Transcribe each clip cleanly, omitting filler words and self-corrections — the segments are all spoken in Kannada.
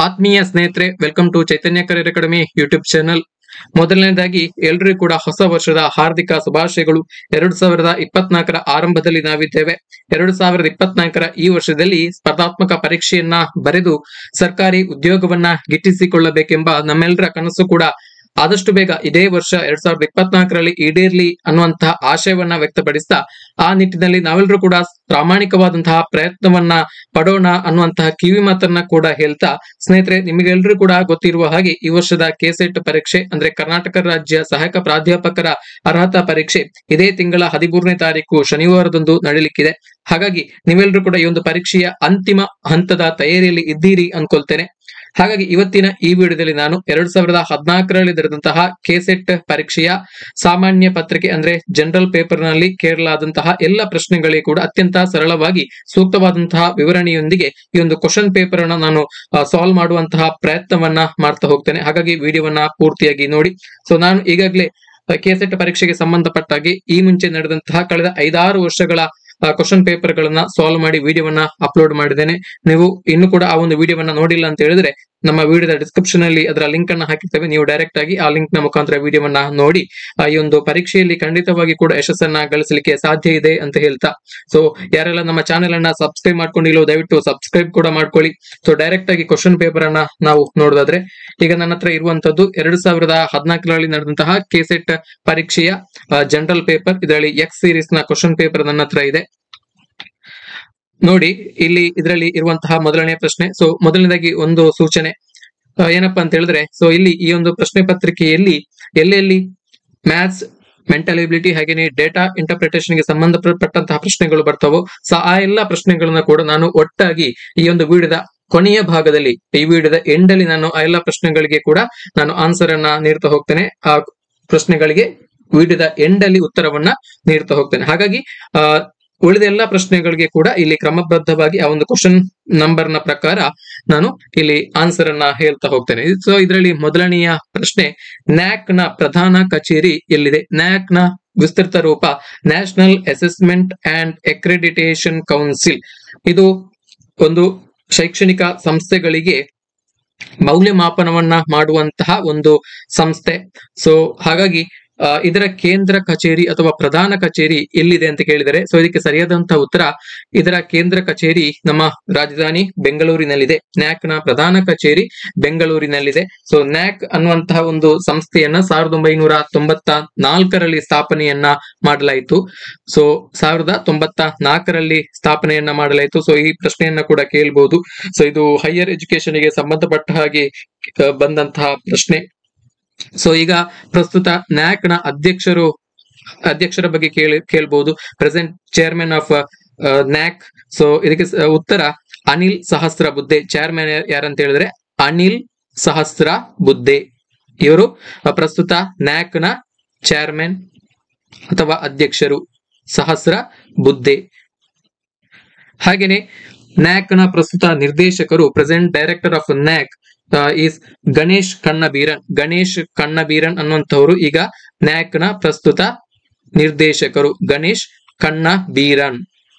ಆತ್ಮೀಯ ಸ್ನೇಹಿತರೆ, welcome to Chaitanya career academy YouTube channel. ಮೊದಲನೇದಾಗಿ ಎಲ್ರಿಗೂ ಕೂಡ ಹೊಸ ವರ್ಷದ ಹಾರ್ದಿಕ ಶುಭಾಶಯಗಳು. 2024ರ ಆರಂಭದಲ್ಲಿ ನಾವಿದ್ದೇವೆ. 2024ರ ಈ ವರ್ಷದಲ್ಲಿ ಸ್ಪರ್ಧಾತ್ಮಕ ಪರೀಕ್ಷೆಯನ್ನ ಬರೆದು ಸರ್ಕಾರಿ ಉದ್ಯೋಗವನ್ನ ಗಿಟ್ಟಿಸಿಕೊಳ್ಳಬೇಕೆಂಬ ನಮ್ಮೆಲ್ಲರ ಕನಸು ಕೂಡ ಆದಷ್ಟು ಬೇಗ ಇದೇ ವರ್ಷ 2024ರಲ್ಲಿ ಈಡೇರ್ಲಿ ಅನ್ನುವಂತಹ ಆಶಯವನ್ನ ವ್ಯಕ್ತಪಡಿಸ್ತಾ, ಆ ನಿಟ್ಟಿನಲ್ಲಿ ನಾವೆಲ್ಲರೂ ಕೂಡ ಪ್ರಾಮಾಣಿಕವಾದಂತಹ ಪ್ರಯತ್ನವನ್ನ ಪಡೋಣ ಅನ್ನುವಂತಹ ಕಿವಿ ಮಾತನ್ನ ಕೂಡ ಹೇಳ್ತಾ, ಸ್ನೇಹಿತರೆ, ನಿಮಗೆಲ್ಲರೂ ಕೂಡ ಗೊತ್ತಿರುವ ಹಾಗೆ ಈ ವರ್ಷದ ಕೆಸೆಟ್ ಪರೀಕ್ಷೆ ಅಂದ್ರೆ ಕರ್ನಾಟಕ ರಾಜ್ಯ ಸಹಾಯಕ ಪ್ರಾಧ್ಯಾಪಕರ ಅರ್ಹತಾ ಪರೀಕ್ಷೆ ಇದೇ ತಿಂಗಳ 13ನೇ ತಾರೀಕು ಶನಿವಾರದಂದು ನಡೆಯಲಿಕ್ಕಿದೆ. ಹಾಗಾಗಿ ನೀವೆಲ್ಲರೂ ಕೂಡ ಈ ಒಂದು ಪರೀಕ್ಷೆಯ ಅಂತಿಮ ಹಂತದ ತಯಾರಿಯಲ್ಲಿ ಇದ್ದೀರಿ ಅನ್ಕೊಳ್ತೇನೆ. ಹಾಗಾಗಿ ಇವತ್ತಿನ ಈ ವಿಡಿಯೋದಲ್ಲಿ ನಾನು 2014ರಲ್ಲಿ ನಡೆದಂತಹ ಕೆಸೆಟ್ ಪರೀಕ್ಷೆಯ ಸಾಮಾನ್ಯ ಪತ್ರಿಕೆ ಅಂದ್ರೆ ಜನರಲ್ ಪೇಪರ್ ನಲ್ಲಿ ಕೇಳಲಾದಂತಹ ಎಲ್ಲ ಪ್ರಶ್ನೆಗಳಿಗೆ ಕೂಡ ಅತ್ಯಂತ ಸರಳವಾಗಿ ಸೂಕ್ತವಾದಂತಹ ವಿವರಣೆಯೊಂದಿಗೆ ಈ ಒಂದು ಕ್ವಶನ್ ಪೇಪರ್ ಅನ್ನ ನಾನು ಸಾಲ್ವ್ ಮಾಡುವಂತಹ ಪ್ರಯತ್ನವನ್ನ ಮಾಡ್ತಾ ಹೋಗ್ತೇನೆ. ಹಾಗಾಗಿ ವಿಡಿಯೋವನ್ನ ಪೂರ್ತಿಯಾಗಿ ನೋಡಿ. ಸೊ ನಾನು ಈಗಾಗಲೇ ಕೆಸೆಟ್ ಪರೀಕ್ಷೆಗೆ ಸಂಬಂಧಪಟ್ಟಾಗಿ ಈ ಮುಂಚೆ ನಡೆದಂತಹ ಕಳೆದ 5-6 ವರ್ಷಗಳ ಕ್ವಶನ್ ಪೇಪರ್ ಗಳನ್ನ ಸಾಲ್ವ್ ಮಾಡಿ ವಿಡಿಯೋವನ್ನ ಅಪ್ಲೋಡ್ ಮಾಡಿದ್ದೇನೆ. ನೀವು ಇನ್ನು ಕೂಡ ಆ ಒಂದು ವಿಡಿಯೋವನ್ನ ನೋಡಿಲ್ಲ ಅಂತ ಹೇಳಿದ್ರೆ ನಮ್ಮ ವಿಡಿಯೋದ ಡಿಸ್ಕ್ರಿಪ್ಷನ್ ಅಲ್ಲಿ ಅದರ ಲಿಂಕ್ ಅನ್ನ ಹಾಕಿರ್ತೇವೆ. ನೀವು ಡೈರೆಕ್ಟ್ ಆಗಿ ಆ ಲಿಂಕ್ ನ ಮುಖಾಂತರ ವಿಡಿಯೋವನ್ನ ನೋಡಿ ಈ ಒಂದು ಪರೀಕ್ಷೆಯಲ್ಲಿ ಖಂಡಿತವಾಗಿ ಕೂಡ ಯಶಸ್ಸನ್ನ ಗಳಿಸಲಿಕ್ಕೆ ಸಾಧ್ಯ ಇದೆ ಅಂತ ಹೇಳ್ತಾ, ಸೊ ಯಾರೆಲ್ಲ ನಮ್ಮ ಚಾನೆಲ್ ಅನ್ನ ಸಬ್ಸ್ಕ್ರೈಬ್ ಮಾಡ್ಕೊಂಡಿಲ್ಲೋ ದಯವಿಟ್ಟು ಸಬ್ಸ್ಕ್ರೈಬ್ ಕೂಡ ಮಾಡ್ಕೊಳ್ಳಿ. ಸೊ ಡೈರೆಕ್ಟ್ ಆಗಿ ಕ್ವಶನ್ ಪೇಪರ್ ಅನ್ನ ನಾವು ನೋಡೋದಾದ್ರೆ, ಈಗ ನನ್ನ ಹತ್ರ ಇರುವಂತದ್ದು 2014ರಲ್ಲಿ ನಡೆದಂತಹ ಕೆಸೆಟ್ ಪರೀಕ್ಷೆಯ ಜನರಲ್ ಪೇಪರ್. ಇದರಲ್ಲಿ ಎಕ್ಸ್ ಸೀರೀಸ್ ನ ಕ್ವಶನ್ ಪೇಪರ್ ನನ್ನ ಹತ್ರ ಇದೆ. ನೋಡಿ, ಇಲ್ಲಿ ಇದರಲ್ಲಿ ಇರುವಂತಹ ಮೊದಲನೇ ಪ್ರಶ್ನೆ. ಸೊ ಮೊದಲನೇದಾಗಿ ಒಂದು ಸೂಚನೆ ಏನಪ್ಪಾ ಅಂತ ಹೇಳಿದ್ರೆ, ಸೊ ಇಲ್ಲಿ ಈ ಒಂದು ಪ್ರಶ್ನೆ ಪತ್ರಿಕೆಯಲ್ಲಿ ಎಲ್ಲೆಲ್ಲಿ ಮ್ಯಾಥ್ಸ್, ಮೆಂಟಲ್ ಎಬಿಲಿಟಿ ಹಾಗೇನೆ ಡೇಟಾ ಇಂಟರ್ಪ್ರಿಟೇಷನ್ ಗೆ ಸಂಬಂಧಪಟ್ಟಂತಹ ಪ್ರಶ್ನೆಗಳು ಬರ್ತಾವೋ, ಸೊ ಆ ಎಲ್ಲಾ ಪ್ರಶ್ನೆಗಳನ್ನ ಕೂಡ ನಾನು ಒಟ್ಟಾಗಿ ಈ ಒಂದು ವಿಡಿಯೋದ ಕೊನೆಯ ಭಾಗದಲ್ಲಿ, ಈ ವಿಡಿಯೋದ ಎಂಡ್ ಅಲ್ಲಿ ನಾನು ಆ ಎಲ್ಲಾ ಪ್ರಶ್ನೆಗಳಿಗೆ ಕೂಡ ನಾನು ಆನ್ಸರ್ ಅನ್ನ ನೀಡ್ತಾ ಹೋಗ್ತೇನೆ. ಆ ಪ್ರಶ್ನೆಗಳಿಗೆ ವಿಡಿಯೋದ ಎಂಡ್ ಅಲ್ಲಿ ಉತ್ತರವನ್ನ ನೀಡ್ತಾ ಹೋಗ್ತೇನೆ. ಹಾಗಾಗಿ ಉಳಿದ ಎಲ್ಲಾ ಪ್ರಶ್ನೆಗಳಿಗೆ ಕೂಡ ಇಲ್ಲಿ ಕ್ರಮಬದ್ಧವಾಗಿ ಆ ಒಂದು ಕ್ವಶನ್ ನಂಬರ್ ನ ಪ್ರಕಾರ ನಾನು ಇಲ್ಲಿ ಆನ್ಸರ್ ಅನ್ನ ಹೇಳ್ತಾ ಹೋಗ್ತೇನೆ. ಸೊ ಇದರಲ್ಲಿ ಮೊದಲನೆಯ ಪ್ರಶ್ನೆ, ನ್ಯಾಕ್ ನ ಪ್ರಧಾನ ಕಚೇರಿ ಎಲ್ಲಿದೆ? ನ್ಯಾಕ್ ನ ವಿಸ್ತೃತ ರೂಪ national assessment and accreditation council. ಇದು ಒಂದು ಶೈಕ್ಷಣಿಕ ಸಂಸ್ಥೆಗಳಿಗೆ ಮೌಲ್ಯಮಾಪನವನ್ನ ಮಾಡುವಂತಹ ಒಂದು ಸಂಸ್ಥೆ. ಸೊ ಹಾಗಾಗಿ ಇದರ ಕೇಂದ್ರ ಕಚೇರಿ ಅಥವಾ ಪ್ರಧಾನ ಕಚೇರಿ ಎಲ್ಲಿದೆ ಅಂತ ಕೇಳಿದರೆ, ಸೊ ಇದಕ್ಕೆ ಸರಿಯಾದಂತಹ ಉತ್ತರ, ಇದರ ಕೇಂದ್ರ ಕಚೇರಿ ನಮ್ಮ ರಾಜಧಾನಿ ಬೆಂಗಳೂರಿನಲ್ಲಿದೆ. ನ್ಯಾಕ್ ನ ಪ್ರಧಾನ ಕಚೇರಿ ಬೆಂಗಳೂರಿನಲ್ಲಿದೆ. ಸೊ ನ್ಯಾಕ್ ಅನ್ನುವಂತಹ ಒಂದು ಸಂಸ್ಥೆಯನ್ನ 1994ರಲ್ಲಿ ಸ್ಥಾಪನೆಯನ್ನ ಮಾಡಲಾಯಿತು. ಸೊ 1994ರಲ್ಲಿ ಸ್ಥಾಪನೆಯನ್ನ ಮಾಡಲಾಯಿತು. ಸೊ ಈ ಪ್ರಶ್ನೆಯನ್ನ ಕೂಡ ಕೇಳಬಹುದು. ಸೊ ಇದು ಹೈಯರ್ ಎಜುಕೇಶನ್ ಗೆ ಸಂಬಂಧಪಟ್ಟ ಹಾಗೆ ಬಂದಂತಹ ಪ್ರಶ್ನೆ. ಸೊ ಈಗ ಪ್ರಸ್ತುತ ನ್ಯಾಕ್ ನ ಅಧ್ಯಕ್ಷರ ಬಗ್ಗೆ ಕೇಳಬಹುದು. Present chairman of NAAC. So ಇದಕ್ಕೆ ಉತ್ತರ ಅನಿಲ್ ಸಹಸ್ರಬುದ್ಧೆ. ಚೇರ್ಮನ್ ಯಾರಂತ ಹೇಳಿದ್ರೆ ಅನಿಲ್ ಸಹಸ್ರಬುದ್ಧೆ. ಇವರು ಪ್ರಸ್ತುತ ನ್ಯಾಕ್ ನ ಚೇರ್ಮನ್ ಅಥವಾ ಅಧ್ಯಕ್ಷರು ಸಹಸ್ರಬುದ್ಧೆ. ಹಾಗೇನೆ ನ್ಯಾಕ್ ನ ಪ್ರಸ್ತುತ ನಿರ್ದೇಶಕರು, present director of NAAC is Ganesh Kannabiran. Ganesh Kannabiran ಅನ್ನುವಂಥವರು ಈಗ ನ್ಯಾಕ್ ನ ಪ್ರಸ್ತುತ ನಿರ್ದೇಶಕರು, ಗಣೇಶ್ ಕಣ್ಣಬೀರನ್.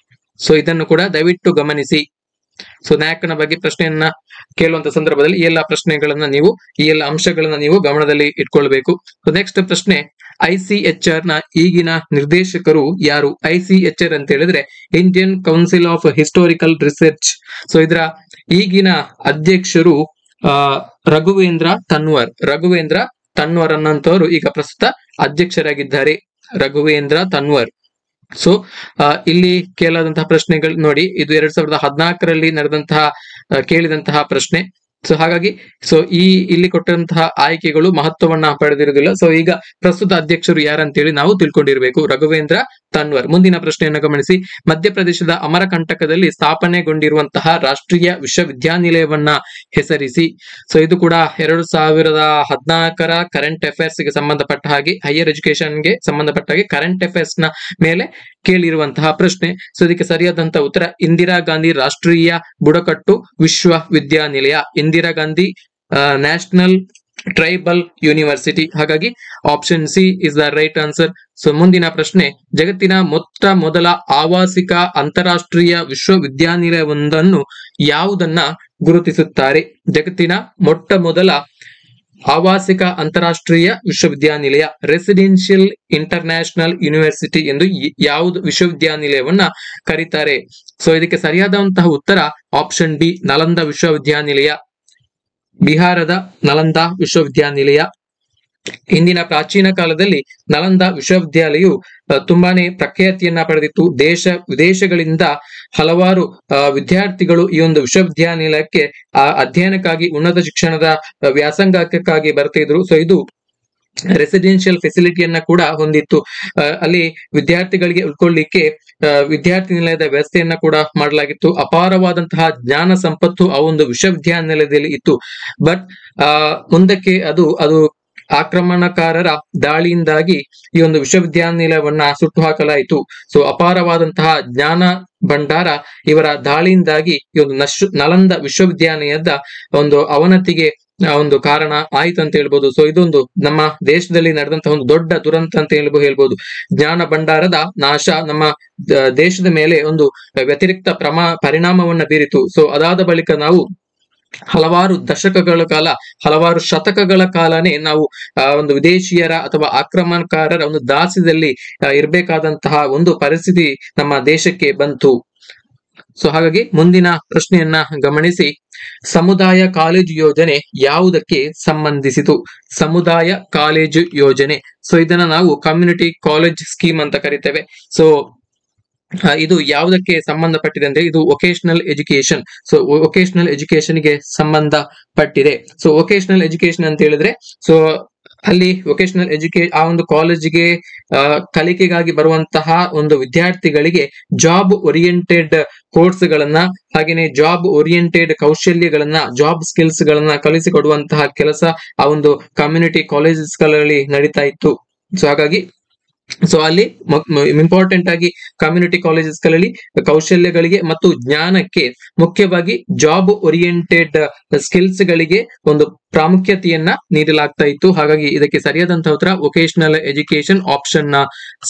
ಸೊ ಇದನ್ನು ಕೂಡ ದಯವಿಟ್ಟು ಗಮನಿಸಿ. ಸೊ ನ್ಯಾಕ್ ನ ಬಗ್ಗೆ ಪ್ರಶ್ನೆಯನ್ನ ಕೇಳುವಂತ ಸಂದರ್ಭದಲ್ಲಿ ಈ ಎಲ್ಲ ಪ್ರಶ್ನೆಗಳನ್ನ ನೀವು, ಈ ಎಲ್ಲ ಅಂಶಗಳನ್ನ ನೀವು ಗಮನದಲ್ಲಿ ಇಟ್ಕೊಳ್ಬೇಕು. ನೆಕ್ಸ್ಟ್ ಪ್ರಶ್ನೆ, ICHR ನ ಈಗಿನ ನಿರ್ದೇಶಕರು ಯಾರು? ICHR ಅಂತ ಹೇಳಿದ್ರೆ Indian council of historical research. So ಇದರ ಈಗಿನ ಅಧ್ಯಕ್ಷರು ರಘುವೇಂದ್ರ ತನ್ವರ್. ರಘುವೇಂದ್ರ ತನ್ವರ್ ಅನ್ನೋಂಥವ್ರು ಈಗ ಪ್ರಸ್ತುತ ಅಧ್ಯಕ್ಷರಾಗಿದ್ದಾರೆ, ರಘುವೇಂದ್ರ ತನ್ವರ್. ಸೊ ಇಲ್ಲಿ ಕೇಳಾದಂತಹ ಪ್ರಶ್ನೆಗಳು ನೋಡಿ, ಇದು 2014ರಲ್ಲಿ ನಡೆದಂತಹ ಕೇಳಿದಂತಹ ಪ್ರಶ್ನೆ. ಸೊ ಹಾಗಾಗಿ ಇಲ್ಲಿ ಕೊಟ್ಟಂತಹ ಆಯ್ಕೆಗಳು ಮಹತ್ವವನ್ನ ಪಡೆದಿರುವುದಿಲ್ಲ. ಸೊ ಈಗ ಪ್ರಸ್ತುತ ಅಧ್ಯಕ್ಷರು ಯಾರಂತೇಳಿ ನಾವು ತಿಳ್ಕೊಂಡಿರ್ಬೇಕು, ರಘುವೇಂದ್ರ ತನ್ವರ್. ಮುಂದಿನ ಪ್ರಶ್ನೆಯನ್ನು ಗಮನಿಸಿ, ಮಧ್ಯಪ್ರದೇಶದ ಅಮರಕಂಟಕದಲ್ಲಿ ಸ್ಥಾಪನೆಗೊಂಡಿರುವಂತಹ ರಾಷ್ಟ್ರೀಯ ವಿಶ್ವವಿದ್ಯಾನಿಲಯವನ್ನ ಹೆಸರಿಸಿ. ಸೊ ಇದು ಕೂಡ 2014ರ ಕರೆಂಟ್ ಅಫೇರ್ಸ್ ಗೆ ಸಂಬಂಧಪಟ್ಟ ಹಾಗೆ, ಹೈಯರ್ ಎಜುಕೇಶನ್ ಗೆ ಸಂಬಂಧಪಟ್ಟ ಹಾಗೆ ಕರೆಂಟ್ ಅಫೇರ್ಸ್ ನ ಮೇಲೆ ಕೇಳಿರುವಂತಹ ಪ್ರಶ್ನೆ. ಸೊ ಇದಕ್ಕೆ ಸರಿಯಾದಂತಹ ಉತ್ತರ ಇಂದಿರಾ ಗಾಂಧಿ ರಾಷ್ಟ್ರೀಯ ಬುಡಕಟ್ಟು ವಿಶ್ವವಿದ್ಯಾನಿಲಯ, Indira Gandhi national tribal university. ಹಾಗಾಗಿ option C is the right answer. So ಮುಂದಿನ ಪ್ರಶ್ನೆ, ಜಗತ್ತಿನ ಮೊಟ್ಟ ಮೊದಲ ಆವಾಸಿಕ ಅಂತಾರಾಷ್ಟ್ರೀಯ ವಿಶ್ವವಿದ್ಯಾನಿಲಯವೊಂದನ್ನು ಯಾವುದನ್ನ ಗುರುತಿಸುತ್ತಾರೆ. ಜಗತ್ತಿನ ಮೊಟ್ಟ ಮೊದಲ ಆವಾಸಿಕ ಅಂತಾರಾಷ್ಟ್ರೀಯ ವಿಶ್ವವಿದ್ಯಾನಿಲಯ ರೆಸಿಡೆನ್ಷಿಯಲ್ ಇಂಟರ್ನ್ಯಾಷನಲ್ ಯೂನಿವರ್ಸಿಟಿ ಎಂದು ಯಾವುದು ವಿಶ್ವವಿದ್ಯಾನಿಲಯವನ್ನ ಕರೀತಾರೆ? ಸೊ ಇದಕ್ಕೆ ಸರಿಯಾದಂತಹ ಉತ್ತರ ಆಪ್ಷನ್ ಬಿ, ನಲಂದ ವಿಶ್ವವಿದ್ಯಾನಿಲಯ. ಬಿಹಾರದ ನಲಂದ ವಿಶ್ವವಿದ್ಯಾನಿಲಯ. ಇಂದಿನ ಪ್ರಾಚೀನ ಕಾಲದಲ್ಲಿ ನಲಂದ ವಿಶ್ವವಿದ್ಯಾಲಯವು ತುಂಬಾನೇ ಪ್ರಖ್ಯಾತಿಯನ್ನ ಪಡೆದಿತ್ತು. ದೇಶ ವಿದೇಶಗಳಿಂದ ಹಲವಾರು ವಿದ್ಯಾರ್ಥಿಗಳು ಈ ಒಂದು ವಿಶ್ವವಿದ್ಯಾನಿಲಯಕ್ಕೆ ಅಧ್ಯಯನಕ್ಕಾಗಿ, ಉನ್ನತ ಶಿಕ್ಷಣದ ವ್ಯಾಸಂಗಕ್ಕಾಗಿ ಬರ್ತಿದ್ರು. ಸೊ ಇದು ರೆಸಿಡೆನ್ಷಿಯಲ್ ಫೆಸಿಲಿಟಿಯನ್ನ ಕೂಡ ಹೊಂದಿತ್ತು. ಅಲ್ಲಿ ವಿದ್ಯಾರ್ಥಿಗಳಿಗೆ ಉಳ್ಕೊಳ್ಳಿಕ್ಕೆ ವಿದ್ಯಾರ್ಥಿ ನಿಲಯದ ವ್ಯವಸ್ಥೆಯನ್ನ ಕೂಡ ಮಾಡಲಾಗಿತ್ತು. ಅಪಾರವಾದಂತಹ ಜ್ಞಾನ ಸಂಪತ್ತು ಆ ಒಂದು ವಿಶ್ವವಿದ್ಯಾನಿಲಯದಲ್ಲಿ ಇತ್ತು. ಬಟ್ ಮುಂದಕ್ಕೆ ಅದು ಆಕ್ರಮಣಕಾರರ ದಾಳಿಯಿಂದಾಗಿ ಈ ಒಂದು ವಿಶ್ವವಿದ್ಯಾನಿಲಯವನ್ನ ಸುಟ್ಟು ಹಾಕಲಾಯಿತು. ಸೊ ಅಪಾರವಾದಂತಹ ಜ್ಞಾನ ಭಂಡಾರ ಇವರ ದಾಳಿಯಿಂದಾಗಿ ಈ ಒಂದು ನಲಂದ ವಿಶ್ವವಿದ್ಯಾನಿಲಯದ ಒಂದು ಅವನತಿಗೆ ಒಂದು ಕಾರಣ ಆಯ್ತು ಅಂತ ಹೇಳ್ಬೋದು. ಸೊ ಇದೊಂದು ನಮ್ಮ ದೇಶದಲ್ಲಿ ನಡೆದಂತಹ ಒಂದು ದೊಡ್ಡ ದುರಂತ ಅಂತ ಹೇಳ್ಬೋದು. ಜ್ಞಾನ ಭಂಡಾರದ ನಾಶ ನಮ್ಮ ದೇಶದ ಮೇಲೆ ಒಂದು ವ್ಯತಿರಿಕ್ತ ಪರಿಣಾಮವನ್ನ ಬೀರಿತು. ಸೊ ಅದಾದ ಬಳಿಕ ನಾವು ಹಲವಾರು ದಶಕಗಳ ಕಾಲ, ಹಲವಾರು ಶತಕಗಳ ಕಾಲನೇ ನಾವು ಒಂದು ವಿದೇಶಿಯರ ಅಥವಾ ಆಕ್ರಮಣಕಾರರ ಒಂದು ದಾಸ್ಯದಲ್ಲಿ ಇರಬೇಕಾದಂತಹ ಒಂದು ಪರಿಸ್ಥಿತಿ ನಮ್ಮ ದೇಶಕ್ಕೆ ಬಂತು. ಸೊ ಹಾಗಾಗಿ ಮುಂದಿನ ಪ್ರಶ್ನೆಯನ್ನ ಗಮನಿಸಿ. ಸಮುದಾಯ ಕಾಲೇಜು ಯೋಜನೆ ಯಾವುದಕ್ಕೆ ಸಂಬಂಧಿಸಿತು? ಸಮುದಾಯ ಕಾಲೇಜು ಯೋಜನೆ. ಸೊ ಇದನ್ನ ನಾವು ಕಮ್ಯುನಿಟಿ ಕಾಲೇಜ್ ಸ್ಕೀಮ್ ಅಂತ ಕರಿತೇವೆ. ಸೊ ಇದು ಯಾವುದಕ್ಕೆ ಸಂಬಂಧಪಟ್ಟಿದೆ ಅಂದ್ರೆ ಇದು ವೊಕೇಶನಲ್ ಎಜುಕೇಶನ್. ಸೊ ವೊಕೇಶನಲ್ ಎಜುಕೇಶನ್ಗೆ ಸಂಬಂಧಪಟ್ಟಿದೆ. ಸೊ ವೊಕೇಶನಲ್ ಎಜುಕೇಶನ್ ಅಂತ ಹೇಳಿದ್ರೆ ಸೊ ಅಲ್ಲಿ ವೊಕೇಶನಲ್ ಆ ಒಂದು ಕಾಲೇಜಿಗೆ ಕಲಿಕೆಗಾಗಿ ಬರುವಂತಹ ಒಂದು ವಿದ್ಯಾರ್ಥಿಗಳಿಗೆ ಜಾಬ್ ಓರಿಯೆಂಟೆಡ್ ಕೋರ್ಸ್ ಗಳನ್ನ, ಹಾಗೇನೆ ಜಾಬ್ ಓರಿಯೆಂಟೆಡ್ ಕೌಶಲ್ಯಗಳನ್ನ, ಜಾಬ್ ಸ್ಕಿಲ್ಸ್ ಗಳನ್ನ ಕಲಿಸಿಕೊಡುವಂತಹ ಕೆಲಸ ಆ ಒಂದು ಕಮ್ಯುನಿಟಿ ಕಾಲೇಜಸ್ ಗಳಲ್ಲಿ ನಡೀತಾ ಇತ್ತು. ಸೊ ಹಾಗಾಗಿ ಅಲ್ಲಿ ಇಂಪಾರ್ಟೆಂಟ್ ಆಗಿ ಕಮ್ಯುನಿಟಿ ಕಾಲೇಜಸ್ ಗಳಲ್ಲಿ ಕೌಶಲ್ಯಗಳಿಗೆ ಮತ್ತು ಜ್ಞಾನಕ್ಕೆ, ಮುಖ್ಯವಾಗಿ ಜಾಬ್ ಓರಿಯೆಂಟೆಡ್ ಸ್ಕಿಲ್ಸ್ ಗಳಿಗೆ ಒಂದು ಪ್ರಾಮುಖ್ಯತೆಯನ್ನ ನೀಡಲಾಗ್ತಾ ಇತ್ತು. ಹಾಗಾಗಿ ಇದಕ್ಕೆ ಸರಿಯಾದಂತಹ ಉತ್ತರ ವೊಕೇಶನಲ್ ಎಜುಕೇಶನ್, ಆಪ್ಷನ್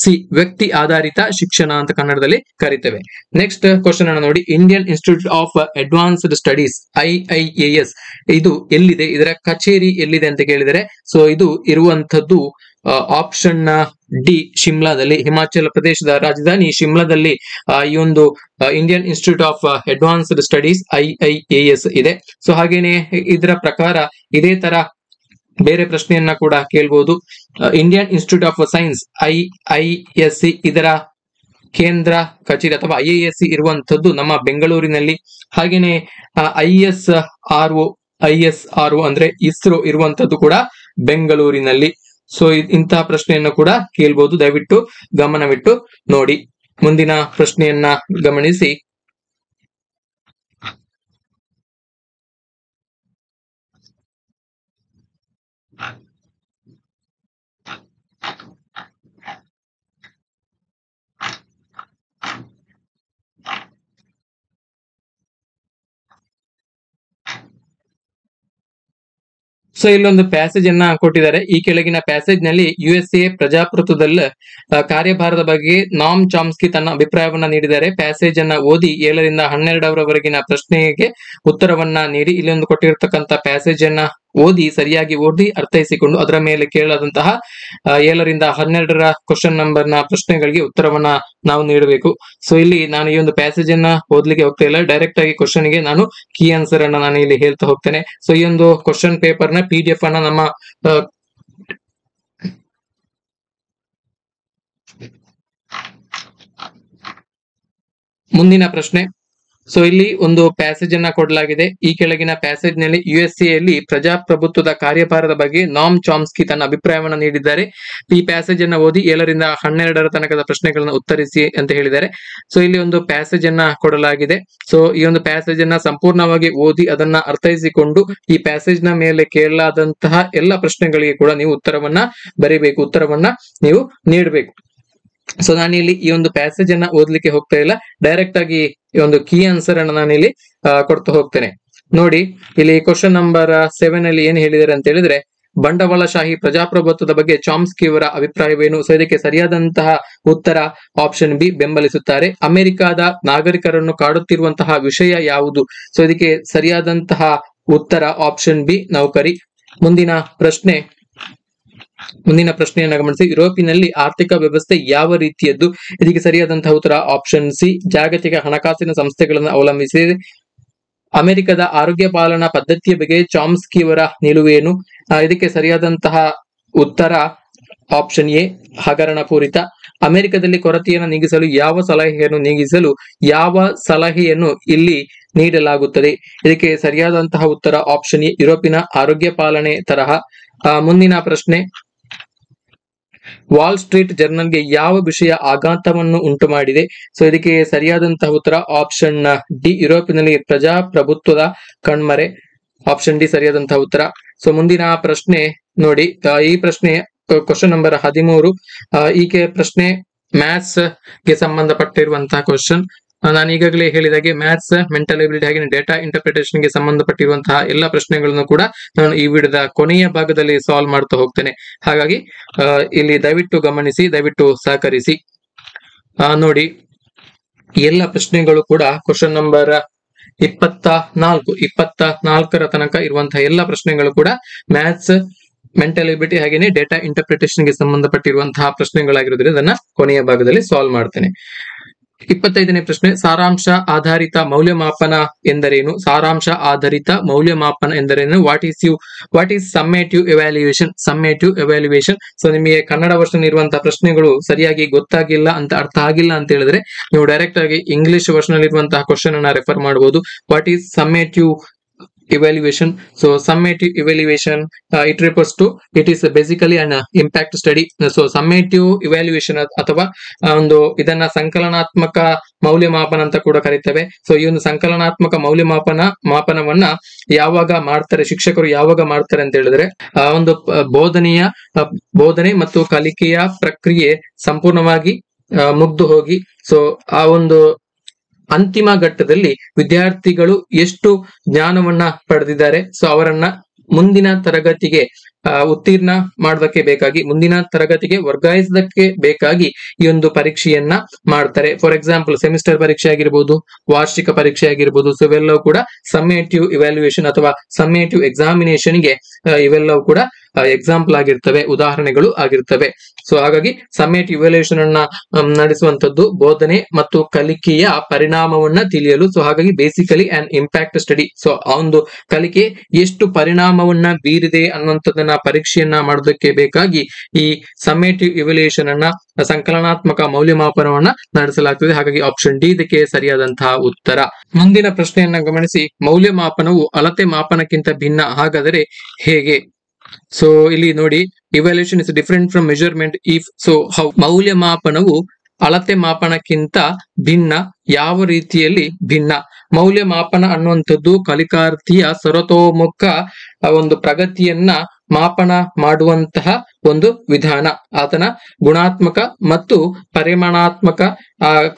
ಸಿ, ವ್ಯಕ್ತಿ ಆಧಾರಿತ ಶಿಕ್ಷಣ ಅಂತ ಕನ್ನಡದಲ್ಲಿ ಕರಿತೇವೆ. ನೆಕ್ಸ್ಟ್ ಕ್ವಶನ್ ಅನ್ನು ನೋಡಿ. Indian institute of advanced studies IIAS ಇದು ಎಲ್ಲಿದೆ? ಇದರ ಕಚೇರಿ ಎಲ್ಲಿದೆ ಅಂತ ಕೇಳಿದರೆ ಸೊ ಇದು ಇರುವಂತದ್ದು ಆಪ್ಷನ್ ಡಿ, ಶಿಮ್ಲಾದಲ್ಲಿ. ಹಿಮಾಚಲ ಪ್ರದೇಶದ ರಾಜಧಾನಿ ಶಿಮ್ಲಾದಲ್ಲಿ ಈ ಒಂದು Indian institute of advanced studies IIAS ಇದೆ. ಸೊ ಹಾಗೇನೆ ಇದರ ಪ್ರಕಾರ ಇದೇ ತರ ಬೇರೆ ಪ್ರಶ್ನೆಯನ್ನ ಕೂಡ ಕೇಳ್ಬೋದು. Indian institute of science IISc ಇದರ ಕೇಂದ್ರ ಕಚೇರಿ ಅಥವಾ IISc ಇರುವಂತದ್ದು ನಮ್ಮ ಬೆಂಗಳೂರಿನಲ್ಲಿ. ಹಾಗೇನೆ ISRO ಅಂದ್ರೆ ಇಸ್ರೋ ಇರುವಂತದ್ದು ಕೂಡ ಬೆಂಗಳೂರಿನಲ್ಲಿ. ಸೊ ಇಂತಹ ಪ್ರಶ್ನೆಯನ್ನು ಕೂಡ ಕೇಳ್ಬೋದು. ದಯವಿಟ್ಟು ಗಮನವಿಟ್ಟು ನೋಡಿ. ಮುಂದಿನ ಪ್ರಶ್ನೆಯನ್ನ ಗಮನಿಸಿ. ಸೊ ಇಲ್ಲೊಂದು ಪ್ಯಾಸೇಜ್ ಅನ್ನ ಕೊಟ್ಟಿದ್ದಾರೆ. ಈ ಕೆಳಗಿನ ಪ್ಯಾಸೇಜ್ ನಲ್ಲಿ USA ಪ್ರಜಾಪ್ರಭುತ್ವದಲ್ಲಿ ಕಾರ್ಯಭಾರದ ಬಗ್ಗೆ ನಾಮ್ ಚಾಮ್ಸ್ಕಿ ತನ್ನ ಅಭಿಪ್ರಾಯವನ್ನ ನೀಡಿದ್ದಾರೆ. ಪ್ಯಾಸೇಜ್ ಅನ್ನ ಓದಿ 7 ರಿಂದ 12ರವರೆಗಿನ ಪ್ರಶ್ನೆಗೆ ಉತ್ತರವನ್ನ ನೀಡಿ. ಇಲ್ಲಿ ಒಂದು ಕೊಟ್ಟಿರ್ತಕ್ಕಂಥ ಪ್ಯಾಸೇಜ್ ಅನ್ನ ಸರಿಯಾಗಿ ಓದಿ ಅರ್ಥೈಸಿಕೊಂಡು ಅದರ ಮೇಲೆ ಕೇಳಾದಂತಹ 7 ರಿಂದ 12ರ ಕ್ವಶನ್ ನಂಬರ್ ನ ಪ್ರಶ್ನೆಗಳಿಗೆ ಉತ್ತರವನ್ನ ನಾವು ನೀಡಬೇಕು. ಸೊ ಇಲ್ಲಿ ನಾನು ಈ ಒಂದು ಪ್ಯಾಸೇಜ್ ಅನ್ನ ಓದ್ಲಿಕ್ಕೆ ಹೋಗ್ತಾ ಇಲ್ಲ, ಡೈರೆಕ್ಟ್ ಆಗಿ ಕ್ವಶನ್ ಗೆ ನಾನು ಕೀ ಆನ್ಸರ್ ಅನ್ನ ನಾನು ಇಲ್ಲಿ ಹೇಳ್ತಾ ಹೋಗ್ತೇನೆ. ಸೊ ಈ ಒಂದು ಕ್ವಶನ್ ಪೇಪರ್ ನ PDF ಅನ್ನ ನಮ್ಮ ಮುಂದಿನ ಪ್ರಶ್ನೆ. ಸೊ ಇಲ್ಲಿ ಒಂದು ಪ್ಯಾಸೇಜ್ ಅನ್ನ ಕೊಡಲಾಗಿದೆ. ಈ ಕೆಳಗಿನ ಪ್ಯಾಸೇಜ್ ನಲ್ಲಿ USA ಯಲ್ಲಿ ಪ್ರಜಾಪ್ರಭುತ್ವದ ಕಾರ್ಯಭಾರದ ಬಗ್ಗೆ ನಾಮ್ ಚಾಮ್ಸ್ಕಿ ತನ್ನ ಅಭಿಪ್ರಾಯವನ್ನ ನೀಡಿದ್ದಾರೆ. ಈ ಪ್ಯಾಸೇಜ್ ಅನ್ನ ಓದಿ 7 ರಿಂದ 12ರ ತನಕದ ಪ್ರಶ್ನೆಗಳನ್ನ ಉತ್ತರಿಸಿ ಅಂತ ಹೇಳಿದ್ದಾರೆ. ಸೊ ಇಲ್ಲಿ ಒಂದು ಪ್ಯಾಸೇಜ್ ಅನ್ನ ಕೊಡಲಾಗಿದೆ. ಸೊ ಈ ಒಂದು ಪ್ಯಾಸೇಜ್ ಅನ್ನ ಸಂಪೂರ್ಣವಾಗಿ ಓದಿ ಅದನ್ನ ಅರ್ಥೈಸಿಕೊಂಡು ಈ ಪ್ಯಾಸೇಜ್ ನ ಮೇಲೆ ಕೇಳಲಾದಂತಹ ಎಲ್ಲ ಪ್ರಶ್ನೆಗಳಿಗೆ ಕೂಡ ನೀವು ಉತ್ತರವನ್ನ ಬರೀಬೇಕು, ಉತ್ತರವನ್ನ ನೀವು ನೀಡಬೇಕು. ಸೊ ನಾನಿಲ್ಲಿ ಈ ಒಂದು ಪ್ಯಾಸೇಜ್ ಅನ್ನ ಓದ್ಲಿಕ್ಕೆ ಹೋಗ್ತಾ ಇಲ್ಲ, ಡೈರೆಕ್ಟ್ ಆಗಿ ಈ ಒಂದು ಕೀ ಆನ್ಸರ್ ಅನ್ನ ನಾನಿಲ್ಲಿ ಕೊಡ್ತಾ ಹೋಗ್ತೇನೆ. ನೋಡಿ ಇಲ್ಲಿ ಕ್ವಶನ್ ನಂಬರ್ 7 ಅಲ್ಲಿ ಏನ್ ಹೇಳಿದ್ದಾರೆ ಅಂತ ಹೇಳಿದ್ರೆ, ಬಂಡವಾಳಶಾಹಿ ಪ್ರಜಾಪ್ರಭುತ್ವದ ಬಗ್ಗೆ ಚಾಮ್ಸ್ಕಿ ಅವರ ಅಭಿಪ್ರಾಯವೇನು? ಸೊ ಇದಕ್ಕೆ ಸರಿಯಾದಂತಹ ಉತ್ತರ ಆಪ್ಷನ್ ಬಿ, ಬೆಂಬಲಿಸುತ್ತಾರೆ. ಅಮೆರಿಕದ ನಾಗರಿಕರನ್ನು ಕಾಡುತ್ತಿರುವಂತಹ ವಿಷಯ ಯಾವುದು? ಸೊ ಇದಕ್ಕೆ ಸರಿಯಾದಂತಹ ಉತ್ತರ ಆಪ್ಷನ್ ಬಿ, ನೌಕರಿ. ಮುಂದಿನ ಪ್ರಶ್ನೆಯನ್ನು ಗಮನಿಸಿ. ಯುರೋಪಿನಲ್ಲಿ ಆರ್ಥಿಕ ವ್ಯವಸ್ಥೆ ಯಾವ ರೀತಿಯದ್ದು? ಇದಕ್ಕೆ ಸರಿಯಾದಂತಹ ಉತ್ತರ ಆಪ್ಷನ್ ಸಿ, ಜಾಗತಿಕ ಹಣಕಾಸಿನ ಸಂಸ್ಥೆಗಳನ್ನು ಅವಲಂಬಿಸಿದೆ. ಅಮೆರಿಕದ ಆರೋಗ್ಯ ಪಾಲನಾ ಪದ್ಧತಿಯ ಬಗ್ಗೆ ಚಾಮ್ಸ್ಕಿ ಅವರ ನಿಲುವೇನು? ಇದಕ್ಕೆ ಸರಿಯಾದಂತಹ ಉತ್ತರ ಆಪ್ಷನ್ ಎ, ಹಗರಣ ಪೂರಿತ. ಅಮೆರಿಕದಲ್ಲಿ ಕೊರತೆಯನ್ನು ನೀಗಿಸಲು ಯಾವ ಸಲಹೆಯನ್ನು ಇಲ್ಲಿ ನೀಡಲಾಗುತ್ತದೆ? ಇದಕ್ಕೆ ಸರಿಯಾದಂತಹ ಉತ್ತರ ಆಪ್ಷನ್ ಎ, ಯುರೋಪಿನ ಆರೋಗ್ಯ ಪಾಲನೆ ತರಹ. ಮುಂದಿನ ಪ್ರಶ್ನೆ, ವಾಲ್ ಸ್ಟ್ರೀಟ್ ಜರ್ನಲ್ಗೆ ಯಾವ ವಿಷಯ ಆಘಾತವನ್ನು ಉಂಟು ಮಾಡಿದೆ? ಸೊ ಇದಕ್ಕೆ ಸರಿಯಾದಂತಹ ಉತ್ತರ ಆಪ್ಷನ್ ಡಿ, ಯುರೋಪಿನಲ್ಲಿ ಪ್ರಜಾಪ್ರಭುತ್ವದ ಕಣ್ಮರೆ. ಆಪ್ಷನ್ ಡಿ ಸರಿಯಾದಂತಹ ಉತ್ತರ. ಸೊ ಮುಂದಿನ ಪ್ರಶ್ನೆ ನೋಡಿ, ಈ ಪ್ರಶ್ನೆ ಕ್ವಶನ್ ನಂಬರ್ 13. ಈಕೆ ಪ್ರಶ್ನೆ ಮ್ಯಾಥ್ಸ್ ಗೆ ಸಂಬಂಧಪಟ್ಟಿರುವಂತಹ ಕ್ವಶನ್. ನಾನು ಈಗಾಗಲೇ ಹೇಳಿದಾಗೆ ಮ್ಯಾಥ್ಸ್, ಮೆಂಟಲ್ ಎಬಿಲಿಟಿ ಹಾಗೆ ಡೇಟಾ ಇಂಟರ್ಪ್ರಿಟೇಷನ್ ಗೆ ಸಂಬಂಧಪಟ್ಟಿರುವಂತಹ ಎಲ್ಲ ಪ್ರಶ್ನೆಗಳನ್ನು ಕೂಡ ನಾನು ಈ ವಿಡಿಯೋದ ಕೊನೆಯ ಭಾಗದಲ್ಲಿ ಸಾಲ್ವ್ ಮಾಡ್ತಾ ಹೋಗ್ತೇನೆ. ಹಾಗಾಗಿ ಇಲ್ಲಿ ದಯವಿಟ್ಟು ಗಮನಿಸಿ, ದಯವಿಟ್ಟು ಸಹಕರಿಸಿ. ನೋಡಿ, ಎಲ್ಲ ಪ್ರಶ್ನೆಗಳು ಕೂಡ ಕ್ವಶನ್ ನಂಬರ್ 24ರ ತನಕ ಇರುವಂತಹ ಎಲ್ಲ ಪ್ರಶ್ನೆಗಳು ಕೂಡ ಮ್ಯಾಥ್ಸ್, ಮೆಂಟಲ್ ಎಬಿಲಿಟಿ ಹಾಗೇನೆ ಡೇಟಾ ಇಂಟರ್ಪ್ರಿಟೇಷನ್ ಗೆ ಸಂಬಂಧಪಟ್ಟಿರುವಂತಹ ಪ್ರಶ್ನೆಗಳಾಗಿರೋದ್ರಿಂದ ಅದನ್ನ ಕೊನೆಯ ಭಾಗದಲ್ಲಿ ಸಾಲ್ವ್ ಮಾಡ್ತೇನೆ. 25ನೇ ಪ್ರಶ್ನೆ, ಸಾರಾಂಶ ಆಧಾರಿತ ಮೌಲ್ಯಮಾಪನ ಎಂದರೇನು? ಸಾರಾಂಶ ಆಧಾರಿತ ಮೌಲ್ಯಮಾಪನ ಎಂದರೇನು? What is summative evaluation? Summative evaluation. So ನಿಮಗೆ ಕನ್ನಡ ವರ್ಷನ್ ಇರುವಂತಹ ಪ್ರಶ್ನೆಗಳು ಸರಿಯಾಗಿ ಗೊತ್ತಾಗಿಲ್ಲ ಅಂತ, ಅರ್ಥ ಆಗಿಲ್ಲ ಅಂತ ಹೇಳಿದ್ರೆ ನೀವು ಡೈರೆಕ್ಟ್ ಆಗಿ ಇಂಗ್ಲಿಷ್ ವರ್ಷನ್ ಅಲ್ಲಿ ಇರುವಂತಹ ಕ್ವಶನ್ ಅನ್ನ ರೆಫರ್ ಮಾಡಬಹುದು. What is summative evaluation? So summative evaluation, it refers to, it is basically an impact study. So summative evaluation ಅಥವಾ ಒಂದು ಇದನ್ನ ಸಂಕಲನಾತ್ಮಕ ಮೌಲ್ಯಮಾಪನ ಅಂತ ಕೂಡ ಕರೀತೇವೆ. ಸೊ ಈ ಒಂದು ಸಂಕಲನಾತ್ಮಕ ಮಾಪನವನ್ನ ಯಾವಾಗ ಮಾಡ್ತಾರೆ, ಶಿಕ್ಷಕರು ಯಾವಾಗ ಮಾಡ್ತಾರೆ ಅಂತ ಹೇಳಿದ್ರೆ, ಒಂದು ಬೋಧನೆ ಮತ್ತು ಕಲಿಕೆಯ ಪ್ರಕ್ರಿಯೆ ಸಂಪೂರ್ಣವಾಗಿ ಮುಗ್ದು ಹೋಗಿ, ಸೊ ಆ ಒಂದು ಅಂತಿಮ ಘಟ್ಟದಲ್ಲಿ ವಿದ್ಯಾರ್ಥಿಗಳು ಎಷ್ಟು ಜ್ಞಾನವನ್ನ ಪಡೆದಿದ್ದಾರೆ, ಸೊ ಅವರನ್ನ ಮುಂದಿನ ತರಗತಿಗೆ ಉತ್ತೀರ್ಣ ಮಾಡೋದಕ್ಕೆ ಬೇಕಾಗಿ, ಮುಂದಿನ ತರಗತಿಗೆ ವರ್ಗಾಯಿಸೋದಕ್ಕೆ ಬೇಕಾಗಿ ಈ ಒಂದು ಪರೀಕ್ಷೆಯನ್ನ ಮಾಡ್ತಾರೆ. ಫಾರ್ ಎಕ್ಸಾಂಪಲ್ ಸೆಮಿಸ್ಟರ್ ಪರೀಕ್ಷೆ ಆಗಿರ್ಬೋದು, ವಾರ್ಷಿಕ ಪರೀಕ್ಷೆ ಆಗಿರ್ಬೋದು. ಸೊ ಇವೆಲ್ಲವೂ ಕೂಡ ಸಮ್ಮೇಟಿವ್ ಇವ್ಯಾಲ್ಯೂಯೇಷನ್ ಅಥವಾ ಸಮ್ಮೇಟಿವ್ ಎಕ್ಸಾಮಿನೇಷನ್ ಗೆ ಇವೆಲ್ಲವೂ ಕೂಡ ಎಕ್ಸಾಂಪಲ್ ಆಗಿರ್ತವೆ, ಉದಾಹರಣೆಗಳು ಆಗಿರ್ತವೆ. ಸೊ ಹಾಗಾಗಿ ಸಮ್ಮೇಟಿವ್ ಇವ್ಯಾಲ್ಯೂಯೇಷನ್ ಅನ್ನ ನಡೆಸುವಂತದ್ದು ಬೋಧನೆ ಮತ್ತು ಕಲಿಕೆಯ ಪರಿಣಾಮವನ್ನ ತಿಳಿಯಲು. ಸೊ ಹಾಗಾಗಿ basically on impact study. So ಆ ಒಂದು ಕಲಿಕೆ ಎಷ್ಟು ಪರಿಣಾಮವನ್ನ ಬೀರಿದೆ ಅನ್ನುವಂಥದ್ದನ್ನ ಪರೀಕ್ಷೆಯನ್ನ ಮಾಡೋದಕ್ಕೆ ಬೇಕಾಗಿ ಈ ಸಮ್ಮೇಟಿವ್ ಇವ್ಯಾಲ್ಯೂಯೇಷನ್ ಅನ್ನ, ಸಂಕಲನಾತ್ಮಕ ಮೌಲ್ಯಮಾಪನವನ್ನ ನಡೆಸಲಾಗ್ತದೆ. ಹಾಗಾಗಿ ಆಪ್ಷನ್ ಡಿ ಇದಕ್ಕೆ ಸರಿಯಾದಂತಹ ಉತ್ತರ. ಮುಂದಿನ ಪ್ರಶ್ನೆಯನ್ನ ಗಮನಿಸಿ. ಮೌಲ್ಯಮಾಪನವು ಅಳತೆ ಮಾಪನಕ್ಕಿಂತ ಭಿನ್ನ, ಹಾಗಾದರೆ ಹೇಗೆ? ಸೊ ಇಲ್ಲಿ ನೋಡಿ, evaluation is different from measurement if. So how? ಮೌಲ್ಯಮಾಪನವು ಅಳತೆ ಮಾಪನಕ್ಕಿಂತ ಭಿನ್ನ, ಯಾವ ರೀತಿಯಲ್ಲಿ ಭಿನ್ನ? ಮೌಲ್ಯಮಾಪನ ಅನ್ನುವಂಥದ್ದು ಕಲಿಕಾರ್ಥಿಯ ಸರ್ವತೋಮುಖ ಒಂದು ಪ್ರಗತಿಯನ್ನ ಮಾಪನ ಮಾಡುವಂತಹ ಒಂದು ವಿಧಾನ. ಆತನ ಗುಣಾತ್ಮಕ ಮತ್ತು ಪರಿಮಾಣಾತ್ಮಕ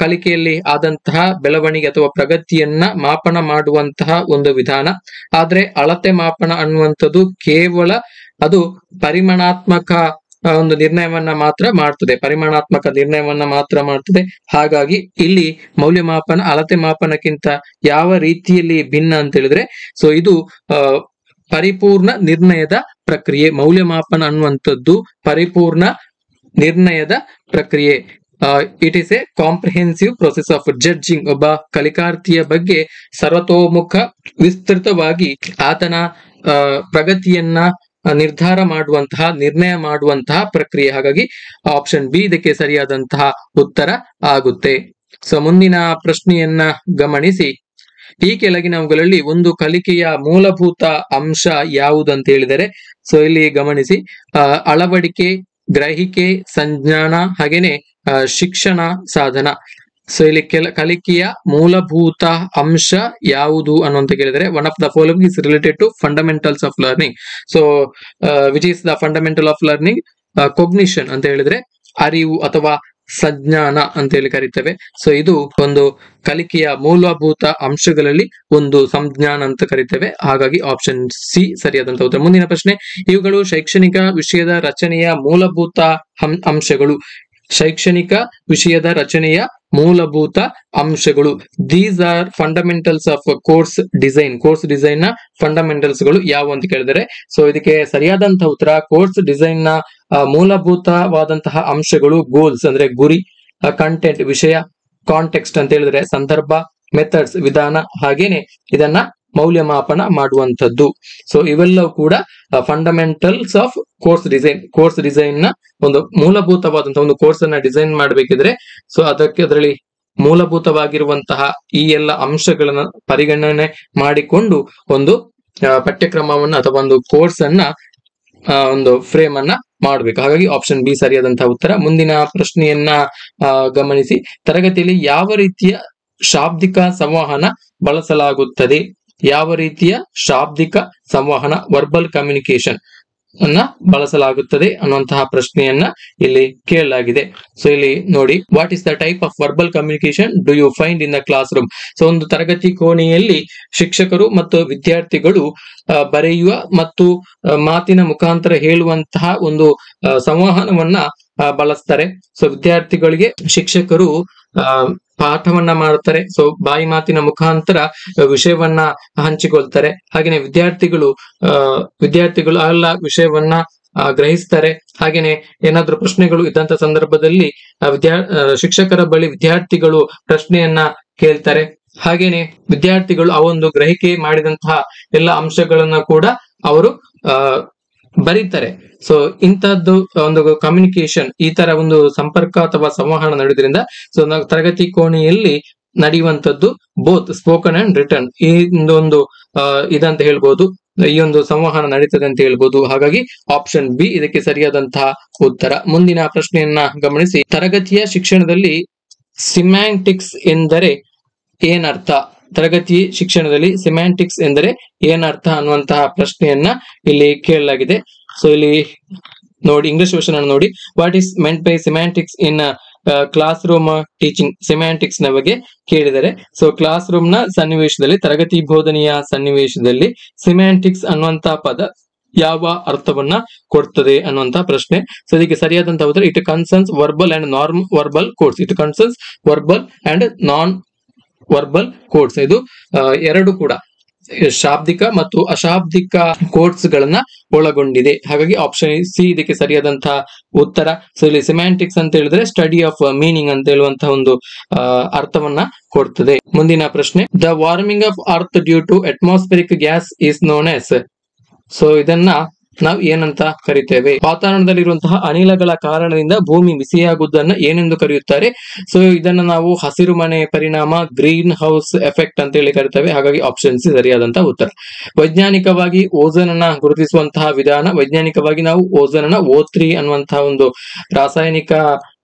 ಕಲಿಕೆಯಲ್ಲಿ ಆದಂತಹ ಬೆಳವಣಿಗೆ ಅಥವಾ ಪ್ರಗತಿಯನ್ನ ಮಾಪನ ಮಾಡುವಂತಹ ಒಂದು ವಿಧಾನ. ಆದ್ರೆ ಅಳತೆ ಮಾಪನ ಅನ್ನುವಂಥದ್ದು ಕೇವಲ ಅದು ಪರಿಮಾಣಾತ್ಮಕ ಒಂದು ನಿರ್ಣಯವನ್ನ ಮಾತ್ರ ಮಾಡ್ತದೆ, ಪರಿಮಾಣಾತ್ಮಕ ನಿರ್ಣಯವನ್ನ ಮಾತ್ರ ಮಾಡ್ತದೆ. ಹಾಗಾಗಿ ಇಲ್ಲಿ ಮೌಲ್ಯಮಾಪನ ಅಳತೆ ಮಾಪನಕ್ಕಿಂತ ಯಾವ ರೀತಿಯಲ್ಲಿ ಭಿನ್ನ ಅಂತ ಹೇಳಿದ್ರೆ, ಸೊ ಇದು ಪರಿಪೂರ್ಣ ನಿರ್ಣಯದ ಪ್ರಕ್ರಿಯೆ. ಮೌಲ್ಯಮಾಪನ ಅನ್ನುವಂಥದ್ದು ಪರಿಪೂರ್ಣ ನಿರ್ಣಯದ ಪ್ರಕ್ರಿಯೆ. It is A comprehensive process of judging. ಒಬ್ಬ ಕಲಿಕಾರ್ಥಿಯ ಬಗ್ಗೆ ಸರ್ವತೋಮುಖ ವಿಸ್ತೃತವಾಗಿ ಆತನ ಪ್ರಗತಿಯನ್ನ ನಿರ್ಧಾರ ಮಾಡುವಂತಹ, ನಿರ್ಣಯ ಮಾಡುವಂತಹ ಪ್ರಕ್ರಿಯೆ. ಹಾಗಾಗಿ ಆಪ್ಷನ್ ಬಿ ಇದಕ್ಕೆ ಸರಿಯಾದಂತಹ ಉತ್ತರ ಆಗುತ್ತೆ. ಸೊ ಮುಂದಿನ ಪ್ರಶ್ನೆಯನ್ನ ಗಮನಿಸಿ. ಈ ಕೆಳಗಿನವುಗಳಲ್ಲಿ ಒಂದು ಕಲಿಕೆಯ ಮೂಲಭೂತ ಅಂಶ ಯಾವುದು ಅಂತ ಹೇಳಿದರೆ, ಸೊ ಇಲ್ಲಿ ಗಮನಿಸಿ, ಅಳವಡಿಕೆ, ಗ್ರಹಿಕೆ, ಸಂಜ್ಞಾನ ಹಾಗೇನೆ ಶಿಕ್ಷಣ ಸಾಧನ. ಸೊ ಇಲ್ಲಿ ಕಲಿಕೆಯ ಮೂಲಭೂತ ಅಂಶ ಯಾವುದು ಅನ್ನುವಂತ ಕೇಳಿದರೆ, one of the following is related to fundamentals of learning. So which is the fundamental of learning? Cognition ಅಂತ ಹೇಳಿದ್ರೆ ಅರಿವು ಅಥವಾ ಸಂಜ್ಞಾನ ಅಂತ ಹೇಳಿ ಕರಿತೇವೆ. ಸೊ ಇದು ಒಂದು ಕಲಿಕೆಯ ಮೂಲಭೂತ ಅಂಶಗಳಲ್ಲಿ ಒಂದು ಸಂಜ್ಞಾನ ಅಂತ ಕರಿತೇವೆ. ಹಾಗಾಗಿ ಆಪ್ಷನ್ ಸಿ ಸರಿಯಾದಂತಹ ಉತ್ತರ. ಮುಂದಿನ ಪ್ರಶ್ನೆ, ಇವುಗಳು ಶೈಕ್ಷಣಿಕ ವಿಷಯದ ರಚನೆಯ ಮೂಲಭೂತ ಅಂಶಗಳು. ಶೈಕ್ಷಣಿಕ ವಿಷಯದ ರಚನೆಯ ಮೂಲಭೂತ ಅಂಶಗಳು. These are fundamentals of course design. Course design ನ ಫಂಡಮೆಂಟಲ್ಸ್ ಗಳು ಯಾವ ಅಂತ ಕೇಳಿದರೆ, ಸೊ ಇದಕ್ಕೆ ಸರಿಯಾದಂತಹ ಉತ್ತರ ಕೋರ್ಸ್ ಡಿಸೈನ್ ನ ಮೂಲಭೂತವಾದಂತಹ ಅಂಶಗಳು ಗೋಲ್ಸ್ ಅಂದ್ರೆ ಗುರಿ, ಕಂಟೆಂಟ್ ವಿಷಯ, ಕಾಂಟೆಕ್ಸ್ಟ್ ಅಂತ ಹೇಳಿದ್ರೆ ಸಂದರ್ಭ, ಮೆಥಡ್ಸ್ ವಿಧಾನ, ಹಾಗೇನೆ ಇದನ್ನ ಮೌಲ್ಯಮಾಪನ ಮಾಡುವಂತದ್ದು. ಸೊ ಇವೆಲ್ಲವೂ ಕೂಡ fundamentals of course design. Course design ನ ಒಂದು ಮೂಲಭೂತವಾದಂತಹ ಒಂದು ಕೋರ್ಸ್ ಅನ್ನ ಡಿಸೈನ್ ಮಾಡಬೇಕಿದ್ರೆ ಸೊ ಅದರಲ್ಲಿ ಮೂಲಭೂತವಾಗಿರುವಂತಹ ಈ ಎಲ್ಲ ಅಂಶಗಳನ್ನ ಪರಿಗಣನೆ ಮಾಡಿಕೊಂಡು ಒಂದು ಪಠ್ಯಕ್ರಮವನ್ನ ಅಥವಾ ಒಂದು ಕೋರ್ಸ್ ಅನ್ನ ಒಂದು ಫ್ರೇಮ್ ಅನ್ನ ಮಾಡಬೇಕು. ಹಾಗಾಗಿ ಆಪ್ಷನ್ ಬಿ ಸರಿಯಾದಂತಹ ಉತ್ತರ. ಮುಂದಿನ ಪ್ರಶ್ನೆಯನ್ನ ಗಮನಿಸಿ, ತರಗತಿಯಲ್ಲಿ ಯಾವ ರೀತಿಯ ಶಾಬ್ದಿಕ ಸಂವಹನ ಬಳಸಲಾಗುತ್ತದೆ? ಯಾವ ರೀತಿಯ ಶಾಬ್ದಿಕ ಸಂವಹನ ವರ್ಬಲ್ ಕಮ್ಯುನಿಕೇಶನ್ ಅನ್ನ ಬಳಸಲಾಗುತ್ತದೆ ಅನ್ನುವಂತಹ ಪ್ರಶ್ನೆಯನ್ನ ಇಲ್ಲಿ ಕೇಳಲಾಗಿದೆ. ಸೊ ಇಲ್ಲಿ ನೋಡಿ, what is the type of verbal communication do you find in the class room? So ಒಂದು ತರಗತಿ ಕೋಣೆಯಲ್ಲಿ ಶಿಕ್ಷಕರು ಮತ್ತು ವಿದ್ಯಾರ್ಥಿಗಳು ಬರೆಯುವ ಮತ್ತು ಮಾತಿನ ಮುಖಾಂತರ ಹೇಳುವಂತಹ ಒಂದು ಸಂವಹನವನ್ನ ಬಳಸ್ತಾರೆ. ಸೊ ವಿದ್ಯಾರ್ಥಿಗಳಿಗೆ ಶಿಕ್ಷಕರು ಪಾಠವನ್ನ ಮಾಡ್ತಾರೆ. ಸೊ ಬಾಯಿ ಮಾತಿನ ಮುಖಾಂತರ ವಿಷಯವನ್ನ ಹಂಚಿಕೊಳ್ತಾರೆ. ಹಾಗೇನೆ ವಿದ್ಯಾರ್ಥಿಗಳು ಎಲ್ಲ ವಿಷಯವನ್ನ ಗ್ರಹಿಸ್ತಾರೆ. ಹಾಗೇನೆ ಏನಾದ್ರೂ ಪ್ರಶ್ನೆಗಳು ಇದ್ದಂತ ಸಂದರ್ಭದಲ್ಲಿ ಶಿಕ್ಷಕರ ಬಳಿ ವಿದ್ಯಾರ್ಥಿಗಳು ಪ್ರಶ್ನೆಯನ್ನ ಕೇಳ್ತಾರೆ. ಹಾಗೇನೆ ವಿದ್ಯಾರ್ಥಿಗಳು ಆ ಒಂದು ಗ್ರಹಿಕೆ ಮಾಡಿದಂತಹ ಎಲ್ಲ ಅಂಶಗಳನ್ನ ಕೂಡ ಅವರು ಬರೀತಾರೆ. ಸೊ ಇಂತಹದ್ದು ಒಂದು ಕಮ್ಯುನಿಕೇಶನ್, ಈ ತರ ಒಂದು ಸಂಪರ್ಕ ಅಥವಾ ಸಂವಹನ ನಡೆಯೋದ್ರಿಂದ ಸೊ ನಾವು ತರಗತಿ ಕೋಣೆಯಲ್ಲಿ ನಡೆಯುವಂತದ್ದು ಬೋತ್ ಸ್ಪೋಕನ್ ಅಂಡ್ ರಿಟರ್ನ್ ಈ ಒಂದು ಇದಂತ ಹೇಳ್ಬೋದು, ಈ ಒಂದು ಸಂವಹನ ನಡೀತದೆ ಅಂತ ಹೇಳ್ಬೋದು. ಹಾಗಾಗಿ ಆಪ್ಷನ್ ಬಿ ಇದಕ್ಕೆ ಸರಿಯಾದಂತಹ ಉತ್ತರ. ಮುಂದಿನ ಪ್ರಶ್ನೆಯನ್ನ ಗಮನಿಸಿ, ತರಗತಿಯ ಶಿಕ್ಷಣದಲ್ಲಿ ಸಿಮ್ಯಾಂಟಿಕ್ಸ್ ಎಂದರೆ ಏನರ್ಥ? ತರಗತಿ ಶಿಕ್ಷಣದಲ್ಲಿ ಸಿಮ್ಯಾಂಟಿಕ್ಸ್ ಎಂದರೆ ಏನರ್ಥ ಅನ್ನುವಂತಹ ಪ್ರಶ್ನೆಯನ್ನ ಇಲ್ಲಿ ಕೇಳಲಾಗಿದೆ. ಸೊ ಇಲ್ಲಿ ನೋಡಿ, ಇಂಗ್ಲಿಷ್ ವರ್ಷನ್ ಅನ್ನು ನೋಡಿ. What is meant by ಸಿಮ್ಯಾಂಟಿಕ್ಸ್ in class room teaching? ಸಿಮ್ಯಾಂಟಿಕ್ಸ್ ನ ಬಗ್ಗೆ ಕೇಳಿದರೆ, ಸೊ ಕ್ಲಾಸ್ ರೂಮ್ ನ ಸನ್ನಿವೇಶದಲ್ಲಿ, ತರಗತಿ ಬೋಧನೆಯ ಸನ್ನಿವೇಶದಲ್ಲಿ ಸಿಮ್ಯಾಂಟಿಕ್ಸ್ ಅನ್ನುವಂತಹ ಪದ ಯಾವ ಅರ್ಥವನ್ನ ಕೊಡ್ತದೆ ಅನ್ನುವಂತ ಪ್ರಶ್ನೆ. ಸೊ ಇದಕ್ಕೆ ಸರಿಯಾದಂತಹ ಉತ್ತರ it concerns verbal and non verbal codes. It concerns verbal and non verbal codes. ಇದು ಎರಡು ಕೂಡ ಶಾಬ್ದಿಕ ಮತ್ತು ಅಶಾಬ್ದಿಕ ಕೋಡ್ಸ್ ಗಳನ್ನ ಒಳಗೊಂಡಿದೆ. ಹಾಗಾಗಿ ಆಪ್ಷನ್ ಸಿ ಇದಕ್ಕೆ ಸರಿಯಾದಂತಹ ಉತ್ತರ. ಸೊ ಇಲ್ಲಿ ಸಿಮ್ಯಾಂಟಿಕ್ಸ್ ಅಂತ ಹೇಳಿದ್ರೆ ಸ್ಟಡಿ ಆಫ್ ಮೀನಿಂಗ್ ಅಂತ ಹೇಳುವಂತಹ ಒಂದು ಅರ್ಥವನ್ನ ಕೊಡ್ತದೆ. ಮುಂದಿನ ಪ್ರಶ್ನೆ, the warming of earth due to atmospheric gas is known as. So ಇದನ್ನ ನಾವು ಏನಂತ ಕರಿತೇವೆ? ವಾತಾವರಣದಲ್ಲಿರುವಂತಹ ಅನಿಲಗಳ ಕಾರಣದಿಂದ ಭೂಮಿ ಬಿಸಿಯಾಗುವುದನ್ನ ಏನೆಂದು ಕರೆಯುತ್ತಾರೆ? ಸೊ ಇದನ್ನ ನಾವು ಹಸಿರು ಮನೆ ಪರಿಣಾಮ, ಗ್ರೀನ್ ಹೌಸ್ ಎಫೆಕ್ಟ್ ಅಂತ ಹೇಳಿ ಕರಿತೇವೆ. ಹಾಗಾಗಿ ಆಪ್ಷನ್ ಸಿ ಸರಿಯಾದಂತಹ ಉತ್ತರ. ವೈಜ್ಞಾನಿಕವಾಗಿ ಓಝೋನ್ ಅನ್ನ ಗುರುತಿಸುವಂತಹ ವಿಧಾನ, ವೈಜ್ಞಾನಿಕವಾಗಿ ನಾವು ಓಝೋನ್ ಅನ್ನ O3 ಅನ್ನುವಂತಹ ಒಂದು ರಾಸಾಯನಿಕ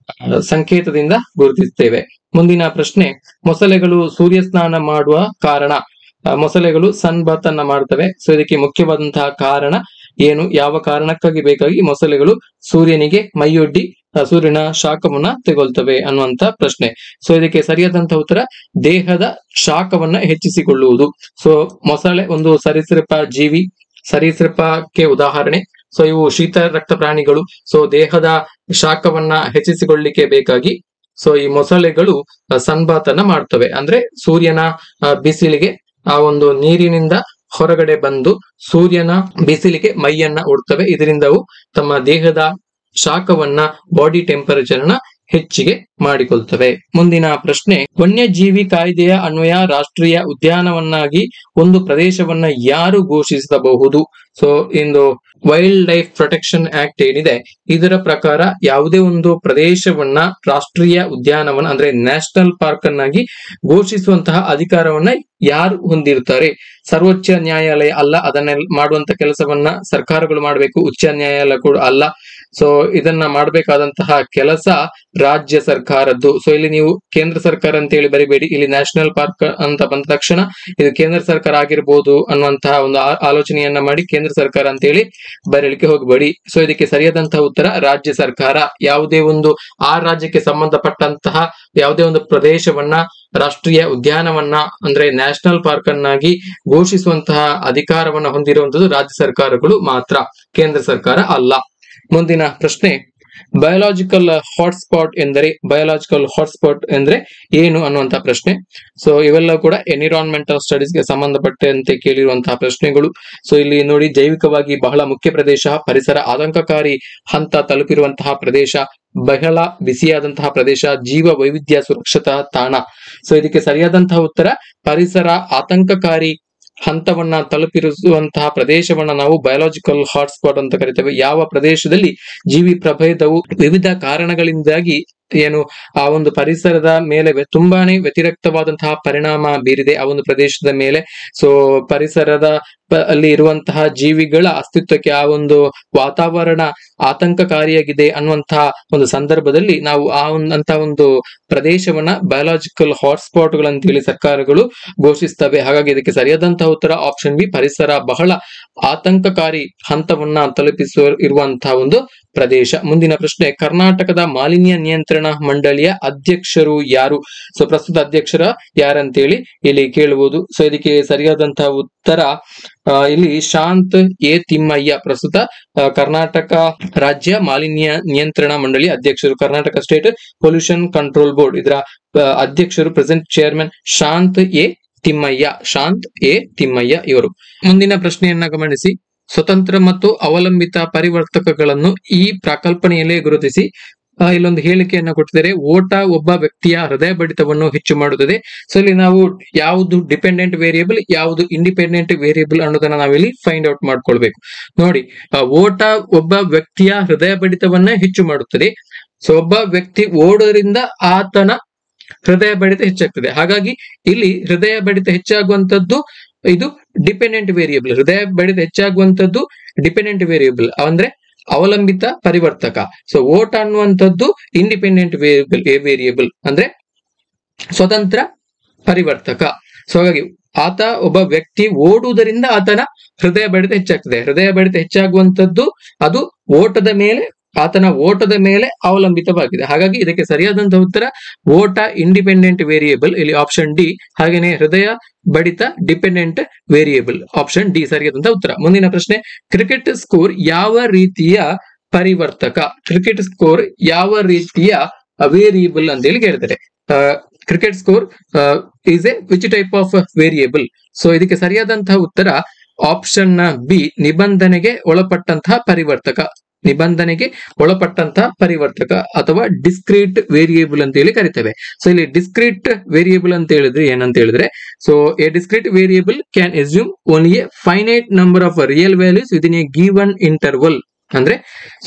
ಸಂಕೇತದಿಂದ ಗುರುತಿಸ್ತೇವೆ. ಮುಂದಿನ ಪ್ರಶ್ನೆ, ಮೊಸಳೆಗಳು ಸೂರ್ಯ ಸ್ನಾನ ಮಾಡುವ ಕಾರಣ? ಮೊಸಳೆಗಳು ಸನ್ ಬಾತ್ ಅನ್ನ ಮಾಡ್ತವೆ. ಸೊ ಇದಕ್ಕೆ ಮುಖ್ಯವಾದಂತಹ ಕಾರಣ ಏನು? ಯಾವ ಕಾರಣಕ್ಕಾಗಿ ಬೇಕಾಗಿ ಮೊಸಳೆಗಳು ಸೂರ್ಯನಿಗೆ ಮೈಯೊಡ್ಡಿ ಸೂರ್ಯನ ಶಾಖವನ್ನ ತೆಗೊಳ್ತವೆ ಅನ್ನುವಂತ ಪ್ರಶ್ನೆ. ಸೊ ಇದಕ್ಕೆ ಸರಿಯಾದಂತಹ ಉತ್ತರ ದೇಹದ ಶಾಖವನ್ನ ಹೆಚ್ಚಿಸಿಕೊಳ್ಳುವುದು. ಸೊ ಮೊಸಳೆ ಒಂದು ಸರೀಸೃಪ ಜೀವಿ, ಸರೀಸೃಪಕ್ಕೆ ಉದಾಹರಣೆ. ಸೊ ಇವು ಶೀತ ರಕ್ತ ಪ್ರಾಣಿಗಳು. ಸೊ ದೇಹದ ಶಾಖವನ್ನ ಹೆಚ್ಚಿಸಿಕೊಳ್ಳಲಿಕ್ಕೆ ಬೇಕಾಗಿ ಸೊ ಈ ಮೊಸಳೆಗಳು ಸನ್ಬಾತ್ ಅನ್ನ ಮಾಡ್ತವೆ. ಅಂದ್ರೆ ಸೂರ್ಯನ ಬಿಸಿಲಿಗೆ ಆ ಒಂದು ನೀರಿನಿಂದ ಹೊರಗಡೆ ಬಂದು ಸೂರ್ಯನ ಬಿಸಿಲಿಗೆ ಮೈಯನ್ನ ಉಡ್ತವೆ. ಇದರಿಂದ ಅವು ತಮ್ಮ ದೇಹದ ಶಾಖವನ್ನ, ಬಾಡಿ ಟೆಂಪರೇಚರ್ ನ ಹೆಚ್ಚಿಗೆ ಮಾಡಿಕೊಳ್ತವೆ. ಮುಂದಿನ ಪ್ರಶ್ನೆ, ವನ್ಯಜೀವಿ ಕಾಯ್ದೆಯ ಅನ್ವಯ ರಾಷ್ಟ್ರೀಯ ಉದ್ಯಾನವನ್ನಾಗಿ ಒಂದು ಪ್ರದೇಶವನ್ನ ಯಾರು ಘೋಷಿಸಬಹುದು? ಸೊ ಇಂದು ವೈಲ್ಡ್ ಲೈಫ್ ಪ್ರೊಟೆಕ್ಷನ್ ಆಕ್ಟ್ ಏನಿದೆ ಇದರ ಪ್ರಕಾರ ಯಾವುದೇ ಒಂದು ಪ್ರದೇಶವನ್ನ ರಾಷ್ಟ್ರೀಯ ಉದ್ಯಾನವನ ಅಂದ್ರೆ ನ್ಯಾಷನಲ್ ಪಾರ್ಕ್ ಅನ್ನಾಗಿ ಘೋಷಿಸುವಂತಹ ಅಧಿಕಾರವನ್ನ ಯಾರು ಹೊಂದಿರ್ತಾರೆ? ಸರ್ವೋಚ್ಚ ನ್ಯಾಯಾಲಯ ಅಲ್ಲ, ಅದನ್ನ ಮಾಡುವಂತ ಕೆಲಸವನ್ನ ಸರ್ಕಾರಗಳು ಮಾಡಬೇಕು. ಉಚ್ಚ ನ್ಯಾಯಾಲಯ ಕೂಡ ಅಲ್ಲ. ಸೊ ಇದನ್ನ ಮಾಡಬೇಕಾದಂತಹ ಕೆಲಸ ರಾಜ್ಯ ಸರ್ಕಾರದ್ದು. ಸೊ ಇಲ್ಲಿ ನೀವು ಕೇಂದ್ರ ಸರ್ಕಾರ ಅಂತ ಹೇಳಿ ಬರಿಬೇಡಿ. ಇಲ್ಲಿ ನ್ಯಾಷನಲ್ ಪಾರ್ಕ್ ಅಂತ ಬಂದ ತಕ್ಷಣ ಇದು ಕೇಂದ್ರ ಸರ್ಕಾರ ಆಗಿರ್ಬೋದು ಅನ್ನುವಂತಹ ಒಂದು ಆಲೋಚನೆಯನ್ನ ಮಾಡಿ ಕೇಂದ್ರ ಕೇಂದ್ರ ಸರ್ಕಾರ ಅಂತ ಹೇಳಿ ಬರೀಲಿಕ್ಕೆ ಹೋಗಬೇಡಿ. ಸೊ ಇದಕ್ಕೆ ಸರಿಯಾದಂತಹ ಉತ್ತರ ರಾಜ್ಯ ಸರ್ಕಾರ. ಯಾವುದೇ ಒಂದು ಆ ರಾಜ್ಯಕ್ಕೆ ಸಂಬಂಧಪಟ್ಟಂತಹ ಯಾವುದೇ ಒಂದು ಪ್ರದೇಶವನ್ನ ರಾಷ್ಟ್ರೀಯ ಉದ್ಯಾನವನ್ನ ಅಂದ್ರೆ ನ್ಯಾಷನಲ್ ಪಾರ್ಕ್ ಅನ್ನಾಗಿ ಘೋಷಿಸುವಂತಹ ಅಧಿಕಾರವನ್ನ ಹೊಂದಿರುವಂತದ್ದು ರಾಜ್ಯ ಸರ್ಕಾರಗಳು ಮಾತ್ರ, ಕೇಂದ್ರ ಸರ್ಕಾರ ಅಲ್ಲ. ಮುಂದಿನ ಪ್ರಶ್ನೆ, ಬಯೋಲಾಜಿಕಲ್ ಹಾಟ್ಸ್ಪಾಟ್ ಎಂದರೆ ಏನು ಅನ್ನುವಂತಹ ಪ್ರಶ್ನೆ. ಸೊ ಇವೆಲ್ಲ ಕೂಡ ಎನ್ವಿರಾನ್ಮೆಂಟಲ್ ಸ್ಟಡೀಸ್ಗೆ ಸಂಬಂಧಪಟ್ಟಂತೆ ಕೇಳಿರುವಂತಹ ಪ್ರಶ್ನೆಗಳು. ಸೊ ಇಲ್ಲಿ ನೋಡಿ, ಜೈವಿಕವಾಗಿ ಬಹಳ ಮುಖ್ಯ ಪ್ರದೇಶ, ಪರಿಸರ ಆತಂಕಕಾರಿ ಹಂತ ತಲುಪಿರುವಂತಹ ಪ್ರದೇಶ, ಬಹಳ ಬಿಸಿಯಾದಂತಹ ಪ್ರದೇಶ, ಜೀವ ವೈವಿಧ್ಯ ಸುರಕ್ಷತಾ ತಾಣ. ಸೊ ಇದಕ್ಕೆ ಸರಿಯಾದಂತಹ ಉತ್ತರ ಪರಿಸರ ಆತಂಕಕಾರಿ ಹಂತವನ್ನ ತಲುಪಿರುವಂತಹ ಪ್ರದೇಶವನ್ನ ನಾವು ಬಯೋಲಾಜಿಕಲ್ ಹಾಟ್ಸ್ಪಾಟ್ ಅಂತ ಕರಿತೇವೆ. ಯಾವ ಪ್ರದೇಶದಲ್ಲಿ ಜೀವಿ ಪ್ರಭೇದವು ವಿವಿಧ ಕಾರಣಗಳಿಂದಾಗಿ ಏನು ಆ ಒಂದು ಪರಿಸರದ ಮೇಲೆ ತುಂಬಾನೇ ವ್ಯತಿರಿಕ್ತವಾದಂತಹ ಪರಿಣಾಮ ಬೀರಿದೆ ಆ ಒಂದು ಪ್ರದೇಶದ ಮೇಲೆ. ಸೊ ಪರಿಸರದ ಅಲ್ಲಿ ಇರುವಂತಹ ಜೀವಿಗಳ ಅಸ್ತಿತ್ವಕ್ಕೆ ಆ ಒಂದು ವಾತಾವರಣ ಆತಂಕಕಾರಿಯಾಗಿದೆ ಅನ್ನುವಂತಹ ಒಂದು ಸಂದರ್ಭದಲ್ಲಿ ನಾವು ಅಂತಹ ಒಂದು ಪ್ರದೇಶವನ್ನ ಬಯೋಲಾಜಿಕಲ್ ಹಾಟ್ಸ್ಪಾಟ್ ಗಳಂತೇಳಿ ಸರ್ಕಾರಗಳು ಘೋಷಿಸ್ತವೆ. ಹಾಗಾಗಿ ಇದಕ್ಕೆ ಸರಿಯಾದಂತಹ ಉತ್ತರ ಆಪ್ಷನ್ ಬಿ, ಪರಿಸರ ಬಹಳ ಆತಂಕಕಾರಿ ಹಂತವನ್ನ ಇರುವಂತಹ ಒಂದು ಪ್ರದೇಶ. ಮುಂದಿನ ಪ್ರಶ್ನೆ, ಕರ್ನಾಟಕದ ಮಾಲಿನ್ಯ ನಿಯಂತ್ರಣ ಮಂಡಳಿಯ ಅಧ್ಯಕ್ಷರು ಯಾರು? ಸೊ ಪ್ರಸ್ತುತ ಅಧ್ಯಕ್ಷರ ಯಾರಂತೇಳಿ ಇಲ್ಲಿ ಕೇಳಬಹುದು. ಸೊ ಇದಕ್ಕೆ ಸರಿಯಾದಂತಹ ಉತ್ತರ ಇಲ್ಲಿ ಶಾಂತ್ ಎ ತಿಮ್ಮಯ್ಯ, ಪ್ರಸ್ತುತ ಕರ್ನಾಟಕ ರಾಜ್ಯ ಮಾಲಿನ್ಯ ನಿಯಂತ್ರಣ ಮಂಡಳಿ ಅಧ್ಯಕ್ಷರು. Karnataka state pollution control board ಇದರ ಅಧ್ಯಕ್ಷರು, present chairman Shant A Thimmaiah ಇವರು. ಮುಂದಿನ ಪ್ರಶ್ನೆಯನ್ನ ಗಮನಿಸಿ, ಸ್ವತಂತ್ರ ಮತ್ತು ಅವಲಂಬಿತ ಪರಿವರ್ತಕಗಳನ್ನು ಈ ಪ್ರಕಲ್ಪನೆಯಲ್ಲೇ ಗುರುತಿಸಿ. ಇಲ್ಲೊಂದು ಹೇಳಿಕೆಯನ್ನು ಕೊಟ್ಟಿದ್ದಾರೆ, ಓಟ ಒಬ್ಬ ವ್ಯಕ್ತಿಯ ಹೃದಯ ಬಡಿತವನ್ನು ಹೆಚ್ಚು ಮಾಡುತ್ತದೆ. ಸೊ ಇಲ್ಲಿ ನಾವು ಯಾವುದು ಡಿಪೆಂಡೆಂಟ್ ವೇರಿಯೇಬಲ್, ಯಾವುದು ಇಂಡಿಪೆಂಡೆಂಟ್ ವೇರಿಯೇಬಲ್ ಅನ್ನೋದನ್ನ ನಾವಿಲ್ಲಿ ಫೈಂಡ್ ಔಟ್ ಮಾಡ್ಕೊಳ್ಬೇಕು. ನೋಡಿ, ಓಟ ಒಬ್ಬ ವ್ಯಕ್ತಿಯ ಹೃದಯ ಬಡಿತವನ್ನ ಹೆಚ್ಚು ಮಾಡುತ್ತದೆ. ಸೊ ಒಬ್ಬ ವ್ಯಕ್ತಿ ಓಡೋದ್ರಿಂದ ಆತನ ಹೃದಯ ಬಡಿತ ಹೆಚ್ಚಾಗ್ತದೆ. ಹಾಗಾಗಿ ಇಲ್ಲಿ ಹೃದಯ ಬಡಿತ ಹೆಚ್ಚಾಗುವಂತದ್ದು ಇದು ಡಿಪೆಂಡೆಂಟ್ ವೇರಿಯೇಬಲ್. ಹೃದಯ ಬಡಿತ ಹೆಚ್ಚಾಗುವಂತದ್ದು ಡಿಪೆಂಡೆಂಟ್ ವೇರಿಯೇಬಲ್ ಅಂದ್ರೆ ಅವಲಂಬಿತ ಪರಿವರ್ತಕ. ಸೊ ಓಟ ಅನ್ನುವಂಥದ್ದು ಇಂಡಿಪೆಂಡೆಂಟ್ ವೇರಿಯೇಬಲ್ ಅಂದ್ರೆ ಸ್ವತಂತ್ರ ಪರಿವರ್ತಕ. ಸೊ ಹಾಗಾಗಿ ಒಬ್ಬ ವ್ಯಕ್ತಿ ಓಡುವುದರಿಂದ ಆತನ ಹೃದಯ ಬಡಿತ ಹೆಚ್ಚಾಗ್ತದೆ. ಹೃದಯ ಬಡಿತ ಹೆಚ್ಚಾಗುವಂತದ್ದು ಅದು ಆತನ ಓಟದ ಮೇಲೆ ಅವಲಂಬಿತವಾಗಿದೆ. ಹಾಗಾಗಿ ಇದಕ್ಕೆ ಸರಿಯಾದಂತಹ ಉತ್ತರ ಓಟ ಇಂಡಿಪೆಂಡೆಂಟ್ ವೇರಿಯೇಬಲ್, ಇಲ್ಲಿ ಆಪ್ಷನ್ ಡಿ. ಹಾಗೇನೆ ಹೃದಯ ಬಡಿತ ಡಿಪೆಂಡೆಂಟ್ ವೇರಿಯೇಬಲ್, ಆಪ್ಷನ್ ಡಿ ಸರಿಯಾದಂತಹ ಉತ್ತರ. ಮುಂದಿನ ಪ್ರಶ್ನೆ, ಕ್ರಿಕೆಟ್ ಸ್ಕೋರ್ ಯಾವ ರೀತಿಯ ಪರಿವರ್ತಕ? ಕ್ರಿಕೆಟ್ ಸ್ಕೋರ್ ಯಾವ ರೀತಿಯ ವೇರಿಯೇಬಲ್ ಅಂತ ಹೇಳಿ ಕೇಳ್ತಾರೆ. Cricket score is A which type of variable? So ಇದಕ್ಕೆ ಸರಿಯಾದಂತಹ ಉತ್ತರ ಆಪ್ಷನ್ ಬಿ, ನಿಬಂಧನೆಗೆ ಒಳಪಟ್ಟಂತಹ ಪರಿವರ್ತಕ ಅಥವಾ ಡಿಸ್ಕ್ರೀಟ್ ವೇರಿಯೇಬಲ್ ಅಂತ ಹೇಳಿ ಕರಿತೇವೆ. ಸೊ ಇಲ್ಲಿ ಡಿಸ್ಕ್ರೀಟ್ ವೇರಿಯೇಬಲ್ ಅಂತ ಹೇಳಿದ್ರೆ ಏನಂತ ಹೇಳಿದ್ರೆ, so A discrete variable can assume only A finite number of real values within A given interval. ಅಂದ್ರೆ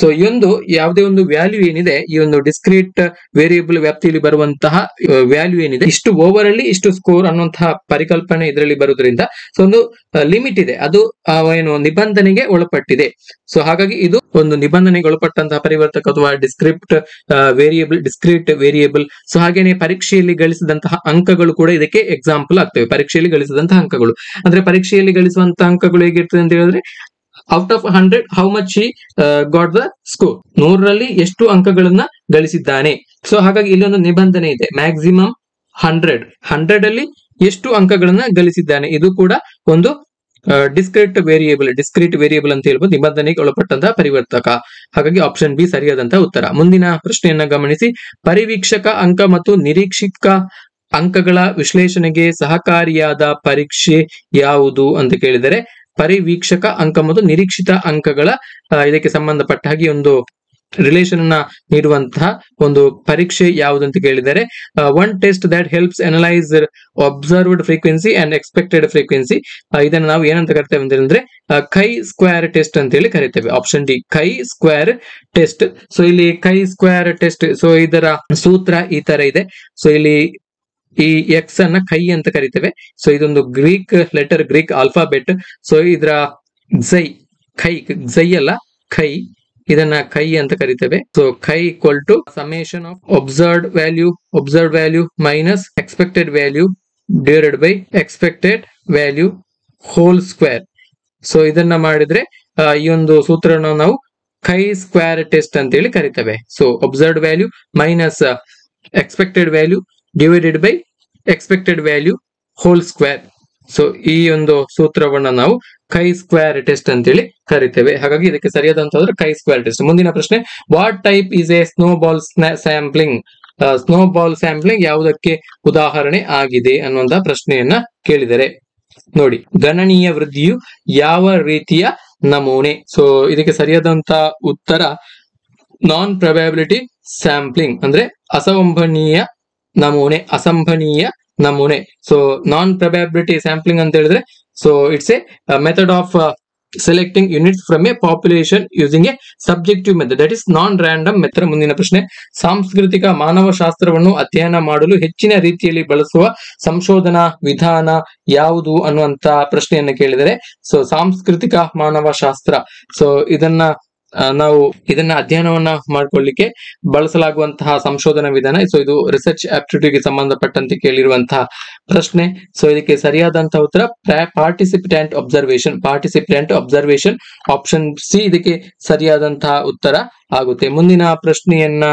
ಸೊ ಈ ಒಂದು ಯಾವುದೇ ಒಂದು ವ್ಯಾಲ್ಯೂ ಏನಿದೆ, ಈ ಒಂದು ಡಿಸ್ಕ್ರೀಟ್ ವೇರಿಯೇಬಲ್ ವ್ಯಾಪ್ತಿಯಲ್ಲಿ ಬರುವಂತಹ ವ್ಯಾಲ್ಯೂ ಏನಿದೆ, ಇಷ್ಟು ಓವರ್ ಅಲ್ಲಿ ಇಷ್ಟು ಸ್ಕೋರ್ ಅನ್ನುವಂತಹ ಪರಿಕಲ್ಪನೆ ಇದರಲ್ಲಿ ಬರುವುದರಿಂದ ಸೊ ಒಂದು ಲಿಮಿಟ್ ಇದೆ, ಅದು ಏನು ನಿಬಂಧನೆಗೆ ಒಳಪಟ್ಟಿದೆ. ಸೊ ಹಾಗಾಗಿ ಇದು ಒಂದು ನಿಬಂಧನೆಗೆ ಒಳಪಟ್ಟಂತಹ ಪರಿವರ್ತಕ ಅಥವಾ ಡಿಸ್ಕ್ರಿಟ್ ವೇರಿಯೇಬಲ್. ಸೊ ಹಾಗೇನೆ ಪರೀಕ್ಷೆಯಲ್ಲಿ ಗಳಿಸಿದಂತಹ ಅಂಕಗಳು ಕೂಡ ಇದಕ್ಕೆ ಎಕ್ಸಾಂಪಲ್ ಆಗ್ತವೆ. ಪರೀಕ್ಷೆಯಲ್ಲಿ ಗಳಿಸಿದಂತಹ ಅಂಕಗಳು ಅಂದ್ರೆ ಪರೀಕ್ಷೆಯಲ್ಲಿ ಗಳಿಸುವಂತಹ ಅಂಕಗಳು ಹೇಗಿರ್ತದೆ ಅಂತ ಹೇಳಿದ್ರೆ, out of 100 how much he got the score, 100ರಲ್ಲಿ ಎಷ್ಟು ಅಂಕಗಳನ್ನ ಗಳಿಸಿದ್ದಾನೆ. ಸೊ ಹಾಗಾಗಿ ಇಲ್ಲಿ ಒಂದು ನಿಬಂಧನೆ ಇದೆ, ಮ್ಯಾಕ್ಸಿಮಮ್ 100 ಅಲ್ಲಿ ಎಷ್ಟು ಅಂಕಗಳನ್ನ ಗಳಿಸಿದ್ದಾನೆ. ಇದು ಕೂಡ ಒಂದು ಡಿಸ್ಕ್ರೀಟ್ ವೇರಿಯೇಬಲ್ ಅಂತ ಹೇಳ್ಬೋದು, ನಿಬಂಧನೆಗೆ ಒಳಪಟ್ಟಂತಹ ಪರಿವರ್ತಕ. ಹಾಗಾಗಿ ಆಪ್ಷನ್ ಬಿ ಸರಿಯಾದಂತಹ ಉತ್ತರ. ಮುಂದಿನ ಪ್ರಶ್ನೆಯನ್ನ ಗಮನಿಸಿ, ಪರಿವೀಕ್ಷಕ ಅಂಕ ಮತ್ತು ನಿರೀಕ್ಷಿಕ ಅಂಕಗಳ ವಿಶ್ಲೇಷಣೆಗೆ ಸಹಕಾರಿಯಾದ ಪರೀಕ್ಷೆ ಯಾವುದು ಅಂತ ಕೇಳಿದರೆ, ಪರಿವೀಕ್ಷಕ ಅಂಕ ಮತ್ತು ನಿರೀಕ್ಷಿತ ಅಂಕಗಳ ಇದಕ್ಕೆ ಸಂಬಂಧಪಟ್ಟ ಹಾಗೆ ಒಂದು ರಿಲೇಷನ್ ಅನ್ನ ನೀಡುವಂತಹ ಒಂದು ಪರೀಕ್ಷೆ ಯಾವುದಂತ ಕೇಳಿದರೆ, one test that helps analyse observed frequency and expected frequency. ಇದನ್ನು ನಾವು ಏನಂತ ಕರಿತೇವೆ ಅಂತಂದ್ರೆ ಕೈ ಸ್ಕ್ವೇರ್ ಟೆಸ್ಟ್ ಅಂತ ಹೇಳಿ ಕರಿತೇವೆ. ಆಪ್ಷನ್ ಡಿ, ಕೈ ಸ್ಕ್ವೇರ್ ಟೆಸ್ಟ್. ಸೊ ಇಲ್ಲಿ ಕೈ ಸ್ಕ್ವೇರ್ ಟೆಸ್ಟ್, ಸೊ ಇದರ ಸೂತ್ರ ಈ ತರ ಇದೆ. ಸೊ ಇಲ್ಲಿ ಈ ಎಕ್ಸ್ ಅನ್ನ ಕೈ ಅಂತ ಕರಿತೇವೆ. ಸೊ ಇದೊಂದು Greek letter, Greek alphabet. So ಇದರ ಝೈ ಅಲ್ಲ ಖೈ, ಇದನ್ನ ಕೈ ಅಂತ ಕರಿತೇವೆ. So chi equal to summation of observed value minus expected value divided by expected value whole square. So ಇದನ್ನ ಮಾಡಿದ್ರೆ ಈ ಒಂದು ಸೂತ್ರವನ್ನು ನಾವು ಕೈ ಸ್ಕ್ವೇರ್ ಟೆಸ್ಟ್ ಅಂತ ಹೇಳಿ ಕರಿತೇವೆ. So observed value minus expected value divided by expected value whole square. So ಈ ಒಂದು ಸೂತ್ರವನ್ನ ನಾವು ಕೈ ಸ್ಕ್ವೇರ್ ಟೆಸ್ಟ್ ಅಂತ ಹೇಳಿ ಕರಿತೇವೆ. ಹಾಗಾಗಿ ಇದಕ್ಕೆ ಸರಿಯಾದಂತಂದ್ರೆ ಕೈ ಸ್ಕ್ವೇರ್ ಟೆಸ್ಟ್. ಮುಂದಿನ ಪ್ರಶ್ನೆ, what type is A snowball sampling? Snowball sampling ಯಾವುದಕ್ಕೆ ಉದಾಹರಣೆ ಆಗಿದೆ ಅನ್ನುವಂತಹ ಪ್ರಶ್ನೆಯನ್ನ ಕೇಳಿದರೆ ನೋಡಿ, ಗಣನೀಯ ವೃದ್ಧಿಯು ಯಾವ ರೀತಿಯ ನಮೂನೆ? ಸೊ ಇದಕ್ಕೆ ಸರಿಯಾದಂತ ಉತ್ತರ ನಾನ್ ಪ್ರೊಬ್ಯಾಬಿಲಿಟಿ ಸ್ಯಾಂಪ್ಲಿಂಗ್, ಅಂದ್ರೆ ಅಸಂಭವನೀಯ ನಮೂನೆ. ಸೊ ನಾನ್ ಪ್ರೊಬ್ಯಾಬಿಲಿಟಿ ಸ್ಯಾಂಪ್ಲಿಂಗ್ ಅಂತ ಹೇಳಿದ್ರೆ, so it's A method of selecting units from A population using A subjective method, that is non random method. ಮುಂದಿನ ಪ್ರಶ್ನೆ, ಸಾಂಸ್ಕೃತಿಕ ಮಾನವಶಾಸ್ತ್ರವನ್ನು ಅಧ್ಯಯನ ಮಾಡಲು ಹೆಚ್ಚಿನ ರೀತಿಯಲ್ಲಿ ಬಳಸುವ ಸಂಶೋಧನಾ ವಿಧಾನ ಯಾವುದು ಅನ್ನುವಂತ ಪ್ರಶ್ನೆಯನ್ನು ಕೇಳಿದರೆ, ಸೊ ಸಾಂಸ್ಕೃತಿಕ ಮಾನವಶಾಸ್ತ್ರ, ಸೊ ನಾವು ಇದನ್ನ ಅಧ್ಯಯನವನ್ನ ಮಾಡ್ಕೊಳ್ಳಿಕ್ಕೆ ಬಳಸಲಾಗುವಂತಹ ಸಂಶೋಧನಾ ವಿಧಾನ. ಸೊ ಇದು ರಿಸರ್ಚ್ ಆಪ್ಟಿಟ್ಯೂಡ್ಗೆ ಸಂಬಂಧಪಟ್ಟಂತೆ ಕೇಳಿರುವಂತಹ ಪ್ರಶ್ನೆ. ಸೊ ಇದಕ್ಕೆ ಸರಿಯಾದಂತಹ ಉತ್ತರ ಪಾರ್ಟಿಸಿಪೆಂಟ್ ಅಬ್ಸರ್ವೇಷನ್ ಆಪ್ಷನ್ ಸಿ ಇದಕ್ಕೆ ಸರಿಯಾದಂತಹ ಉತ್ತರ ಆಗುತ್ತೆ. ಮುಂದಿನ ಪ್ರಶ್ನೆಯನ್ನ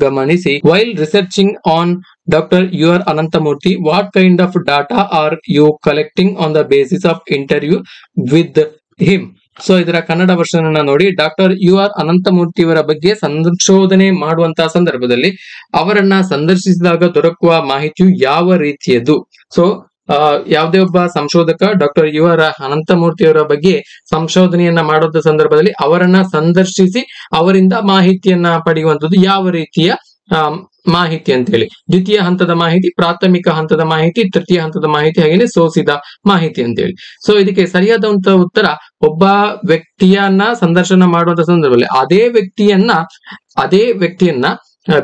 ಗಮನಿಸಿ, while researching on doctor U R. Ananthamurthy, what kind of data are you collecting on the basis of interview with him? So ಇದರ ಕನ್ನಡ ವರ್ಷನ್ ಅನ್ನ ನೋಡಿ. Doctor U.R.. ಅನಂತಮೂರ್ತಿಯವರ ಬಗ್ಗೆ ಸಂಶೋಧನೆ ಮಾಡುವಂತಹ ಸಂದರ್ಭದಲ್ಲಿ ಅವರನ್ನ ಸಂದರ್ಶಿಸಿದಾಗ ದೊರಕುವ ಮಾಹಿತಿಯು ಯಾವ ರೀತಿಯದು? ಸೊ ಯಾವುದೇ ಒಬ್ಬ ಸಂಶೋಧಕ ಡಾಕ್ಟರ್ ಯು.ಆರ್. ಅನಂತಮೂರ್ತಿಯವರ ಬಗ್ಗೆ ಸಂಶೋಧನೆಯನ್ನ ಮಾಡುವಂತ ಸಂದರ್ಭದಲ್ಲಿ ಅವರನ್ನ ಸಂದರ್ಶಿಸಿ ಅವರಿಂದ ಮಾಹಿತಿಯನ್ನ ಪಡೆಯುವಂತದ್ದು ಯಾವ ರೀತಿಯ ಮಾಹಿತಿ ಅಂತ ಹೇಳಿ. ದ್ವಿತೀಯ ಹಂತದ ಮಾಹಿತಿ, ಪ್ರಾಥಮಿಕ ಹಂತದ ಮಾಹಿತಿ, ತೃತೀಯ ಹಂತದ ಮಾಹಿತಿ, ಹಾಗೇನೆ ಸೋಸಿದ ಮಾಹಿತಿ ಅಂತ ಹೇಳಿ. ಸೊ ಇದಕ್ಕೆ ಸರಿಯಾದಂತ ಉತ್ತರ, ಒಬ್ಬ ವ್ಯಕ್ತಿಯನ್ನ ಸಂದರ್ಶನ ಮಾಡುವಂತ ಸಂದರ್ಭದಲ್ಲಿ ಅದೇ ವ್ಯಕ್ತಿಯನ್ನ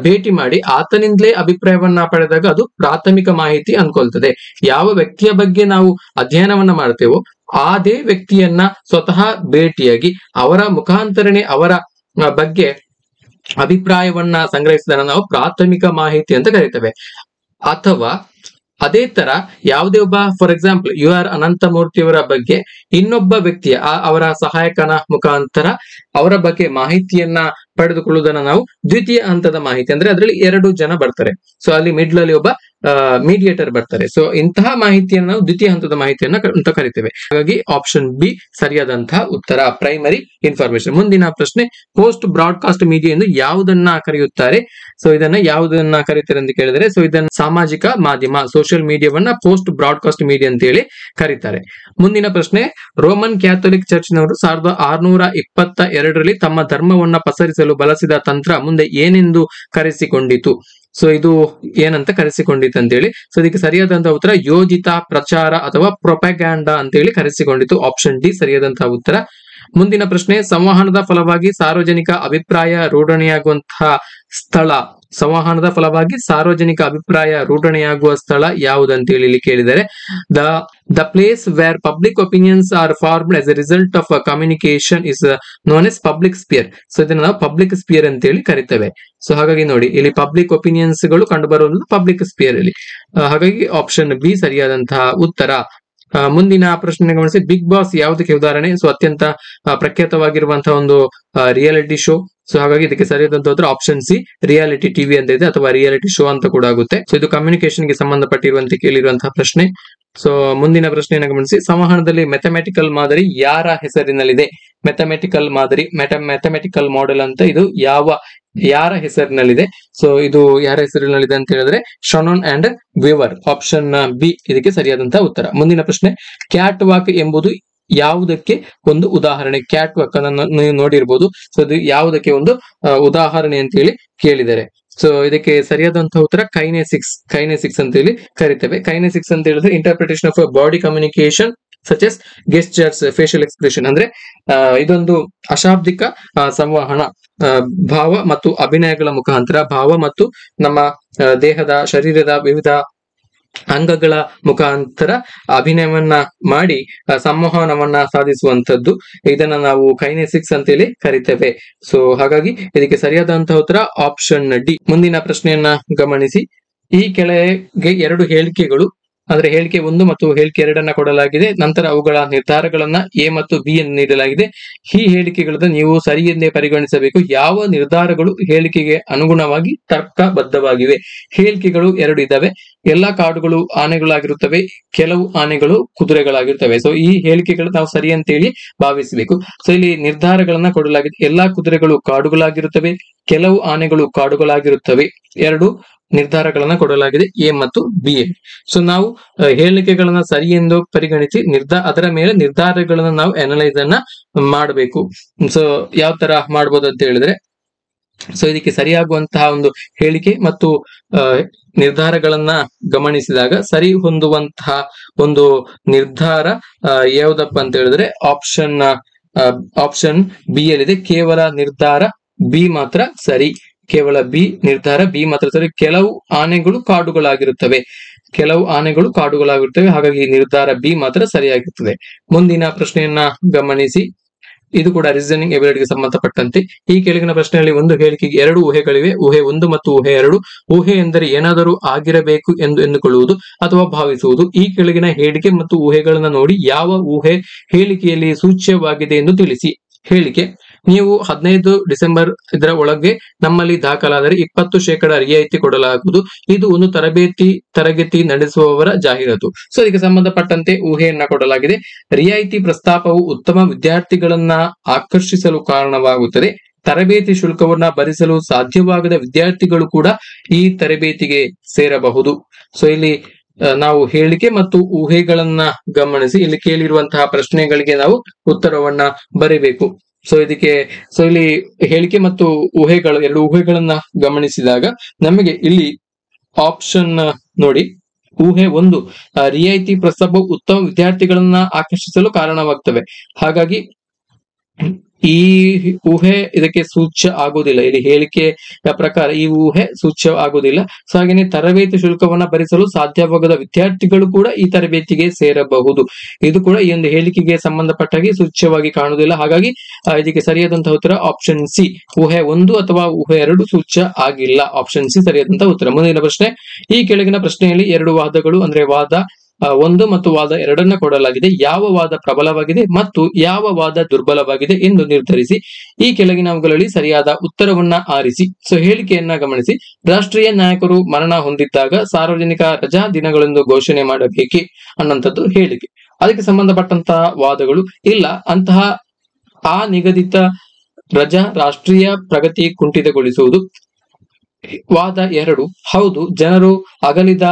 ಭೇಟಿ ಮಾಡಿ ಆತನಿಂದಲೇ ಅಭಿಪ್ರಾಯವನ್ನ ಪಡೆದಾಗ ಅದು ಪ್ರಾಥಮಿಕ ಮಾಹಿತಿ ಅನ್ಕೊಳ್ತದೆ. ಯಾವ ವ್ಯಕ್ತಿಯ ಬಗ್ಗೆ ನಾವು ಅಧ್ಯಯನವನ್ನ ಮಾಡ್ತೇವೋ ಅದೇ ವ್ಯಕ್ತಿಯನ್ನ ಸ್ವತಃ ಭೇಟಿಯಾಗಿ ಅವರ ಮುಖಾಂತರನೇ ಅವರ ಬಗ್ಗೆ ಅಭಿಪ್ರಾಯವನ್ನ ಸಂಗ್ರಹಿಸಿದ ನಾವು ಪ್ರಾಥಮಿಕ ಮಾಹಿತಿ ಅಂತ ಕರೀತೇವೆ. ಅಥವಾ ಅದೇ ತರ ಯಾವುದೇ ಒಬ್ಬ, ಫಾರ್ ಎಕ್ಸಾಂಪಲ್ ಯು.ಆರ್. ಅನಂತಮೂರ್ತಿಯವರ ಬಗ್ಗೆ ಇನ್ನೊಬ್ಬ ವ್ಯಕ್ತಿಯ ಅವರ ಸಹಾಯಕನ ಮುಖಾಂತರ ಅವರ ಬಗ್ಗೆ ಮಾಹಿತಿಯನ್ನ ಪಡೆದುಕೊಳ್ಳುವುದನ್ನ ನಾವು ದ್ವಿತೀಯ ಹಂತದ ಮಾಹಿತಿ, ಅಂದ್ರೆ ಅದರಲ್ಲಿ 2 ಜನ ಬರ್ತಾರೆ. ಸೊ ಅಲ್ಲಿ ಮಿಡ್ಲ್ ಅಲ್ಲಿ ಒಬ್ಬ ಮೀಡಿಯೇಟರ್ ಬರ್ತಾರೆ. ಸೊ ಇಂತಹ ಮಾಹಿತಿಯನ್ನು ನಾವು ದ್ವಿತೀಯ ಹಂತದ ಮಾಹಿತಿಯನ್ನ ಅಂತ ಕರಿತೇವೆ. ಹಾಗಾಗಿ ಆಪ್ಷನ್ ಬಿ ಸರಿಯಾದಂತಹ ಉತ್ತರ, ಪ್ರೈಮರಿ ಇನ್ಫಾರ್ಮೇಶನ್. ಮುಂದಿನ ಪ್ರಶ್ನೆ, ಪೋಸ್ಟ್ ಬ್ರಾಡ್ಕಾಸ್ಟ್ ಮೀಡಿಯಾ ಎಂದು ಯಾವುದನ್ನ ಕರೆಯುತ್ತಾರೆ? ಸೊ ಇದನ್ನ ಯಾವುದನ್ನ ಕರೀತಾರೆ ಅಂತ ಕೇಳಿದರೆ, ಸೊ ಇದನ್ನ ಸಾಮಾಜಿಕ ಮಾಧ್ಯಮ, ಸೋಷಿಯಲ್ ಮೀಡಿಯಾವನ್ನ ಪೋಸ್ಟ್ ಬ್ರಾಡ್ಕಾಸ್ಟ್ ಮೀಡಿಯಾ ಅಂತ ಹೇಳಿ ಕರೀತಾರೆ. ಮುಂದಿನ ಪ್ರಶ್ನೆ, ರೋಮನ್ ಕ್ಯಾಥೋಲಿಕ್ ಚರ್ಚ್ನವರು 1622ರಲ್ಲಿ ತಮ್ಮ ಧರ್ಮವನ್ನ ಪಸರಿಸಲು ಬಳಸಿದ ತಂತ್ರ ಮುಂದೆ ಏನೆಂದು ಕರೆಸಿಕೊಂಡಿತು? ಸೊ ಇದು ಏನಂತ ಕರೆಸಿಕೊಂಡಿತ್ತು ಅಂತ ಹೇಳಿ. ಸೊ ಇದಕ್ಕೆ ಸರಿಯಾದಂತಹ ಉತ್ತರ ಯೋಜಿತ ಪ್ರಚಾರ ಅಥವಾ ಪ್ರೊಪಗ್ಯಾಂಡಾ ಅಂತ ಹೇಳಿ ಕರೆಸಿಕೊಂಡಿತು. ಆಪ್ಷನ್ ಡಿ ಸರಿಯಾದಂತಹ ಉತ್ತರ. ಮುಂದಿನ ಪ್ರಶ್ನೆ, ಸಂವಹನದ ಫಲವಾಗಿ ಸಾರ್ವಜನಿಕ ಅಭಿಪ್ರಾಯ ರೂಢಣೆಯಾಗುವಂತಹ ಸ್ಥಳ, ಸಂವಹನದ ಫಲವಾಗಿ ಸಾರ್ವಜನಿಕ ಅಭಿಪ್ರಾಯ ರೂಢಣೆಯಾಗುವ ಸ್ಥಳ ಯಾವುದಂತ ಹೇಳಿ ಇಲ್ಲಿ ಕೇಳಿದರೆ, the place where public opinions R formed as A result of communication is known as public sphere. So ಇದನ್ನ ನಾವು ಪಬ್ಲಿಕ್ ಸ್ಪಿಯರ್ ಅಂತ ಹೇಳಿ ಕರಿತೇವೆ. ಸೊ ಹಾಗಾಗಿ ನೋಡಿ, ಇಲ್ಲಿ ಪಬ್ಲಿಕ್ ಒಪಿನಿಯನ್ಸ್ ಗಳು ಕಂಡು ಬರುವುದು ಪಬ್ಲಿಕ್ ಸ್ಪಿಯರ್ ಅಲ್ಲಿ. ಹಾಗಾಗಿ ಆಪ್ಷನ್ ಬಿ ಸರಿಯಾದಂತಹ ಉತ್ತರ. ಮುಂದಿನ ಪ್ರಶ್ನೆ ಗಮನಿಸಿ, ಬಿಗ್ ಬಾಸ್ ಯಾವುದಕ್ಕೆ ಉದಾಹರಣೆ? ಸೊ ಅತ್ಯಂತ ಪ್ರಖ್ಯಾತವಾಗಿರುವಂತಹ ಒಂದು ರಿಯಾಲಿಟಿ ಶೋ. ಸೊ ಹಾಗಾಗಿ ಇದಕ್ಕೆ ಸರಿಯಾದಂತ ಉತ್ತರ ಆಪ್ಷನ್ ಸಿ ರಿಯಾಲಿಟಿ ಟಿವಿ ಅಂತ ಇದೆ, ಅಥವಾ ರಿಯಾಲಿಟಿ ಶೋ ಅಂತ ಕೂಡ ಆಗುತ್ತೆ. ಸೊ ಇದು ಕಮ್ಯುನಿಕೇಶನ್ ಗೆ ಸಂಬಂಧಪಟ್ಟಿರುವಂತೆ ಕೇಳಿರುವಂತಹ ಪ್ರಶ್ನೆ. ಸೊ ಮುಂದಿನ ಪ್ರಶ್ನೆಯನ್ನು ಗಮನಿಸಿ, ಸಂವಹನದಲ್ಲಿ ಮ್ಯಾಥಮೆಟಿಕಲ್ ಮಾದರಿ ಯಾರ ಹೆಸರಿನಲ್ಲಿದೆ? ಮ್ಯಾಥಮೆಟಿಕಲ್ ಮಾದರಿ, ಮ್ಯಾಥಮೆಟಿಕಲ್ ಮಾಡೆಲ್ ಅಂತ ಇದು ಯಾರ ಹೆಸರಿನಲ್ಲಿದೆ? ಸೊ ಇದು ಯಾರ ಹೆಸರಿನಲ್ಲಿದೆ ಅಂತ ಹೇಳಿದ್ರೆ Shannon and waiver. Option B ಇದಕ್ಕೆ ಸರಿಯಾದಂತಹ ಉತ್ತರ. ಮುಂದಿನ ಪ್ರಶ್ನೆ, ಕ್ಯಾಟ್ ವಾಕ್ ಎಂಬುದು ಯಾವುದಕ್ಕೆ ಒಂದು ಉದಾಹರಣೆ? ಕ್ಯಾಟ್ ವಾಕ್ ಅನ್ನು ನೀವು ನೋಡಿರ್ಬೋದು. ಸೊ ಇದು ಯಾವುದಕ್ಕೆ ಒಂದು ಉದಾಹರಣೆ ಅಂತ ಹೇಳಿ ಕೇಳಿದರೆ, ಸೊ ಇದಕ್ಕೆ ಸರಿಯಾದಂತಹ ಉತ್ತರ ಕೈನೆಸಿಕ್ಸ್ ಅಂತ ಹೇಳಿ ಕರಿತೇವೆ. ಕೈನೆಸಿಕ್ಸ್ ಅಂತ ಹೇಳಿದ್ರೆ interpretation of body communication such as gestures, facial expression, ಅಂದ್ರೆ ಇದೊಂದು ಅಶಾಬ್ದಿಕ ಸಂವಹನ, ಭಾವ ಮತ್ತು ಅಭಿನಯಗಳ ಮುಖಾಂತರ, ಭಾವ ಮತ್ತು ನಮ್ಮ ದೇಹದ ಶರೀರದ ವಿವಿಧ ಅಂಗಗಳ ಮುಖಾಂತರ ಅಭಿನಯವನ್ನ ಮಾಡಿ ಸಂವಹನವನ್ನ ಸಾಧಿಸುವಂತದ್ದು. ಇದನ್ನ ನಾವು ಕೈನೆಸಿಕ್ಸ್ ಅಂತೇಳಿ ಕರಿತೇವೆ. ಸೊ ಹಾಗಾಗಿ ಇದಕ್ಕೆ ಸರಿಯಾದಂತಹ ಉತ್ತರ ಆಪ್ಷನ್ ಡಿ. ಮುಂದಿನ ಪ್ರಶ್ನೆಯನ್ನ ಗಮನಿಸಿ, ಈ ಕೆಳಗೆ 2 ಹೇಳಿಕೆಗಳು ಅಂದ್ರೆ ಹೇಳಿಕೆ 1 ಮತ್ತು ಹೇಳಿಕೆ 2 ಕೊಡಲಾಗಿದೆ. ನಂತರ ಅವುಗಳ ನಿರ್ಧಾರಗಳನ್ನ ಎ ಮತ್ತು ಬಿ ಅನ್ನು ನೀಡಲಾಗಿದೆ. ಈ ಹೇಳಿಕೆಗಳನ್ನು ನೀವು ಸರಿಯೆಂದೇ ಪರಿಗಣಿಸಬೇಕು. ಯಾವ ನಿರ್ಧಾರಗಳು ಹೇಳಿಕೆಗೆ ಅನುಗುಣವಾಗಿ ತರ್ಕಬದ್ಧವಾಗಿವೆ. ಹೇಳಿಕೆಗಳು 2 ಇದ್ದಾವೆ. ಎಲ್ಲಾ ಕಾಡುಗಳು ಆನೆಗಳಾಗಿರುತ್ತವೆ, ಕೆಲವು ಆನೆಗಳು ಕುದುರೆಗಳಾಗಿರ್ತವೆ. ಸೊ ಈ ಹೇಳಿಕೆಗಳು ನಾವು ಸರಿ ಅಂತೇಳಿ ಭಾವಿಸಬೇಕು. ಸೊ ಇಲ್ಲಿ ನಿರ್ಧಾರಗಳನ್ನ ಕೊಡಲಾಗಿದೆ. ಎಲ್ಲಾ ಕುದುರೆಗಳು ಕಾಡುಗಳಾಗಿರುತ್ತವೆ, ಕೆಲವು ಆನೆಗಳು ಕಾಡುಗಳಾಗಿರುತ್ತವೆ. 2 ನಿರ್ಧಾರಗಳನ್ನ ಕೊಡಲಾಗಿದೆ ಎ ಮತ್ತು ಬಿ. ಸೊ ನಾವು ಹೇಳಿಕೆಗಳನ್ನ ಸರಿ ಎಂದು ಪರಿಗಣಿಸಿ ಅದರ ಮೇಲೆ ನಿರ್ಧಾರಗಳನ್ನ ನಾವು ಅನಲೈಸ್ ಅನ್ನ ಮಾಡಬೇಕು. ಸೊ ಯಾವ ತರ ಮಾಡ್ಬೋದು ಅಂತ ಹೇಳಿದ್ರೆ, ಸೊ ಇದಕ್ಕೆ ಸರಿಯಾಗುವಂತಹ ಒಂದು ಹೇಳಿಕೆ ಮತ್ತು ನಿರ್ಧಾರಗಳನ್ನ ಗಮನಿಸಿದಾಗ ಸರಿ ಹೊಂದುವಂತಹ ಒಂದು ನಿರ್ಧಾರ ಯಾವುದಪ್ಪ ಅಂತ ಹೇಳಿದ್ರೆ ಆಪ್ಷನ್ ಬಿ ಯಲ್ಲಿದೆ. ಕೇವಲ ನಿರ್ಧಾರ ಬಿ ಮಾತ್ರ ಸರಿ. ಕೇವಲ ನಿರ್ಧಾರ ಬಿ ಮಾತ್ರ ಸರಿ. ಕೆಲವು ಆನೆಗಳು ಕಾಡುಗಳಾಗಿರುತ್ತವೆ. ಹಾಗಾಗಿ ನಿರ್ಧಾರ ಬಿ ಮಾತ್ರ ಸರಿಯಾಗಿರುತ್ತದೆ. ಮುಂದಿನ ಪ್ರಶ್ನೆಯನ್ನ ಗಮನಿಸಿ. ಇದು ಕೂಡ ರೀಸನಿಂಗ್ ಎಬಿಲಿಟಿಗೆ ಸಂಬಂಧಪಟ್ಟಂತೆ. ಈ ಕೆಳಗಿನ ಪ್ರಶ್ನೆಯಲ್ಲಿ ಒಂದು ಹೇಳಿಕೆಗೆ 2 ಊಹೆಗಳಿವೆ. ಊಹೆ 1 ಮತ್ತು ಊಹೆ 2. ಊಹೆ ಎಂದರೆ ಏನಾದರೂ ಆಗಿರಬೇಕು ಎಂದು ಎಂದುಕೊಳ್ಳುವುದು ಅಥವಾ ಭಾವಿಸುವುದು. ಈ ಕೆಳಗಿನ ಹೇಳಿಕೆ ಮತ್ತು ಊಹೆಗಳನ್ನು ನೋಡಿ ಯಾವ ಊಹೆ ಹೇಳಿಕೆಯಲ್ಲಿ ಸೂಚ್ಯವಾಗಿದೆ ಎಂದು ತಿಳಿಸಿ. ಹೇಳಿಕೆ: ನೀವು 15 ಡಿಸೆಂಬರ್ ಇದರ ಒಳಗೆ ನಮ್ಮಲ್ಲಿ ದಾಖಲಾದರೆ 20% ರಿಯಾಯಿತಿ ಕೊಡಲಾಗುವುದು. ಇದು ಒಂದು ತರಗತಿ ನಡೆಸುವವರ ಜಾಹೀರಾತು. ಸೊ ಇದಕ್ಕೆ ಸಂಬಂಧಪಟ್ಟಂತೆ ಊಹೆಯನ್ನ ಕೊಡಲಾಗಿದೆ. ರಿಯಾಯಿತಿ ಪ್ರಸ್ತಾಪವು ಉತ್ತಮ ವಿದ್ಯಾರ್ಥಿಗಳನ್ನ ಆಕರ್ಷಿಸಲು ಕಾರಣವಾಗುತ್ತದೆ. ತರಬೇತಿ ಶುಲ್ಕವನ್ನ ಭರಿಸಲು ಸಾಧ್ಯವಾಗದ ವಿದ್ಯಾರ್ಥಿಗಳು ಕೂಡ ಈ ತರಬೇತಿಗೆ ಸೇರಬಹುದು. ಸೊ ಇಲ್ಲಿ ನಾವು ಹೇಳಿಕೆ ಮತ್ತು ಊಹೆಗಳನ್ನ ಗಮನಿಸಿ ಇಲ್ಲಿ ಕೇಳಿರುವಂತಹ ಪ್ರಶ್ನೆಗಳಿಗೆ ನಾವು ಉತ್ತರವನ್ನ ಬರೀಬೇಕು. ಸೊ ಇಲ್ಲಿ ಹೇಳಿಕೆ ಮತ್ತು ಊಹೆಗಳು 2 ಊಹೆಗಳನ್ನ ಗಮನಿಸಿದಾಗ ನಮಗೆ ಇಲ್ಲಿ ಆಪ್ಷನ್ ನೋಡಿ, ಊಹೆ 1 ರಿಯಾಯಿತಿ ಪ್ರಸ್ತಾಪವು ಉತ್ತಮ ವಿದ್ಯಾರ್ಥಿಗಳನ್ನ ಆಕರ್ಷಿಸಲು ಕಾರಣವಾಗ್ತವೆ. ಹಾಗಾಗಿ ಈ ಊಹೆ ಇದಕ್ಕೆ ಸೂಚ್ಯ ಆಗುವುದಿಲ್ಲ. ಇಲ್ಲಿ ಹೇಳಿಕೆಯ ಪ್ರಕಾರ ಈ ಊಹೆ ಸೂಚ್ಯ ಆಗುವುದಿಲ್ಲ. ಸೊ ಹಾಗೆಯೇ ತರಬೇತಿ ಶುಲ್ಕವನ್ನ ಭರಿಸಲು ಸಾಧ್ಯವಾಗದ ವಿದ್ಯಾರ್ಥಿಗಳು ಕೂಡ ಈ ತರಬೇತಿಗೆ ಸೇರಬಹುದು. ಇದು ಕೂಡ ಈ ಒಂದು ಹೇಳಿಕೆಗೆ ಸಂಬಂಧಪಟ್ಟಾಗಿ ಸೂಚ್ಯವಾಗಿ ಕಾಣುವುದಿಲ್ಲ. ಹಾಗಾಗಿ ಇದಕ್ಕೆ ಸರಿಯಾದಂತಹ ಉತ್ತರ ಆಪ್ಷನ್ ಸಿ. ಊಹೆ 1 ಅಥವಾ ಊಹೆ 2 ಸೂಚ್ಯ ಆಗಿಲ್ಲ. ಆಪ್ಷನ್ ಸಿ ಸರಿಯಾದಂತಹ ಉತ್ತರ. ಮುಂದಿನ ಪ್ರಶ್ನೆ. ಈ ಕೆಳಗಿನ ಪ್ರಶ್ನೆಯಲ್ಲಿ 2 ವಾದಗಳು ಅಂದ್ರೆ ವಾದ 1 ಮತ್ತು ವಾದ 2 ಕೊಡಲಾಗಿದೆ. ಯಾವ ವಾದ ಪ್ರಬಲವಾಗಿದೆ ಮತ್ತು ಯಾವ ವಾದ ದುರ್ಬಲವಾಗಿದೆ ಎಂದು ನಿರ್ಧರಿಸಿ. ಈ ಕೆಳಗಿನವುಗಳಲ್ಲಿ ಸರಿಯಾದ ಉತ್ತರವನ್ನ ಆರಿಸಿ. ಸೊ ಹೇಳಿಕೆಯನ್ನ ಗಮನಿಸಿ. ರಾಷ್ಟ್ರೀಯ ನಾಯಕರು ಮರಣ ಹೊಂದಿದ್ದಾಗ ಸಾರ್ವಜನಿಕ ರಜಾ ದಿನಗಳೆಂದು ಘೋಷಣೆ ಮಾಡಬೇಕೆ ಅನ್ನುವಂಥದ್ದು ಹೇಳಿಕೆ. ಅದಕ್ಕೆ ಸಂಬಂಧಪಟ್ಟಂತಹ ವಾದಗಳು ಇಲ್ಲ. ಅಂತಹ ಅನಿಗದಿತ ರಜಾ ರಾಷ್ಟ್ರೀಯ ಪ್ರಗತಿ ಕುಂಠಿತಗೊಳಿಸುವುದು. ವಾದ 2 ಹೌದು, ಜನರು ಅಗಲಿದ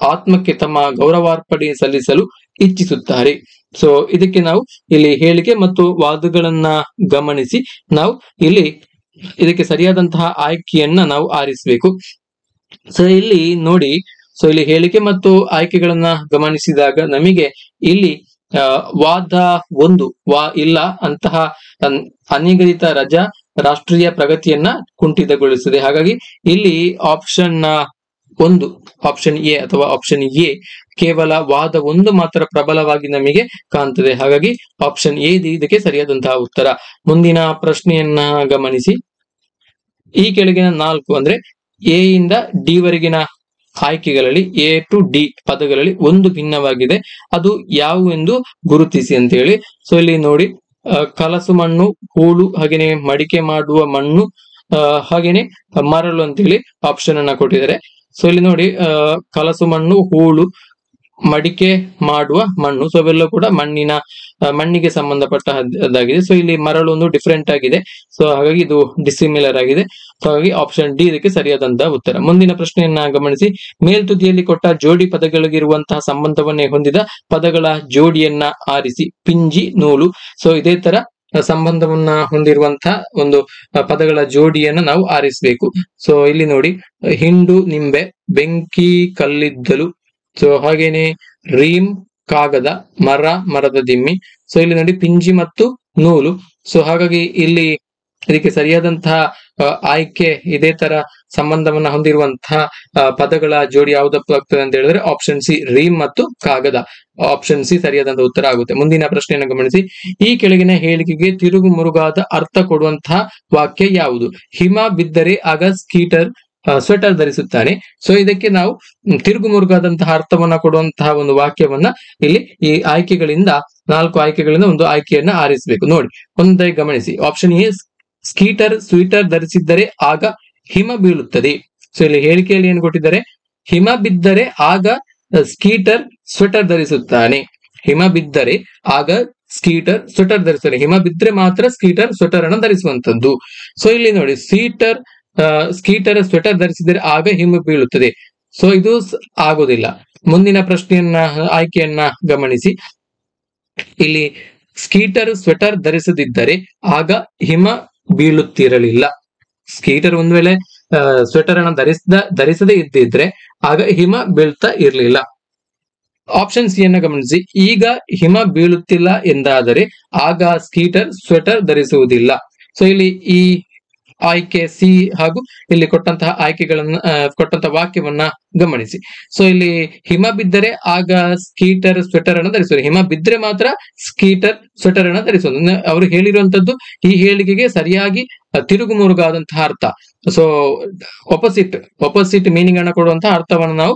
ಆತ್ಮಕ್ಕೆ ತಮ್ಮ ಗೌರವಾರ್ಪಣೆ ಸಲ್ಲಿಸಲು ಇಚ್ಛಿಸುತ್ತಾರೆ. ಸೊ ಇದಕ್ಕೆ ನಾವು ಇಲ್ಲಿ ಹೇಳಿಕೆ ಮತ್ತು ವಾದಗಳನ್ನ ಗಮನಿಸಿ ನಾವು ಇಲ್ಲಿ ಇದಕ್ಕೆ ಸರಿಯಾದಂತಹ ಆಯ್ಕೆಯನ್ನ ನಾವು ಆರಿಸಬೇಕು. ಸೊ ಇಲ್ಲಿ ನೋಡಿ, ಸೊ ಇಲ್ಲಿ ಹೇಳಿಕೆ ಮತ್ತು ಆಯ್ಕೆಗಳನ್ನ ಗಮನಿಸಿದಾಗ ನಮಗೆ ಇಲ್ಲಿ ವಾದ 1 ಇಲ್ಲ, ಅಂತಹ ಅನಿಗದಿತ ರಜಾ ರಾಷ್ಟ್ರೀಯ ಪ್ರಗತಿಯನ್ನ ಕುಂಠಿತಗೊಳಿಸುತ್ತದೆ. ಹಾಗಾಗಿ ಇಲ್ಲಿ ಆಪ್ಷನ್ 1 ಆಪ್ಷನ್ ಎ ಅಥವಾ ಆಪ್ಷನ್ ಎ ಕೇವಲ ವಾದ 1 ಮಾತ್ರ ಪ್ರಬಲವಾಗಿ ನಮಗೆ ಕಾಣ್ತದೆ. ಹಾಗಾಗಿ ಆಪ್ಷನ್ ಎ ಇದಕ್ಕೆ ಸರಿಯಾದಂತಹ ಉತ್ತರ. ಮುಂದಿನ ಪ್ರಶ್ನೆಯನ್ನ ಗಮನಿಸಿ. ಈ ಕೆಳಗಿನ 4 ಅಂದ್ರೆ ಎ ಇಂದ ಡಿ ವರೆಗಿನ ಆಯ್ಕೆಗಳಲ್ಲಿ ಎ ಟು ಡಿ ಪದಗಳಲ್ಲಿ ಒಂದು ಭಿನ್ನವಾಗಿದೆ. ಅದು ಯಾವುವು ಎಂದು ಗುರುತಿಸಿ ಅಂತ ಹೇಳಿ. ಸೊ ಇಲ್ಲಿ ನೋಡಿ, ಕಲಸು ಮಣ್ಣು, ಹೂಳು, ಹಾಗೇನೆ ಮಡಿಕೆ ಮಾಡುವ ಮಣ್ಣು, ಹಾಗೇನೆ ಮರಳು ಅಂತೇಳಿ ಆಪ್ಷನ್ ಅನ್ನ ಕೊಟ್ಟಿದ್ದಾರೆ. ಸೊ ಇಲ್ಲಿ ನೋಡಿ, ಕಲಸು ಮಣ್ಣು, ಹೂಳು, ಮಡಿಕೆ ಮಾಡುವ ಮಣ್ಣು, ಸೊ ಅವೆಲ್ಲ ಕೂಡ ಮಣ್ಣಿಗೆ ಸಂಬಂಧಪಟ್ಟದ್ದಾಗಿದೆ. ಸೊ ಇಲ್ಲಿ ಮರಳು ಒಂದು ಡಿಫ್ರೆಂಟ್ ಆಗಿದೆ. ಸೊ ಹಾಗಾಗಿ ಇದು ಡಿಸಿಮಿಲರ್ ಆಗಿದೆ. ಸೊ ಹಾಗಾಗಿ ಆಪ್ಷನ್ ಡಿ ಇದಕ್ಕೆ ಸರಿಯಾದಂತಹ ಉತ್ತರ. ಮುಂದಿನ ಪ್ರಶ್ನೆಯನ್ನ ಗಮನಿಸಿ. ಮೇಲ್ತುದಿಯಲ್ಲಿ ಕೊಟ್ಟ ಜೋಡಿ ಪದಗಳಿಗಿರುವಂತಹ ಸಂಬಂಧವನ್ನೇ ಹೊಂದಿದ ಪದಗಳ ಜೋಡಿಯನ್ನ ಆರಿಸಿ. ಪಿಂಜಿ, ನೂಲು. ಸೊ ಇದೇ ತರ ಸಂಬಂಧವನ್ನ ಹೊಂದಿರುವಂತಹ ಒಂದು ಪದಗಳ ಜೋಡಿಯನ್ನ ನಾವು ಆರಿಸಬೇಕು. ಸೊ ಇಲ್ಲಿ ನೋಡಿ, ಹಿಂಡು ನಿಂಬೆ, ಬೆಂಕಿ ಕಲ್ಲಿದ್ದಲು, ಸೊ ಹಾಗೇನೆ ರೀಮ್ ಕಾಗದ, ಮರದ ದಿಮ್ಮಿ. ಸೊ ಇಲ್ಲಿ ನೋಡಿ ಪಿಂಜಿ ಮತ್ತು ನೂಲು. ಸೊ ಹಾಗಾಗಿ ಇಲ್ಲಿ ಇದಕ್ಕೆ ಸರಿಯಾದಂತಹ ಆಯ್ಕೆ ಇದೇ ತರ ಸಂಬಂಧವನ್ನ ಹೊಂದಿರುವಂತಹ ಪದಗಳ ಜೋಡಿ ಯಾವುದಪ್ಪ ಆಗ್ತದೆ ಅಂತ ಹೇಳಿದ್ರೆ ಆಪ್ಷನ್ ಸಿ, ರೀಮ್ ಮತ್ತು ಕಾಗದ. ಆಪ್ಷನ್ ಸಿ ಸರಿಯಾದಂತಹ ಉತ್ತರ ಆಗುತ್ತೆ. ಮುಂದಿನ ಪ್ರಶ್ನೆಯನ್ನು ಗಮನಿಸಿ. ಈ ಕೆಳಗಿನ ಹೇಳಿಕೆಗೆ ತಿರುಗು ಮುರುಗಾದ ಅರ್ಥ ಕೊಡುವಂತಹ ವಾಕ್ಯ ಯಾವುದು? ಹಿಮ ಬಿದ್ದರೆ ಆಗ ಸ್ಕೀಟರ್ ಸ್ವೆಟರ್ ಧರಿಸುತ್ತಾನೆ. ಸೊ ಇದಕ್ಕೆ ನಾವು ತಿರುಗು ಮುರುಗಾದಂತಹ ಅರ್ಥವನ್ನ ಕೊಡುವಂತಹ ಒಂದು ವಾಕ್ಯವನ್ನ ಇಲ್ಲಿ ಈ ಆಯ್ಕೆಗಳಿಂದ 4 ಆಯ್ಕೆಗಳಿಂದ ಒಂದು ಆಯ್ಕೆಯನ್ನ ಆರಿಸಬೇಕು. ನೋಡಿ, ಒಂದೇ ಗಮನಿಸಿ. ಆಪ್ಷನ್ ಎ, ಸ್ಕೀಟರ್ ಸ್ವೆಟರ್ ಧರಿಸಿದ್ದರೆ ಆಗ ಹಿಮ ಬೀಳುತ್ತದೆ. ಸೊ ಇಲ್ಲಿ ಹೇಳಿಕೆಯಲ್ಲಿ ಏನು ಕೊಟ್ಟಿದ್ದಾರೆ? ಹಿಮ ಬಿದ್ದರೆ ಆಗ ಸ್ಕೀಟರ್ ಸ್ವೆಟರ್ ಧರಿಸುತ್ತಾನೆ. ಹಿಮ ಬಿದ್ದರೆ ಆಗ ಸ್ಕೀಟರ್ ಸ್ವೆಟರ್ ಧರಿಸುತ್ತಾನೆ. ಹಿಮ ಬಿದ್ದರೆ ಮಾತ್ರ ಸ್ಕೀಟರ್ ಸ್ವೆಟರ್ ಅನ್ನು ಧರಿಸುವಂತದ್ದು. ಸೊ ಇಲ್ಲಿ ನೋಡಿ, ಸ್ಕೀಟರ್ ಸ್ವೆಟರ್ ಧರಿಸಿದರೆ ಆಗ ಹಿಮ ಬೀಳುತ್ತದೆ. ಸೊ ಇದು ಆಗೋದಿಲ್ಲ. ಮುಂದಿನ ಪ್ರಶ್ನೆಯನ್ನ ಆಯ್ಕೆಯನ್ನ ಗಮನಿಸಿ. ಇಲ್ಲಿ ಸ್ಕೀಟರ್ ಸ್ವೆಟರ್ ಧರಿಸದಿದ್ದರೆ ಆಗ ಹಿಮ ಬೀಳುತ್ತಿರಲಿಲ್ಲ. ಸ್ಕೀಟರ್ ಒಂದ್ ವೇಳೆ ಸ್ವೆಟರ್ ಅನ್ನ ಧರಿಸದೇ ಇದ್ದಿದ್ರೆ ಆಗ ಹಿಮ ಬೀಳ್ತಾ ಇರಲಿಲ್ಲ. ಆಪ್ಷನ್ ಸಿ ಅನ್ನ ಗಮನಿಸಿ. ಈಗ ಹಿಮ ಬೀಳುತ್ತಿಲ್ಲ ಎಂದಾದರೆ ಆಗ ಸ್ಕೀಟರ್ ಸ್ವೆಟರ್ ಧರಿಸುವುದಿಲ್ಲ. ಸೊ ಇಲ್ಲಿ ಈ ಆಯ್ಕೆ ಸಿ ಹಾಗೂ ಇಲ್ಲಿ ಕೊಟ್ಟಂತಹ ಕೊಟ್ಟಂತಹ ವಾಕ್ಯವನ್ನ ಗಮನಿಸಿ. ಸೊ ಇಲ್ಲಿ ಹಿಮ ಬಿದ್ದರೆ ಆಗ ಸ್ಕೀಟರ್ ಸ್ವೆಟರ್ ಅನ್ನು ಧರಿಸುವುದು. ಹಿಮ ಬಿದ್ದರೆ ಮಾತ್ರ ಸ್ಕೀಟರ್ ಸ್ವೆಟರ್ ಅನ್ನು ಧರಿಸುವುದು. ಅವರು ಹೇಳಿರುವಂತದ್ದು ಈ ಹೇಳಿಕೆಗೆ ಸರಿಯಾಗಿ ತಿರುಗು ಮುರುಗಾದಂತಹ ಅರ್ಥ. ಸೊ ಒಪೋಸಿಟ್ ಮೀನಿಂಗ್ ಅನ್ನ ಕೊಡುವಂತಹ ಅರ್ಥವನ್ನು ನಾವು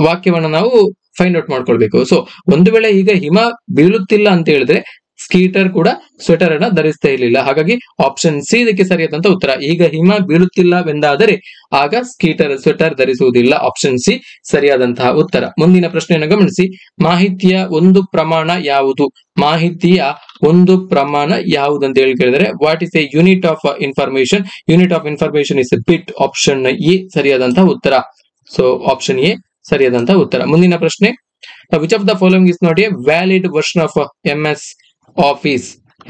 ವಾಕ್ಯವನ್ನ ನಾವು ಫೈಂಡ್ ಔಟ್ ಮಾಡ್ಕೊಳ್ಬೇಕು. ಸೊ ಒಂದು ವೇಳೆ ಈಗ ಹಿಮ ಬೀಳುತ್ತಿಲ್ಲ ಅಂತ ಹೇಳಿದ್ರೆ ಸ್ಕೀಟರ್ ಕೂಡ ಸ್ವೆಟರ್ ಅನ್ನ ಧರಿಸ್ತಾ ಇರಲಿಲ್ಲ. ಹಾಗಾಗಿ ಆಪ್ಷನ್ ಸಿ ಇದಕ್ಕೆ ಸರಿಯಾದಂತಹ ಉತ್ತರ. ಈಗ ಹಿಮ ಬೀಳುತ್ತಿಲ್ಲವೆಂದಾದರೆ ಆಗ ಸ್ಕೀಟರ್ ಸ್ವೆಟರ್ ಧರಿಸುವುದಿಲ್ಲ. ಆಪ್ಷನ್ ಸಿ ಸರಿಯಾದಂತಹ ಉತ್ತರ. ಮುಂದಿನ ಪ್ರಶ್ನೆಯನ್ನು ಗಮನಿಸಿ. ಮಾಹಿತಿಯ ಒಂದು ಪ್ರಮಾಣ ಯಾವುದು? ಮಾಹಿತಿಯ ಒಂದು ಪ್ರಮಾಣ ಯಾವುದು ಅಂತ ಹೇಳಿ ಕೇಳಿದರೆ, what is A unit of information? Unit of information is A bit. Option A ಸರಿಯಾದಂತಹ ಉತ್ತರ. ಸೊ ಆಪ್ಷನ್ ಎ ಸರಿಯಾದಂತಹ ಉತ್ತರ. ಮುಂದಿನ ಪ್ರಶ್ನೆ, which of the following is not A valid version of MS office?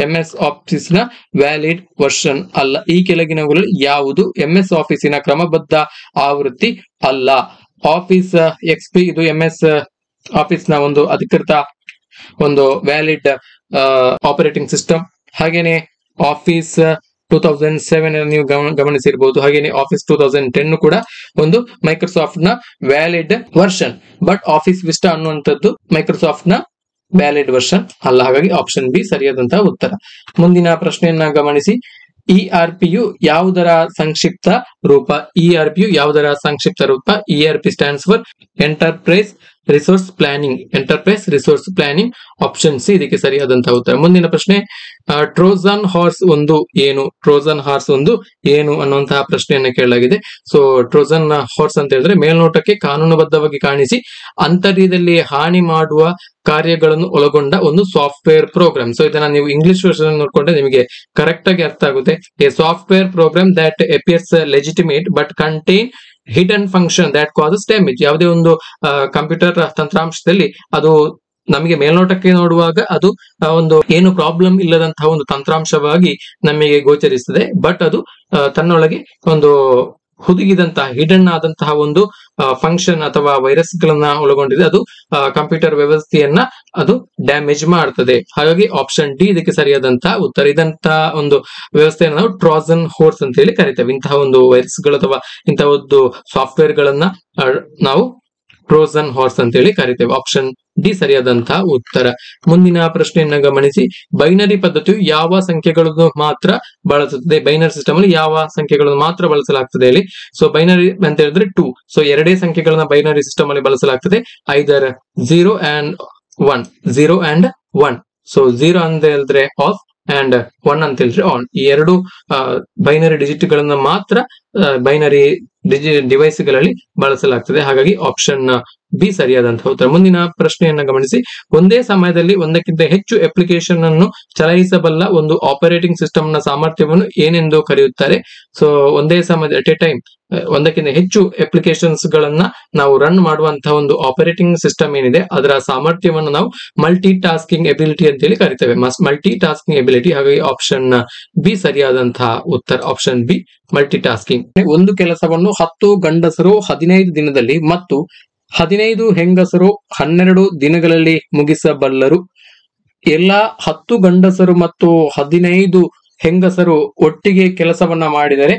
MS office ನ ವ್ಯಾಲಿಡ್ ವರ್ಷನ್ ಅಲ್ಲ. ಈ ಕೆಳಗಿನವುಗಳಲ್ಲಿ ಯಾವುದು MS ಆಫೀಸಿನ ಕ್ರಮಬದ್ಧ ಆವೃತ್ತಿ ಅಲ್ಲ? ಆಫೀಸ್ XP ಇದು MS ಆಫೀಸ್ ನ ಒಂದು ಅಧಿಕೃತ ಒಂದು ವ್ಯಾಲಿಡ್ ಆಪರೇಟಿಂಗ್ ಸಿಸ್ಟಮ್. ಹಾಗೇನೆ ಆಫೀಸ್ 2007 ನೀವು ಗಮನಿಸಿರಬಹುದು. ಹಾಗೇನೆ ಆಫೀಸ್ 2010 ಕೂಡ ಒಂದು ಮೈಕ್ರೋಸಾಫ್ಟ್ ನ valid version. But office Vista ಅನ್ನುವಂಥದ್ದು ಮೈಕ್ರೋಸಾಫ್ಟ್ ನ ವ್ಯಾಲಿಡ್ ವರ್ಷನ್ ಅಲ್ಲ. ಹಾಗಾಗಿ ಆಪ್ಷನ್ ಬಿ ಸರಿಯಾದಂತಹ ಉತ್ತರ. ಮುಂದಿನ ಪ್ರಶ್ನೆಯನ್ನ ಗಮನಿಸಿ. ERP ಯು ಯಾವುದರ ಸಂಕ್ಷಿಪ್ತ ರೂಪ? ERP ಯು ಯಾವುದರ ಸಂಕ್ಷಿಪ್ತ ರೂಪ? ERP stands for enterprise resource planning. Enterprise resource planning. Option C ಇದಕ್ಕೆ ಸರಿಯಾದಂತಹ ಉತ್ತರ. ಮುಂದಿನ ಪ್ರಶ್ನೆ, ಟ್ರೋಜನ್ ಹಾರ್ಸ್ ಒಂದು ಏನು? ಟ್ರೋಜನ್ ಹಾರ್ಸ್ ಒಂದು ಏನು ಅನ್ನುವಂತಹ ಪ್ರಶ್ನೆಯನ್ನ ಕೇಳಲಾಗಿದೆ. ಸೊ ಟ್ರೋಜನ್ ಹಾರ್ಸ್ ಅಂತ ಹೇಳಿದ್ರೆ ಮೇಲ್ನೋಟಕ್ಕೆ ಕಾನೂನುಬದ್ಧವಾಗಿ ಕಾಣಿಸಿ ಅಂತರ್ಯದಲ್ಲಿ ಹಾನಿ ಮಾಡುವ ಕಾರ್ಯಗಳನ್ನು ಒಳಗೊಂಡ ಒಂದು ಸಾಫ್ಟ್ವೇರ್ ಪ್ರೋಗ್ರಾಮ್. ಸೊ ಇದನ್ನ ನೀವು ಇಂಗ್ಲಿಷ್ ವರ್ಷನ್ ನೋಡ್ಕೊಂಡ್ರೆ ನಿಮಗೆ ಕರೆಕ್ಟ್ ಆಗಿ ಅರ್ಥ ಆಗುತ್ತೆ. A software program that appears legitimate but contain hidden function that causes damage. ಯಾವುದೇ ಒಂದು ಕಂಪ್ಯೂಟರ್ ತಂತ್ರಾಂಶದಲ್ಲಿ ಅದು ನಮಗೆ ಮೇಲ್ನೋಟಕ್ಕೆ ನೋಡುವಾಗ ಅದು ಒಂದು ಏನು ಪ್ರಾಬ್ಲಮ್ ಇಲ್ಲದಂತಹ ಒಂದು ತಂತ್ರಾಂಶವಾಗಿ ನಮಗೆ ಗೋಚರಿಸುತ್ತದೆ. ಬಟ್ ಅದು ತನ್ನೊಳಗೆ ಒಂದು ಹುದುಗಿದಂತಹ ಹಿಡನ್ ಆದಂತಹ ಒಂದು ಫಂಕ್ಷನ್ ಅಥವಾ ವೈರಸ್ ಗಳನ್ನ ಒಳಗೊಂಡಿದೆ. ಅದು ಕಂಪ್ಯೂಟರ್ ವ್ಯವಸ್ಥೆಯನ್ನ ಅದು ಡ್ಯಾಮೇಜ್ ಮಾಡ್ತದೆ. ಹಾಗಾಗಿ ಆಪ್ಷನ್ ಡಿ ಇದಕ್ಕೆ ಸರಿಯಾದಂತಹ ಉತ್ತರ. ಇದಂತಹ ಒಂದು ವ್ಯವಸ್ಥೆಯನ್ನು ನಾವು ಟ್ರೋಜನ್ ಹಾರ್ಸ್ ಅಂತ ಹೇಳಿ ಕರಿತೇವೆ. ಇಂತಹ ಒಂದು ವೈರಸ್ ಗಳು ಅಥವಾ ಇಂತಹ ಒಂದು ಸಾಫ್ಟ್ವೇರ್ ಗಳನ್ನ ನಾವು ಟ್ರೋಜನ್ ಹಾರ್ಸ್ ಅಂತ ಹೇಳಿ ಕರಿತೇವೆ. ಆಪ್ಷನ್ ಡಿ ಸರಿಯಾದಂತಹ ಉತ್ತರ. ಮುಂದಿನ ಪ್ರಶ್ನೆಯನ್ನ ಗಮನಿಸಿ. ಬೈನರಿ ಪದ್ಧತಿಯು ಯಾವ ಸಂಖ್ಯೆಗಳನ್ನು ಮಾತ್ರ ಬಳಸುತ್ತದೆ? ಬೈನರಿ ಸಿಸ್ಟಮ್ ಅಲ್ಲಿ ಯಾವ ಸಂಖ್ಯೆಗಳನ್ನು ಮಾತ್ರ ಬಳಸಲಾಗ್ತದೆ ಹೇಳಿ? ಸೊ ಬೈನರಿ ಅಂತ ಹೇಳಿದ್ರೆ 2. ಸೊ ಎರಡೇ ಸಂಖ್ಯೆಗಳನ್ನ ಬೈನರಿ ಸಿಸ್ಟಮ್ ಅಲ್ಲಿ ಬಳಸಲಾಗ್ತದೆ. ಐದರ್ 0 and 1. 0 and 1. ಸೊ 0 ಅಂತ ಹೇಳಿದ್ರೆ ಆಫ್ ಅಂಡ್ 1 ಅಂತ ಹೇಳಿದ್ರೆ ಆನ್. ಈ ಎರಡು ಬೈನರಿ ಡಿಜಿಟ್ ಗಳನ್ನ ಮಾತ್ರ ಬೈನರಿ ಡಿವೈಸ್ ಗಳಲ್ಲಿ ಬಳಸಲಾಗ್ತದೆ. ಹಾಗಾಗಿ ಆಪ್ಷನ್ ಬಿ ಸರಿಯಾದಂತಹ ಉತ್ತರ. ಮುಂದಿನ ಪ್ರಶ್ನೆಯನ್ನ ಗಮನಿಸಿ. ಒಂದೇ ಸಮಯದಲ್ಲಿ ಒಂದಕ್ಕಿಂತ ಹೆಚ್ಚು ಅಪ್ಲಿಕೇಶನ್ ಅನ್ನು ಚಲಾಯಿಸಬಲ್ಲ ಒಂದು ಆಪರೇಟಿಂಗ್ ಸಿಸ್ಟಮ್ ನ ಸಾಮರ್ಥ್ಯವನ್ನು ಏನೆಂದು ಕರೆಯುತ್ತಾರೆ? ಸೊ ಒಂದೇ ಸಮಯದ ಎಟ್ ಎ ಟೈಮ್ ಒಂದಕ್ಕಿಂತ ಹೆಚ್ಚು ಅಪ್ಲಿಕೇಶನ್ಸ್ ಗಳನ್ನ ನಾವು ರನ್ ಮಾಡುವಂತಹ ಒಂದು ಆಪರೇಟಿಂಗ್ ಸಿಸ್ಟಮ್ ಏನಿದೆ ಅದರ ಸಾಮರ್ಥ್ಯವನ್ನು ನಾವು ಮಲ್ಟಿ ಟಾಸ್ಕಿಂಗ್ ಎಬಿಲಿಟಿ ಅಂತ ಹೇಳಿ ಕರಿತೇವೆ. Multi tasking ability. ಹಾಗಾಗಿ ಆಪ್ಷನ್ ಬಿ ಸರಿಯಾದಂತಹ ಉತ್ತರ. Option B multi tasking. ಒಂದು ಕೆಲಸವನ್ನು 10 ಗಂಡಸರು 15 ದಿನದಲ್ಲಿ ಮತ್ತು 15 ಹೆಂಗಸರು 12 ದಿನಗಳಲ್ಲಿ ಮುಗಿಸಬಲ್ಲರು. ಎಲ್ಲಾ 10 ಗಂಡಸರು ಮತ್ತು 15 ಹೆಂಗಸರು ಒಟ್ಟಿಗೆ ಕೆಲಸವನ್ನ ಮಾಡಿದರೆ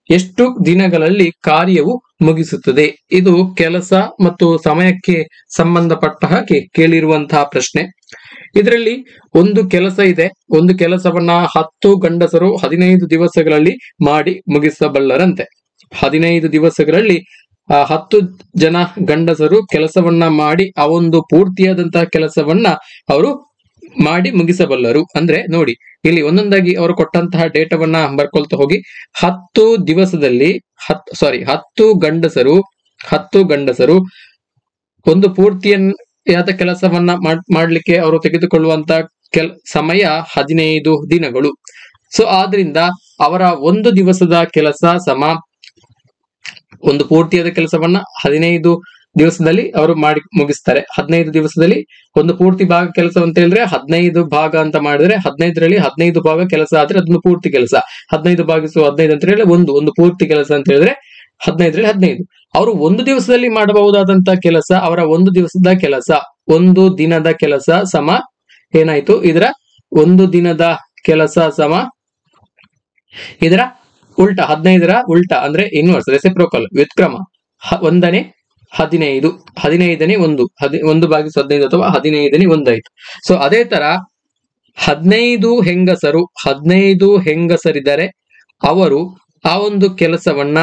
ಎಷ್ಟು ದಿನಗಳಲ್ಲಿ ಕಾರ್ಯವು ಮುಗಿಸುತ್ತದೆ? ಇದು ಕೆಲಸ ಮತ್ತು ಸಮಯಕ್ಕೆ ಸಂಬಂಧಪಟ್ಟ ಹಾಗೆ ಕೇಳಿರುವಂತಹ ಪ್ರಶ್ನೆ. ಇದರಲ್ಲಿ ಒಂದು ಕೆಲಸ ಇದೆ. ಒಂದು ಕೆಲಸವನ್ನ 10 ಗಂಡಸರು 15 ದಿವಸಗಳಲ್ಲಿ ಮಾಡಿ ಮುಗಿಸಬಲ್ಲರಂತೆ. 15 ದಿವಸಗಳಲ್ಲಿ 10 ಜನ ಗಂಡಸರು ಕೆಲಸವನ್ನ ಮಾಡಿ ಆ ಒಂದು ಪೂರ್ತಿಯಾದಂತಹ ಕೆಲಸವನ್ನ ಅವರು ಮಾಡಿ ಮುಗಿಸಬಲ್ಲರು. ಅಂದ್ರೆ ನೋಡಿ, ಇಲ್ಲಿ ಒಂದೊಂದಾಗಿ ಅವರು ಕೊಟ್ಟಂತಹ ಡೇಟಾವನ್ನ ಬರ್ಕೊಳ್ತಾ ಹೋಗಿ. 10 ದಿವಸದಲ್ಲಿ 10 ಗಂಡಸರು ಒಂದು ಪೂರ್ತಿಯಾದ ಕೆಲಸವನ್ನ ಮಾಡ್ಲಿಕ್ಕೆ ಅವರು ತೆಗೆದುಕೊಳ್ಳುವಂತ ಸಮಯ 15 ದಿನಗಳು. ಸೊ ಆದ್ರಿಂದ ಅವರ ಒಂದು ದಿವಸದ ಕೆಲಸ ಸಮ ಒಂದು ಪೂರ್ತಿಯಾದ ಕೆಲಸವನ್ನ 15 ದಿವಸದಲ್ಲಿ ಅವರು ಮಾಡಿ ಮುಗಿಸ್ತಾರೆ. 15 ದಿವಸದಲ್ಲಿ ಒಂದು ಪೂರ್ತಿ ಭಾಗ ಕೆಲಸ ಅಂತ ಹೇಳಿದ್ರೆ 15 ಭಾಗ ಅಂತ ಮಾಡಿದ್ರೆ 15ರಲ್ಲಿ 15 ಭಾಗ ಕೆಲಸ ಆದ್ರೆ ಅದೊಂದು ಪೂರ್ತಿ ಕೆಲಸ. 15 ಭಾಗಿಸು 15 ಅಂತ ಹೇಳಿದ್ರೆ ಒಂದು ಪೂರ್ತಿ ಕೆಲಸ ಅಂತ ಹೇಳಿದ್ರೆ 15ರಲ್ಲಿ 15. ಅವರು ಒಂದು ದಿವಸದಲ್ಲಿ ಮಾಡಬಹುದಾದಂತ ಕೆಲಸ, ಅವರ ಒಂದು ದಿವಸದ ಕೆಲಸ, ಒಂದು ದಿನದ ಕೆಲಸ ಸಮ ಏನಾಯ್ತು, ಇದರ ಒಂದು ದಿನದ ಕೆಲಸ ಸಮ ಇದರ ಉಲ್ಟಾ, 15ರ ಉಲ್ಟಾ ಅಂದ್ರೆ ಇನ್ವರ್ಸ್, ರೆಸಿಪ್ರೋಕಲ್, ವ್ಯುತ್ಕ್ರಮ. 1ನೇ 15, 15ನೇ 1 ಭಾಗಿಸು 15 ಅಥವಾ 15ನೇ 1 ಆಯ್ತು. ಸೊ ಅದೇ ತರ 15 ಹೆಂಗಸರಿದ್ದಾರೆ. ಅವರು ಆ ಒಂದು ಕೆಲಸವನ್ನ,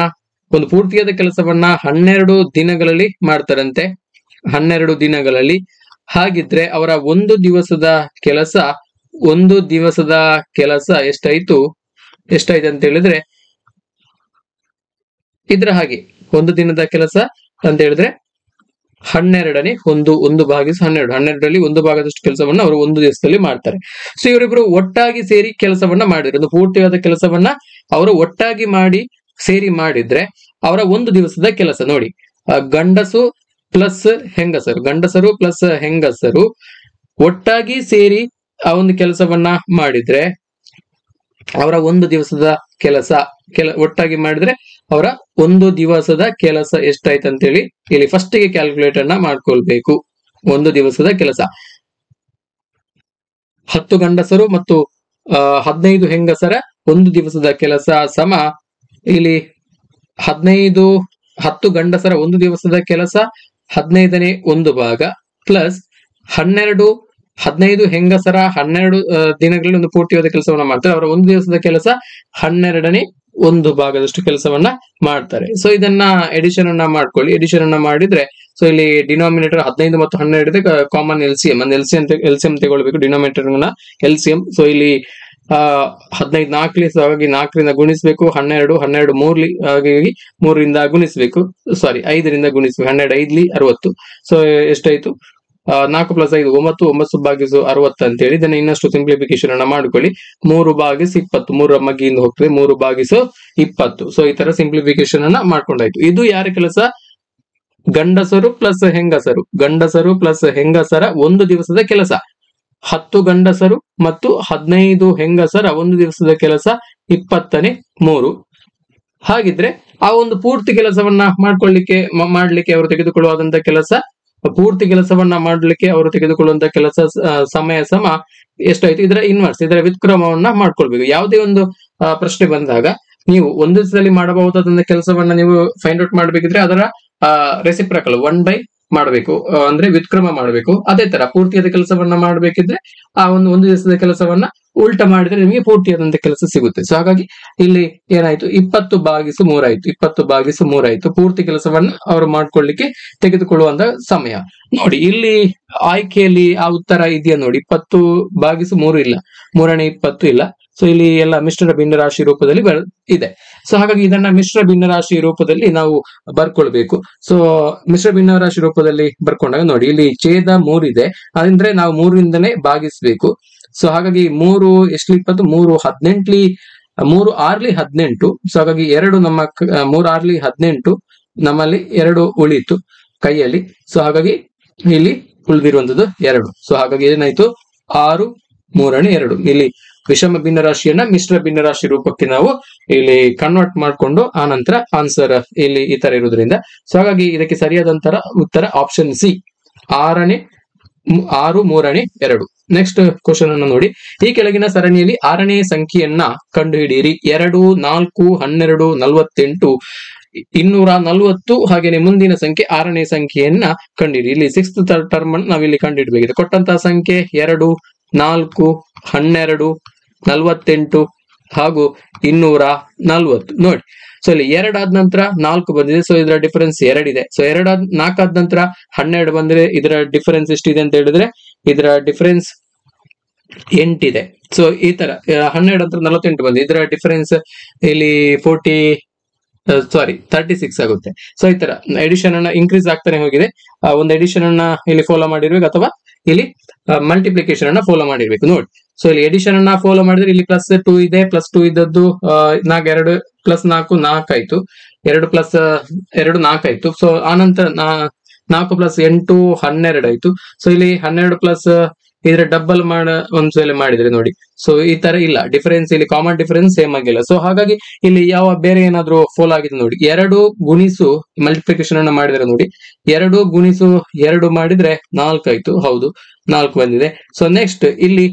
ಒಂದು ಪೂರ್ತಿಯಾದ ಕೆಲಸವನ್ನ 12 ದಿನಗಳಲ್ಲಿ ಮಾಡ್ತಾರಂತೆ. 12 ದಿನಗಳಲ್ಲಿ. ಹಾಗಿದ್ರೆ ಅವರ ಒಂದು ದಿವಸದ ಕೆಲಸ ಎಷ್ಟಾಯ್ತು ಅಂತ ಹೇಳಿದ್ರೆ, ಇದ್ರ ಹಾಗೆ ಒಂದು ದಿನದ ಕೆಲಸ ಅಂತ ಹೇಳಿದ್ರೆ 12ನೇ 1 ಭಾಗಿಸು 12. 12ರಲ್ಲಿ 1 ಭಾಗದಷ್ಟು ಕೆಲಸವನ್ನ ಅವರು ಒಂದು ದಿವಸದಲ್ಲಿ ಮಾಡ್ತಾರೆ. ಸೊ ಇವರಿಬ್ರು ಒಟ್ಟಾಗಿ ಸೇರಿ ಕೆಲಸವನ್ನ ಮಾಡಿದ್ರು. ಒಂದು ಪೂರ್ತಿಯಾದ ಕೆಲಸವನ್ನ ಅವರು ಒಟ್ಟಾಗಿ ಸೇರಿ ಮಾಡಿದ್ರೆ ಅವರ ಒಂದು ದಿವಸದ ಕೆಲಸ ನೋಡಿ, ಗಂಡಸರು ಪ್ಲಸ್ ಹೆಂಗಸರು ಒಟ್ಟಾಗಿ ಸೇರಿ ಆ ಒಂದು ಕೆಲಸವನ್ನ ಮಾಡಿದ್ರೆ ಅವರ ಒಂದು ದಿವಸದ ಒಟ್ಟಾಗಿ ಮಾಡಿದ್ರೆ ಅವರ ಒಂದು ದಿವಸದ ಕೆಲಸ ಎಷ್ಟಾಯ್ತು ಅಂತೇಳಿ ಇಲ್ಲಿ ಫಸ್ಟ್ ಗೆ ಕ್ಯಾಲ್ಕುಲೇಟರ್ ನ ಮಾಡ್ಕೊಳ್ಬೇಕು. ಒಂದು ದಿವಸದ ಕೆಲಸ 10 ಗಂಡಸರು ಮತ್ತು 15 ಹೆಂಗಸರ ಒಂದು ದಿವಸದ ಕೆಲಸ ಸಮ ಇಲ್ಲಿ 10 ಗಂಡಸರ ಒಂದು ದಿವಸದ ಕೆಲಸ 15ನೇ 1 ಭಾಗ ಪ್ಲಸ್ 15 ಹೆಂಗಸರ 12 ದಿನಗಳಲ್ಲಿ ಒಂದು ಪೂರ್ತಿಯಾದ ಕೆಲಸವನ್ನ ಮಾಡ್ತಾರೆ. ಅವರ ಒಂದು ದಿವಸದ ಕೆಲಸ 12ನೇ 1 ಭಾಗದಷ್ಟು ಕೆಲಸವನ್ನ ಮಾಡ್ತಾರೆ. ಸೊ ಇದನ್ನ ಎಡಿಷನ್ ಅನ್ನ ಮಾಡ್ಕೊಳ್ಳಿ. ಎಡಿಷನ್ ಅನ್ನ ಮಾಡಿದ್ರೆ ಸೊ ಇಲ್ಲಿ ಡಿನಾಮಿನೇಟರ್ 15 ಮತ್ತು 12 ಇದೆ, ಕಾಮನ್ ಎಲ್ಸಿಎಂ ಎಲ್ಸಿಎಂ ತಗೊಳ್ಬೇಕು, ಡಿನಾಮಿನೇಟರ್ ಎಲ್ಸಿಎಂ. ಸೊ ಇಲ್ಲಿ 15 4ಲಿ, ಸೊ ಹಾಗಾಗಿ 4ರಿಂದ ಗುಣಿಸ್ಬೇಕು, 12 3ಲಿ, ಹಾಗಾಗಿ 3ರಿಂದ ಗುಣಿಸ್ಬೇಕು, 5ರಿಂದ ಗುಣಿಸ್ಬೇಕು, 12 5ಲಿ 60. ಸೊ ಎಷ್ಟಾಯ್ತು, 4 + 5 9, 9 ಭಾಗಿಸು 60 ಅಂತೇಳಿ ಇದನ್ನ ಇನ್ನಷ್ಟು ಸಿಂಪ್ಲಿಫಿಕೇಶನ್ ಅನ್ನ ಮಾಡ್ಕೊಳ್ಳಿ. 3 ಭಾಗಿಸು 20, 3 ಮಗ್ಗಿಯಿಂದ ಹೋಗ್ತದೆ, 3 ಭಾಗಿಸು 20. ಸೊ ಈ ತರ ಸಿಂಪ್ಲಿಫಿಕೇಶನ್ ಅನ್ನ ಮಾಡ್ಕೊಂಡಾಯ್ತು. ಇದು ಯಾರ ಕೆಲಸ, ಗಂಡಸರು ಪ್ಲಸ್ ಹೆಂಗಸರ ಒಂದು ದಿವಸದ ಕೆಲಸ. 10 ಗಂಡಸರು ಮತ್ತು 15 ಹೆಂಗಸರ ಒಂದು ದಿವಸದ ಕೆಲಸ 20ನೇ 3. ಹಾಗಿದ್ರೆ ಆ ಒಂದು ಪೂರ್ತಿ ಕೆಲಸವನ್ನ ಮಾಡ್ಲಿಕ್ಕೆ ಅವರು ತೆಗೆದುಕೊಳ್ಳುವಂತ ಕೆಲಸ ಸಮಯ ಸಮ ಎಷ್ಟಾಯ್ತು, ಇದರ ಇನ್ವರ್ಸ್, ಇದರ ವ್ಯುತ್ಕ್ರಮವನ್ನ ಮಾಡ್ಕೊಳ್ಬೇಕು. ಯಾವುದೇ ಒಂದು ಪ್ರಶ್ನೆ ಬಂದಾಗ ನೀವು ಒಂದು ದಿವಸದಲ್ಲಿ ಮಾಡಬಹುದಾದಂತ ಕೆಲಸವನ್ನ ನೀವು ಫೈಂಡ್ ಔಟ್ ಮಾಡ್ಬೇಕಿದ್ರೆ ಅದರ ರೆಸಿಪ್ರಕಲ್ 1/, ಮಾಡಬೇಕು, ಅಂದ್ರೆ ವ್ಯುತ್ಕ್ರಮ ಮಾಡಬೇಕು. ಅದೇ ತರ ಪೂರ್ತಿಯಾದ ಕೆಲಸವನ್ನ ಮಾಡ್ಬೇಕಿದ್ರೆ ಆ ಒಂದು ದಿವಸದ ಕೆಲಸವನ್ನ ಉಲ್ಟಾ ಮಾಡಿದ್ರೆ ನಿಮಗೆ ಪೂರ್ತಿಯಾದಂತ ಕೆಲಸ ಸಿಗುತ್ತೆ. ಸೊ ಹಾಗಾಗಿ ಇಲ್ಲಿ ಏನಾಯ್ತು, 20/3 ಆಯ್ತು. 20/3 ಆಯ್ತು ಪೂರ್ತಿ ಕೆಲಸವನ್ನ ಅವರು ಮಾಡ್ಕೊಳ್ಳಿಕ್ಕೆ ತೆಗೆದುಕೊಳ್ಳುವಂತ ಸಮಯ. ನೋಡಿ ಇಲ್ಲಿ ಆಯ್ಕೆಯಲ್ಲಿ ಆ ಉತ್ತರ ಇದೆಯಾ ನೋಡಿ, 20/3 ಇಲ್ಲ, 3ನೇ 20 ಇಲ್ಲ. ಸೊ ಇಲ್ಲಿ ಎಲ್ಲ ಮಿಶ್ರ ಭಿನ್ನರಾಶಿ ರೂಪದಲ್ಲಿ ಇದೆ. ಸೊ ಹಾಗಾಗಿ ಇದನ್ನ ಮಿಶ್ರ ಭಿನ್ನರಾಶಿ ರೂಪದಲ್ಲಿ ನಾವು ಬರ್ಕೊಳ್ಬೇಕು. ಸೊ ಮಿಶ್ರ ಭಿನ್ನರಾಶಿ ರೂಪದಲ್ಲಿ ಬರ್ಕೊಂಡಾಗ ನೋಡಿ, ಇಲ್ಲಿ ಛೇದ 3 ಇದೆ, ಅಂದ್ರೆ ನಾವು 3ರಿಂದನೇ ಭಾಗಿಸ್ಬೇಕು. ಸೊ ಹಾಗಾಗಿ 3 ಎಷ್ಟು 20, 3 18ಲಿ 3 6ಲಿ 18. ಸೊ ಹಾಗಾಗಿ 2 ನಮ್ಮ 3 6ಲಿ 18 ನಮ್ಮಲ್ಲಿ 2 ಉಳಿತು ಕೈಯಲ್ಲಿ. ಸೊ ಹಾಗಾಗಿ ಇಲ್ಲಿ ಉಳಿದಿರುವಂತದ್ದು 2. ಸೊ ಹಾಗಾಗಿ ಏನಾಯ್ತು, 6 3ನೇ 2. ಇಲ್ಲಿ ವಿಷಮ ಭಿನ್ನರಾಶಿಯನ್ನ ಮಿಶ್ರ ಭಿನ್ನರಾಶಿ ರೂಪಕ್ಕೆ ನಾವು ಇಲ್ಲಿ ಕನ್ವರ್ಟ್ ಮಾಡಿಕೊಂಡು ಆ ನಂತರ ಆನ್ಸರ್ ಇಲ್ಲಿ ಈ ತರ ಇರುವುದರಿಂದ, ಸೊ ಹಾಗಾಗಿ ಇದಕ್ಕೆ ಸರಿಯಾದಂತರ ಉತ್ತರ ಆಪ್ಷನ್ ಸಿ, 6 3ನೇ 2. ನೆಕ್ಸ್ಟ್ ಕ್ವಶನ್ ಅನ್ನು ನೋಡಿ, ಈ ಕೆಳಗಿನ ಸರಣಿಯಲ್ಲಿ 6ನೇ ಸಂಖ್ಯೆಯನ್ನ ಕಂಡುಹಿಡಿಯಿರಿ. 2 4 12 48 240. ಹಾಗೇನೆ ಮುಂದಿನ ಸಂಖ್ಯೆ 6ನೇ ಸಂಖ್ಯೆಯನ್ನ ಕಂಡುಹಿಡಿ. ಇಲ್ಲಿ 6th ಟರ್ಮ್ ಅನ್ನು ನಾವಿಲ್ಲಿ ಕಂಡುಹಿಡಬೇಕಿದೆ. ಕೊಟ್ಟಂತಹ ಸಂಖ್ಯೆ 2 4 12 48 ಹಾಗೂ 240. ನೋಡಿ, ಸೊ ಇಲ್ಲಿ 2 ಆದ ನಂತರ 4 ಬಂದಿದೆ, ಸೊ ಇದರ ಡಿಫರೆನ್ಸ್ 2 ಇದೆ. ಸೊ 4 ಆದ ನಂತರ 12 ಬಂದ್ರೆ ಇದರ ಡಿಫರೆನ್ಸ್ ಎಷ್ಟಿದೆ ಅಂತ ಹೇಳಿದ್ರೆ ಇದರ ಡಿಫರೆನ್ಸ್ 8 ಇದೆ. ಸೊ ಈ ತರ 12 ನಂತರ 48 ಬಂದಿದೆ, ಇದರ ಡಿಫರೆನ್ಸ್ ಇಲ್ಲಿ 36 ಆಗುತ್ತೆ. ಸೊ ಈ ತರ ಎಡಿಷನ್ ಅನ್ನ ಇನ್ಕ್ರೀಸ್ ಆಗ್ತಾನೆ ಹೋಗಿದೆ. ಒಂದು ಎಡಿಷನ್ ಅನ್ನ ಇಲ್ಲಿ ಫಾಲೋ ಮಾಡಿರ್ಬೇಕು ಅಥವಾ ಇಲ್ಲಿ ಮಲ್ಟಿಪ್ಲಿಕೇಶನ್ ಅನ್ನ ಫಾಲೋ ಮಾಡಿರ್ಬೇಕು ನೋಡಿ. ಸೊ ಇಲ್ಲಿ ಎಡಿಷನ್ ಅನ್ನ ಫಾಲೋ ಮಾಡಿದ್ರೆ ಇಲ್ಲಿ +2 ಇದೆ, +2 ಇದ್ದದ್ದು 2 + 4 4 ಆಯ್ತು, 2 + 2 4 ಆಯ್ತು. ಸೊ ಆನಂತರ 4 + 8 12 ಆಯ್ತು. ಸೊ ಇಲ್ಲಿ 12 ಇದರ ಡಬಲ್ ಒಂದ್ಸಲ ಮಾಡಿದ್ರೆ ನೋಡಿ. ಸೊ ಈ ತರ ಇಲ್ಲ, ಡಿಫರೆನ್ಸ್ ಇಲ್ಲಿ ಕಾಮನ್ ಡಿಫರೆನ್ಸ್ ಸೇಮ್ ಆಗಿಲ್ಲ. ಸೊ ಹಾಗಾಗಿ ಇಲ್ಲಿ ಯಾವ ಬೇರೆ ಏನಾದ್ರು ಫಾಲೋ ಆಗಿದೆ ನೋಡಿ. 2 ಗುಣಿಸು ಮಲ್ಟಿಪ್ಲಿಕೇಶನ್ ಅನ್ನ ಮಾಡಿದ್ರೆ ನೋಡಿ, 2 ಗುಣಿಸು 2 ಮಾಡಿದ್ರೆ 4 ಆಯ್ತು, ಹೌದು 4 ಬಂದಿದೆ. ಸೊ ನೆಕ್ಸ್ಟ್ ಇಲ್ಲಿ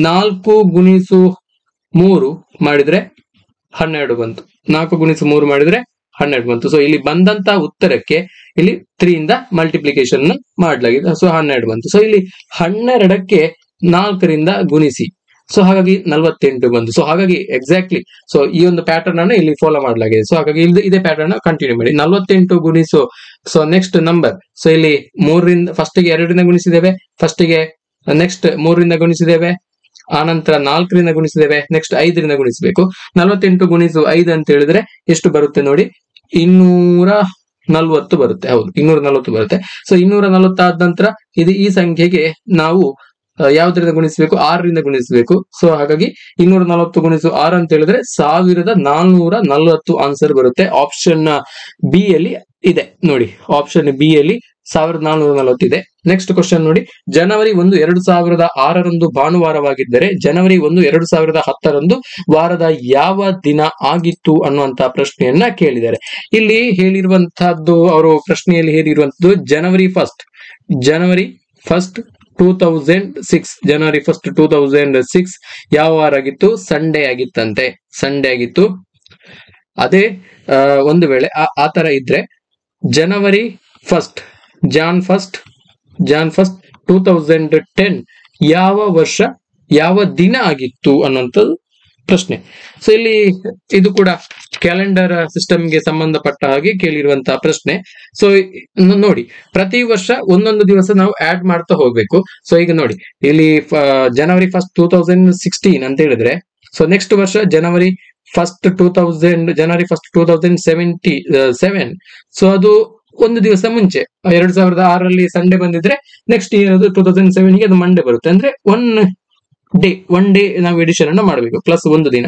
4 ಗುಣಿಸು 3 ಮಾಡಿದ್ರೆ 12 ಬಂತು, 4 ಗುಣಿಸು 3 ಮಾಡಿದ್ರೆ 12 ಬಂತು. ಸೊ ಇಲ್ಲಿ ಬಂದಂತ ಉತ್ತರಕ್ಕೆ ಇಲ್ಲಿ 3 ಇಂದ ಮಲ್ಟಿಪ್ಲಿಕೇಶನ್ ಮಾಡಲಾಗಿದೆ, ಸೊ 12 ಬಂತು. ಸೊ ಇಲ್ಲಿ 12ಕ್ಕೆ 4 ರಿಂದ ಗುಣಿಸಿ, ಸೊ ಹಾಗಾಗಿ 48 ಬಂತು. ಸೊ ಹಾಗಾಗಿ ಎಕ್ಸಾಕ್ಟ್ಲಿ ಸೊ ಈ ಒಂದು ಪ್ಯಾಟರ್ನ್ ಅನ್ನು ಇಲ್ಲಿ ಫಾಲೋ ಮಾಡಲಾಗಿದೆ. ಸೊ ಹಾಗಾಗಿ ಇದೇ ಪ್ಯಾಟರ್ನ್ ಕಂಟಿನ್ಯೂ ಮಾಡಿ. 48 ಗುಣಿಸು, ಸೊ ನೆಕ್ಸ್ಟ್ ನಂಬರ್, ಸೊ ಇಲ್ಲಿ 3 ರಿಂದ ಫಸ್ಟಿಗೆ 2 ರಿಂದ ಗುಣಿಸಿದ್ದೇವೆ, ಫಸ್ಟಿಗೆ ನೆಕ್ಸ್ಟ್ 3 ರಿಂದ ಗುಣಿಸಿದ್ದೇವೆ, ಆನಂತರ 4 ರಿಂದ ಗುಣಿಸಿದ್ದೇವೆ, ನೆಕ್ಸ್ಟ್ 5 ರಿಂದ ಗುಣಿಸಬೇಕು. 48 ಗುಣಿಸು 5 ಅಂತ ಹೇಳಿದ್ರೆ ಎಷ್ಟು ಬರುತ್ತೆ ನೋಡಿ, 240 ಬರುತ್ತೆ, ಹೌದು 240 ಬರುತ್ತೆ. ಸೊ 240 ಆದ ನಂತರ ಈ ಸಂಖ್ಯೆಗೆ ನಾವು ಯಾವ್ದ್ರಿಂದ ಗುಣಿಸಬೇಕು, 6 ರಿಂದ ಗುಣಿಸಬೇಕು. ಸೊ ಹಾಗಾಗಿ 240 ಗುಣಿಸು 6 ಅಂತ ಹೇಳಿದ್ರೆ 1440 ಆನ್ಸರ್ ಬರುತ್ತೆ. ಆಪ್ಷನ್ ಬಿ ಯಲ್ಲಿ ಇದೆ ನೋಡಿ, ಆಪ್ಷನ್ ಬಿ ಯಲ್ಲಿ 1440 ಇದೆ. ನೆಕ್ಸ್ಟ್ ಕ್ವಶನ್ ನೋಡಿ, ಜನವರಿ 1, 2006 ಭಾನುವಾರವಾಗಿದ್ದರೆ ಜನವರಿ 1, 2010 ವಾರದ ಯಾವ ದಿನ ಆಗಿತ್ತು ಅನ್ನುವಂತಹ ಪ್ರಶ್ನೆಯನ್ನ ಕೇಳಿದ್ದಾರೆ. ಇಲ್ಲಿ ಹೇಳಿರುವಂತಹದ್ದು, ಅವರು ಪ್ರಶ್ನೆಯಲ್ಲಿ ಹೇಳಿರುವಂತದ್ದು ಜನವರಿ 1 2006, ಜನವರಿ 1 2006 ಯಾವ ವಾರ ಆಗಿತ್ತು, ಸಂಡೇ ಆಗಿತ್ತಂತೆ, ಸಂಡೇ ಆಗಿತ್ತು. ಅದೇ ಒಂದು ವೇಳೆ ಆ ತರ ಇದ್ರೆ ಜನವರಿ 1 ಜಾನ್ 1 2010 ಯಾವ ವರ್ಷ ಯಾವ ದಿನ ಆಗಿತ್ತು ಅನ್ನುವಂಥದ್ದು ಪ್ರಶ್ನೆ. ಸೊ ಇಲ್ಲಿ ಇದು ಕೂಡ ಕ್ಯಾಲೆಂಡರ್ ಸಿಸ್ಟಮ್ಗೆ ಸಂಬಂಧಪಟ್ಟ ಹಾಗೆ ಕೇಳಿರುವಂತಹ ಪ್ರಶ್ನೆ. ಸೊ ನೋಡಿ, ಪ್ರತಿ ವರ್ಷ ಒಂದೊಂದು ದಿವಸ ನಾವು ಆಡ್ ಮಾಡ್ತಾ ಹೋಗ್ಬೇಕು. ಸೊ ಈಗ ನೋಡಿ ಇಲ್ಲಿ ಜನವರಿ 1 2016 ಅಂತ ಹೇಳಿದ್ರೆ, ಸೊ ನೆಕ್ಸ್ಟ್ ವರ್ಷ ಜನವರಿ 1 2077. ಸೊ ಅದು ಒಂದು ದಿವಸ ಮುಂಚೆ 2006 ಸಂಡೇ ಬಂದಿದ್ರೆ ನೆಕ್ಸ್ಟ್ ಇಯರ್ 2007 ಅದು ಮಂಡೇ ಬರುತ್ತೆ. ಅಂದ್ರೆ ಒನ್ ಡೇ ನಾವು ಎಡಿಷನ್ ಅನ್ನು ಮಾಡಬೇಕು, ಪ್ಲಸ್ ಒಂದು ದಿನ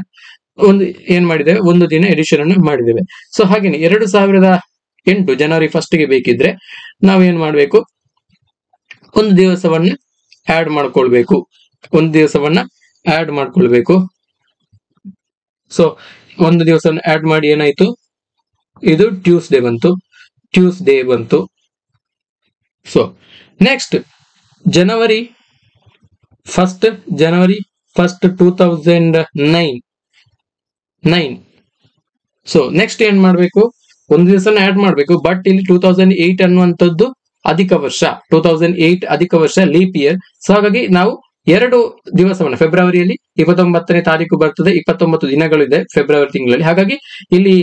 ಏನ್ ಮಾಡಿದ್ದೇವೆ, ಒಂದು ದಿನ ಎಡಿಷನ್ ಅನ್ನು ಮಾಡಿದ್ದೇವೆ. ಸೊ ಹಾಗೇನೆ 2008 ಜನವರಿ 1 ಬೇಕಿದ್ರೆ ನಾವೇನ್ ಮಾಡ್ಬೇಕು, ಒಂದು ದಿವಸವನ್ನ ಆಡ್ ಮಾಡ್ಕೊಳ್ಬೇಕು, ಸೊ ಒಂದು ದಿವಸ ಆಡ್ ಮಾಡಿ ಏನಾಯ್ತು, ಇದು ಟ್ಯೂಸ್ಡೇ ಬಂತು. ಸೊ ನೆಕ್ಸ್ಟ್ ಜನವರಿ 1 2009. ಸೊ ನೆಕ್ಸ್ಟ್ ಏನ್ ಮಾಡ್ಬೇಕು, ಒಂದು ದಿವಸ ಆಡ್ ಮಾಡ್ಬೇಕು. ಬಟ್ ಇಲ್ಲಿ 2008 ಅನ್ನುವಂಥದ್ದು ಅಧಿಕ ವರ್ಷ, ಲೀಪ್ ಇಯರ್. ಸೊ ಹಾಗಾಗಿ ನಾವು 2 ದಿವಸವನ್ನ, ಫೆಬ್ರವರಿಯಲ್ಲಿ 29ನೇ ತಾರೀಕು ಬರ್ತದೆ, 29 ದಿನಗಳಿದೆ ಫೆಬ್ರವರಿ ತಿಂಗಳಲ್ಲಿ. ಹಾಗಾಗಿ ಇಲ್ಲಿ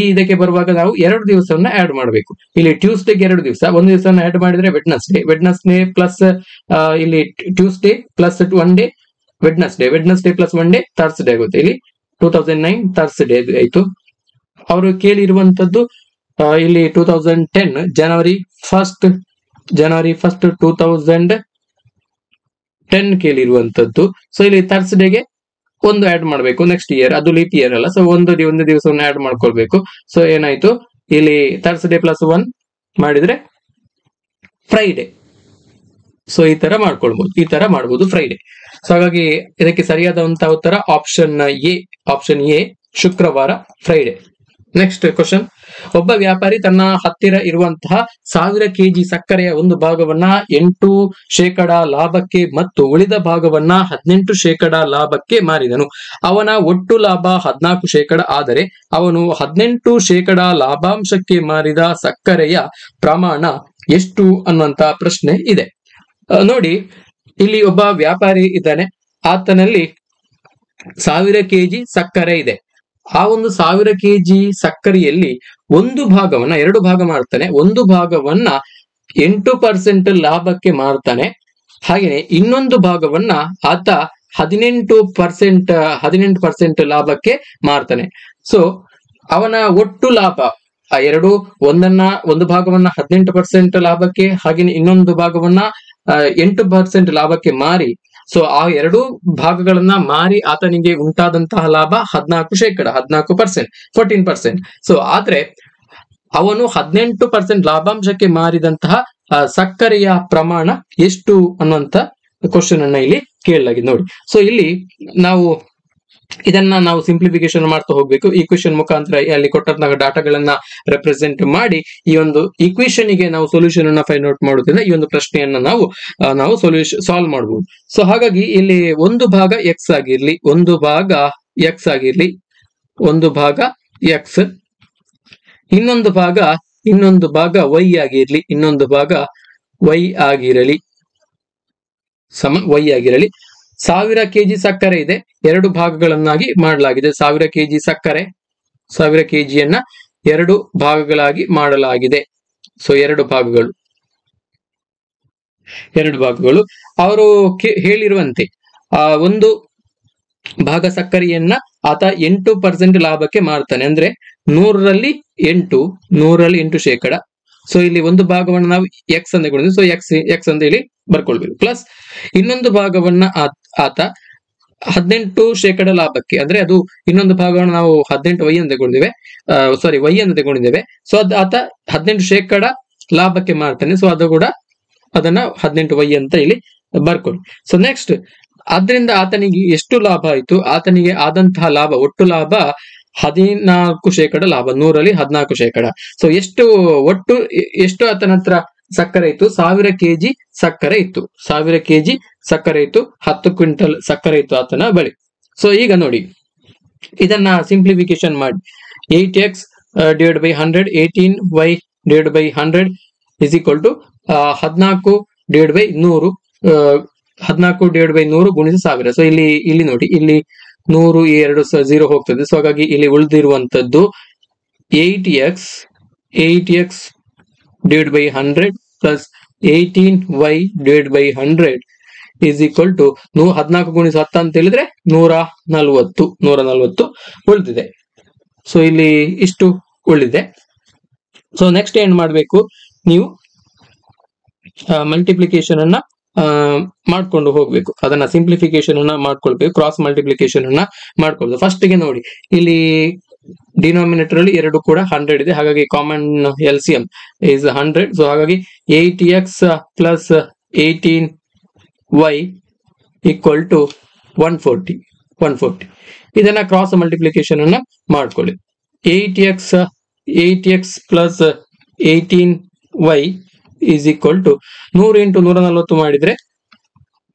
ಇದಕ್ಕೆ ಬರುವಾಗ ನಾವು 2 ದಿವಸವನ್ನ ಆಡ್ ಮಾಡಬೇಕು. ಇಲ್ಲಿ ಟ್ಯೂಸ್ಡೇಗೆ 2 ದಿವಸ, ಒಂದು ದಿವಸ ಆಡ್ ಮಾಡಿದ್ರೆ ವೆಡ್ನಸ್ಡೇ ಪ್ಲಸ್ ಇಲ್ಲಿ Tuesday plus 1 day Wednesday plus 1 day Thursday ಆಗುತ್ತೆ. ಇಲ್ಲಿ 2009 ಥರ್ಸ್ಡೇ ಆಯ್ತು. ಅವರು ಕೇಳಿರುವಂತದ್ದು ಇಲ್ಲಿ 2010 ಜನವರಿ 1 2010 ಕೇಳಿರುವಂತದ್ದು. ಸೊ ಇಲ್ಲಿ ಥರ್ಸ್ಡೇಗೆ ಒಂದು ಆಡ್ ಮಾಡಬೇಕು, ನೆಕ್ಸ್ಟ್ ಇಯರ್ ಅದು ಲೀಪ್ ಇಯರ್ ಅಲ್ಲ. ಸೊ ಒಂದು ದಿವಸವನ್ನು ಆಡ್ ಮಾಡ್ಕೊಳ್ಬೇಕು. ಸೊ ಏನಾಯ್ತು, ಇಲ್ಲಿ ಥರ್ಸ್ಡೇ ಪ್ಲಸ್ 1 ಮಾಡಿದ್ರೆ ಫ್ರೈಡೆ. ಸೊ ಈ ತರ ಮಾಡಬಹುದು ಫ್ರೈಡೆ. ಸೊ ಹಾಗಾಗಿ ಇದಕ್ಕೆ ಸರಿಯಾದಂತಹ ಉತ್ತರ ಆಪ್ಷನ್ ಎ ಶುಕ್ರವಾರ, ಫ್ರೈಡೆ. ನೆಕ್ಸ್ಟ್ ಕ್ವಶನ್, ಒಬ್ಬ ವ್ಯಾಪಾರಿ ತನ್ನ ಹತ್ತಿರ ಇರುವಂತಹ 1000 kg ಸಕ್ಕರೆಯ ಒಂದು ಭಾಗವನ್ನ 8% ಲಾಭಕ್ಕೆ ಮತ್ತು ಉಳಿದ ಭಾಗವನ್ನ 18% ಲಾಭಕ್ಕೆ ಮಾರಿದನು. ಅವನ ಒಟ್ಟು ಲಾಭ 14% ಆದರೆ ಅವನು 18% ಲಾಭಾಂಶಕ್ಕೆ ಮಾರಿದ ಸಕ್ಕರೆಯ ಪ್ರಮಾಣ ಎಷ್ಟು ಅನ್ನುವಂತ ಪ್ರಶ್ನೆ ಇದೆ. ನೋಡಿ, ಇಲ್ಲಿ ಒಬ್ಬ ವ್ಯಾಪಾರಿ ಇದ್ದಾನೆ, ಆತನಲ್ಲಿ 1000 kg ಸಕ್ಕರೆ ಇದೆ. ಆ ಒಂದು 1000 kg ಸಕ್ಕರೆಯಲ್ಲಿ ಒಂದು ಭಾಗವನ್ನ 2 ಭಾಗ ಮಾಡ್ತಾನೆ, ಒಂದು ಭಾಗವನ್ನ 8% ಲಾಭಕ್ಕೆ ಮಾರ್ತಾನೆ. ಹಾಗೆಯೇ ಇನ್ನೊಂದು ಭಾಗವನ್ನ ಆತ 18% ಲಾಭಕ್ಕೆ ಮಾರ್ತಾನೆ. ಸೊ ಅವನ ಒಟ್ಟು ಲಾಭ ಆ ಒಂದು ಭಾಗವನ್ನ 18% ಲಾಭಕ್ಕೆ, ಹಾಗೆಯೇ ಇನ್ನೊಂದು ಭಾಗವನ್ನ 8% ಲಾಭಕ್ಕೆ ಮಾರಿ, ಸೊ ಆ ಎರಡು ಭಾಗಗಳನ್ನ ಮಾರಿ ಆತನಿಗೆ ಉಂಟಾದಂತಹ ಲಾಭ 14%, 14%. ಸೊ ಆದ್ರೆ ಅವನು 18% ಲಾಭಾಂಶಕ್ಕೆ ಮಾರಿದಂತಹ ಸಕ್ಕರೆಯ ಪ್ರಮಾಣ ಎಷ್ಟು ಅನ್ನುವಂತ ಕ್ವಶನ್ ಅನ್ನ ಇಲ್ಲಿ ಕೇಳಲಾಗಿದೆ ನೋಡಿ. ಸೊ ಇಲ್ಲಿ ಇದನ್ನ ನಾವು ಸಿಂಪ್ಲಿಫಿಕೇಶನ್ ಮಾಡ್ತಾ ಹೋಗ್ಬೇಕು. ಈಕ್ವೇಶನ್ ಮುಖಾಂತರ ಅಲ್ಲಿ ಕೊಟ್ಟಂತಹ ಡಾಟಾಗಳನ್ನ ರೆಪ್ರೆಸೆಂಟ್ ಮಾಡಿ ಈ ಒಂದು ಈಕ್ವೇಶನ್ ಗೆ ನಾವು ಸೊಲ್ಯೂಷನ್ ಅನ್ನ ಫೈಂಡ್ ಔಟ್ ಮಾಡೋದ್ರಿಂದ ಈ ಒಂದು ಪ್ರಶ್ನೆಯನ್ನ ನಾವು ಸಾಲ್ವ್ ಮಾಡಬಹುದು. ಸೊ ಹಾಗಾಗಿ ಇಲ್ಲಿ ಒಂದು ಭಾಗ ಎಕ್ಸ್ ಆಗಿರ್ಲಿ, ಒಂದು ಭಾಗ ಎಕ್ಸ್, ಇನ್ನೊಂದು ಭಾಗ ವೈ ಆಗಿರ್ಲಿ, ಇನ್ನೊಂದು ಭಾಗ ವೈ ಆಗಿರಲಿ, 1000 kg ಸಕ್ಕರೆ ಇದೆ, 2 ಭಾಗಗಳನ್ನಾಗಿ ಮಾಡಲಾಗಿದೆ. 1000 kg ಸಕ್ಕರೆ, 1000 kgಯನ್ನ 2 ಭಾಗಗಳಾಗಿ ಮಾಡಲಾಗಿದೆ. ಸೊ 2 ಭಾಗಗಳು ಅವರು ಹೇಳಿರುವಂತೆ ಒಂದು ಭಾಗ ಸಕ್ಕರೆಯನ್ನ ಆತ 8% ಲಾಭಕ್ಕೆ ಮಾರ್ತಾನೆ, ಅಂದ್ರೆ 100ರಲ್ಲಿ 8%. ಸೊ ಇಲ್ಲಿ ಒಂದು ಭಾಗವನ್ನು ನಾವು ಎಕ್ಸ್ ಅಂತ ಕೊಡಿದ್ವಿ, ಸೊ ಎಕ್ಸ್ ಅಂತ ಇಲ್ಲಿ ಬರ್ಕೊಳ್ಬೇಕು. ಪ್ಲಸ್ ಇನ್ನೊಂದು ಭಾಗವನ್ನ ಆತ 18% ಲಾಭಕ್ಕೆ, ಅಂದ್ರೆ ಅದು ಇನ್ನೊಂದು ಭಾಗವನ್ನು ನಾವು 18 ವೈ ಅಂತ ತಗೊಂಡಿದ್ದೇವೆ. ಸೊ ಆತ 18% ಲಾಭಕ್ಕೆ ಮಾರ್ತಾನೆ. ಸೊ ಅದು ಕೂಡ ಅದನ್ನ 18 ವೈ ಅಂತ ಇಲ್ಲಿ ಬರ್ಕೊಳ್ಳಿ. ಸೊ ನೆಕ್ಸ್ಟ್ ಅದರಿಂದ ಆತನಿಗೆ ಎಷ್ಟು ಲಾಭ ಆಯ್ತು? ಆತನಿಗೆ ಆದಂತಹ ಲಾಭ, ಒಟ್ಟು ಲಾಭ 14% ಲಾಭ, 100ರಲ್ಲಿ 14%. ಸೊ ಎಷ್ಟು ಆತನ ಹತ್ರ ಸಕ್ಕರೆ ಇತ್ತು? 1000 kg ಸಕ್ಕರೆ ಇತ್ತು, 1000 kg ಸಕ್ಕರೆ ಇತ್ತು, 10 ಕ್ವಿಂಟಲ್ ಸಕ್ಕರೆ ಇತ್ತು ಆತನ ಬಳಿ. ಸೊ ಈಗ ನೋಡಿ, ಇದನ್ನ ಸಿಂಪ್ಲಿಫಿಕೇಶನ್ ಮಾಡಿ 8x divide by 100, 18y divide by 100 is equal to 14 divide by 100, 14 divide by 100 ಗುಣಿಸಿ 1000. ಸೊ ಇಲ್ಲಿ ನೋಡಿ, ಇಲ್ಲಿ 100 0 ಹೋಗ್ತದೆ. ಸೊ ಹಾಗಾಗಿ ಇಲ್ಲಿ ಉಳಿದಿರುವಂತದ್ದು 8x divide by 100 plus 18y divide by 100 is equal to 14 ಗುಣಿಸಿ 10 ಅಂತ ಹೇಳಿದ್ರೆ 140 ಉಳಿದಿದೆ. ಸೊ ಇಲ್ಲಿ ಇಷ್ಟು ಉಳಿದಿದೆ. ಸೊ ನೆಕ್ಸ್ಟ್ ಏನ್ ಮಾಡ್ಬೇಕು, ನೀವು ಮಲ್ಟಿಪ್ಲಿಕೇಶನ್ ಅನ್ನ ಮಾಡ್ಕೊಂಡು ಹೋಗ್ಬೇಕು, ಅದನ್ನ ಸಿಂಪ್ಲಿಫಿಕೇಶನ್ ಅನ್ನ ಮಾಡ್ಕೊಳ್ಬೇಕು, ಕ್ರಾಸ್ ಮಲ್ಟಿಪ್ಲಿಕೇಶನ್ ಅನ್ನ ಮಾಡ್ಕೊಳ್ಬೇಕು. ಫಸ್ಟ್ ಗೆ ನೋಡಿ, ಇಲ್ಲಿ ಡಿನಾಮಿನೇಟರ್ ಅಲ್ಲಿ 2 ಕೂಡ 100 ಇದೆ, ಹಾಗಾಗಿ ಕಾಮನ್ LCM ಇಸ್ 100. ಸೊ ಹಾಗಾಗಿ 8x plus 18y equal to 140. ಇದನ್ನ ಕ್ರಾಸ್ ಮಲ್ಟಿಪ್ಲಿಕೇಶನ್ ಅನ್ನ ಮಾಡ್ಕೊಳ್ಳಿ. 8x plus 18y is equal to 100 into 140 ಮಾಡಿದ್ರೆ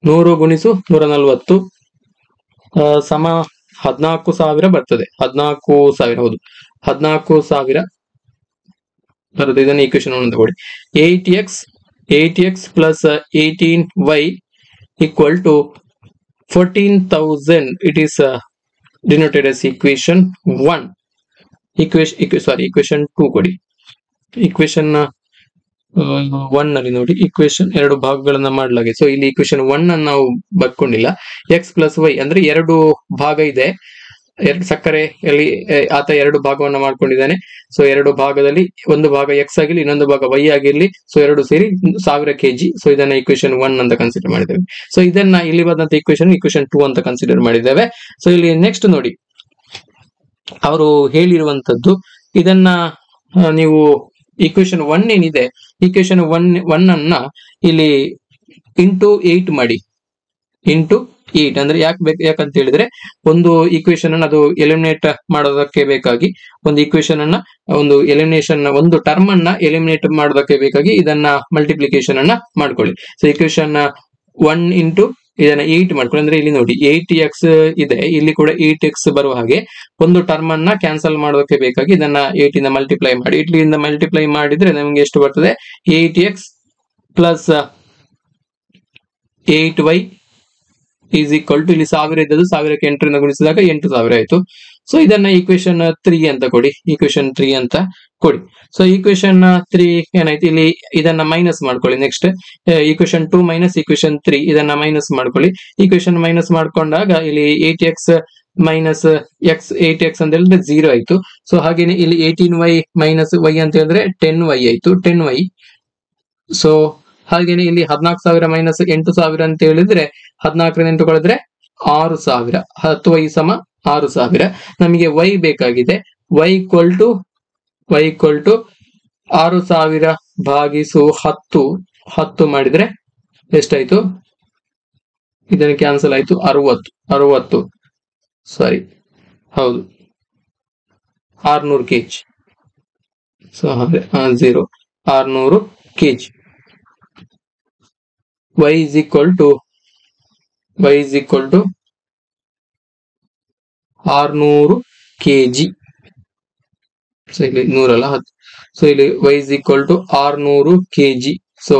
100 ಗುಣಿಸು 140 ಸಮ 14,000 ಬರ್ತದೆ. 14,000 ಹೌದು, 14,000 ಬರುತ್ತೆ. ಇದನ್ನ ಈಕ್ವೇಶನ್ ಒಂದು ತಗೊಳ್ಳಿ. 8x plus 18y equal to 14,000. It is denoted as equation 1. equation 2 ಕೊಡಿ. equation 1 ನಲ್ಲಿ ನೋಡಿ, equation 2 ಭಾಗಗಳನ್ನ ಮಾಡಲಾಗಿದೆ. ಸೊ ಇಲ್ಲಿ equation 1 ಅನ್ನು ನಾವು ಬರ್ಕೊಂಡಿಲ್ಲ. x ಪ್ಲಸ್ y ಅಂದ್ರೆ 2 ಭಾಗ ಇದೆ, ಸಕ್ಕರೆ ಅಲ್ಲಿ ಆತ 2 ಭಾಗವನ್ನ ಮಾಡ್ಕೊಂಡಿದ್ದಾನೆ. ಸೊ 2 ಭಾಗದಲ್ಲಿ ಒಂದು ಭಾಗ x ಆಗಿರ್ಲಿ, ಇನ್ನೊಂದು ಭಾಗ y ಆಗಿರ್ಲಿ, ಸೊ 2 ಸೇರಿ 1000 kg. ಸೊ ಇದನ್ನ equation 1 ಅಂತ ಕನ್ಸಿಡರ್ ಮಾಡಿದ್ದೇವೆ. ಸೊ ಇದನ್ನ ಇಲ್ಲಿ ಬಂದಂತ equation 2 ಅಂತ ಕನ್ಸಿಡರ್ ಮಾಡಿದ್ದೇವೆ. ಸೊ ಇಲ್ಲಿ ನೆಕ್ಸ್ಟ್ ನೋಡಿ, ಅವರು ಹೇಳಿರುವಂತದ್ದು ಇದನ್ನ ನೀವು equation 1 ಏನಿದೆ, equation 1 ಅನ್ನ ಇಲ್ಲಿ ಇಂಟು 8 ಮಾಡಿ. ಇಂಟು 8 ಅಂದ್ರೆ ಯಾಕಂತ ಹೇಳಿದ್ರೆ, ಒಂದು ಈಕ್ವೇಶನ್ ಅನ್ನ ಅದು ಎಲಿಮಿನೇಟ್ ಮಾಡೋದಕ್ಕೆ ಬೇಕಾಗಿ, ಒಂದು ಈಕ್ವೇಶನ್ ಅನ್ನ ಒಂದು ಟರ್ಮ್ ಅನ್ನ ಎಲಿಮಿನೇಟ್ ಮಾಡೋದಕ್ಕೆ ಬೇಕಾಗಿ ಇದನ್ನ ಮಲ್ಟಿಪ್ಲಿಕೇಶನ್ ಅನ್ನ ಮಾಡ್ಕೊಳ್ಳಿ. ಸೊ ಈಕ್ವೇಶನ್ 1 ಇಂಟು ಇದನ್ನ 8 ಮಾಡ್ಕೊಳ್ಳಿ. ಅಂದ್ರೆ ಇಲ್ಲಿ ನೋಡಿ 8x ಇದೆ, ಇಲ್ಲಿ ಕೂಡ 8x ಬರುವ ಹಾಗೆ ಒಂದು ಟರ್ಮ್ ಅನ್ನ ಕ್ಯಾನ್ಸಲ್ ಮಾಡೋದಕ್ಕೆ ಬೇಕಾಗಿ ಇದನ್ನ 8 ಇಂದ ಮಲ್ಟಿಪ್ಲೈ ಮಾಡಿ. ಇಲ್ಲಿಂದ ಮಲ್ಟಿಪ್ಲೈ ಮಾಡಿದ್ರೆ ನಮಗೆ ಎಷ್ಟು ಬರ್ತದೆ? 8x plus 8y is equal to, ಇಲ್ಲಿ 1000 ಇದ್ದದ್ದು 1000ಕ್ಕೆ 8ರಿಂದ ಗುಣಿಸಿದಾಗ 8000 ಆಯ್ತು. ಸೊ ಇದನ್ನ ಈಕ್ವೇಶನ್ 3 ಅಂತ ಕೊಡಿ, ಈಕ್ವೇಶನ್ 3 ಅಂತ ಕೊಡಿ. ಸೊ ಈಕ್ವೇಶನ್ 3 ಏನಾಯ್ತು, ಇಲ್ಲಿ ಇದನ್ನ ಮೈನಸ್ ಮಾಡ್ಕೊಳ್ಳಿ. ನೆಕ್ಸ್ಟ್ ಈಕ್ವೇಶನ್ 2 ಮೈನಸ್ ಈಕ್ವೇಶನ್ 3 ಇದನ್ನ ಮೈನಸ್ ಮಾಡ್ಕೊಳ್ಳಿ. ಈಕ್ವೇಶನ್ ಮೈನಸ್ ಮಾಡ್ಕೊಂಡಾಗ ಇಲ್ಲಿ 8x ಮೈನಸ್ ಎಕ್ಸ್ 8x ಅಂತ ಹೇಳಿದ್ರೆ 0 ಆಯ್ತು. ಸೊ ಹಾಗೇನೆ ಇಲ್ಲಿ 18y ಮೈನಸ್ y ಅಂತ ಹೇಳಿದ್ರೆ 10y ಆಯ್ತು, 10y. ಸೊ ಹಾಗೇನೆ ಇಲ್ಲಿ 14,000 ಮೈನಸ್ 8,000 ಅಂತ ಹೇಳಿದ್ರೆ 14ರಿಂದ 8 ಕಳೆದ್ರೆ 6,000, 10y ಸಮ 6,000. ನಮಗೆ y ಬೇಕಾಗಿದೆ. y ಈಕ್ವಲ್ ಟು 6,000 ಭಾಗಿಸು 10 ಮಾಡಿದ್ರೆ ಎಷ್ಟಾಯ್ತು, ಇದನ್ನು ಕ್ಯಾನ್ಸಲ್ ಆಯ್ತು, 60 ಸಾರಿ ಹೌದು 600 kg. So 600 kg. y is equal to 600 kg. So ಇಲ್ಲಿ 100 ಅಲ್ಲ 10. ಸೊ ಇಲ್ಲಿ y is equal to 600 kg. So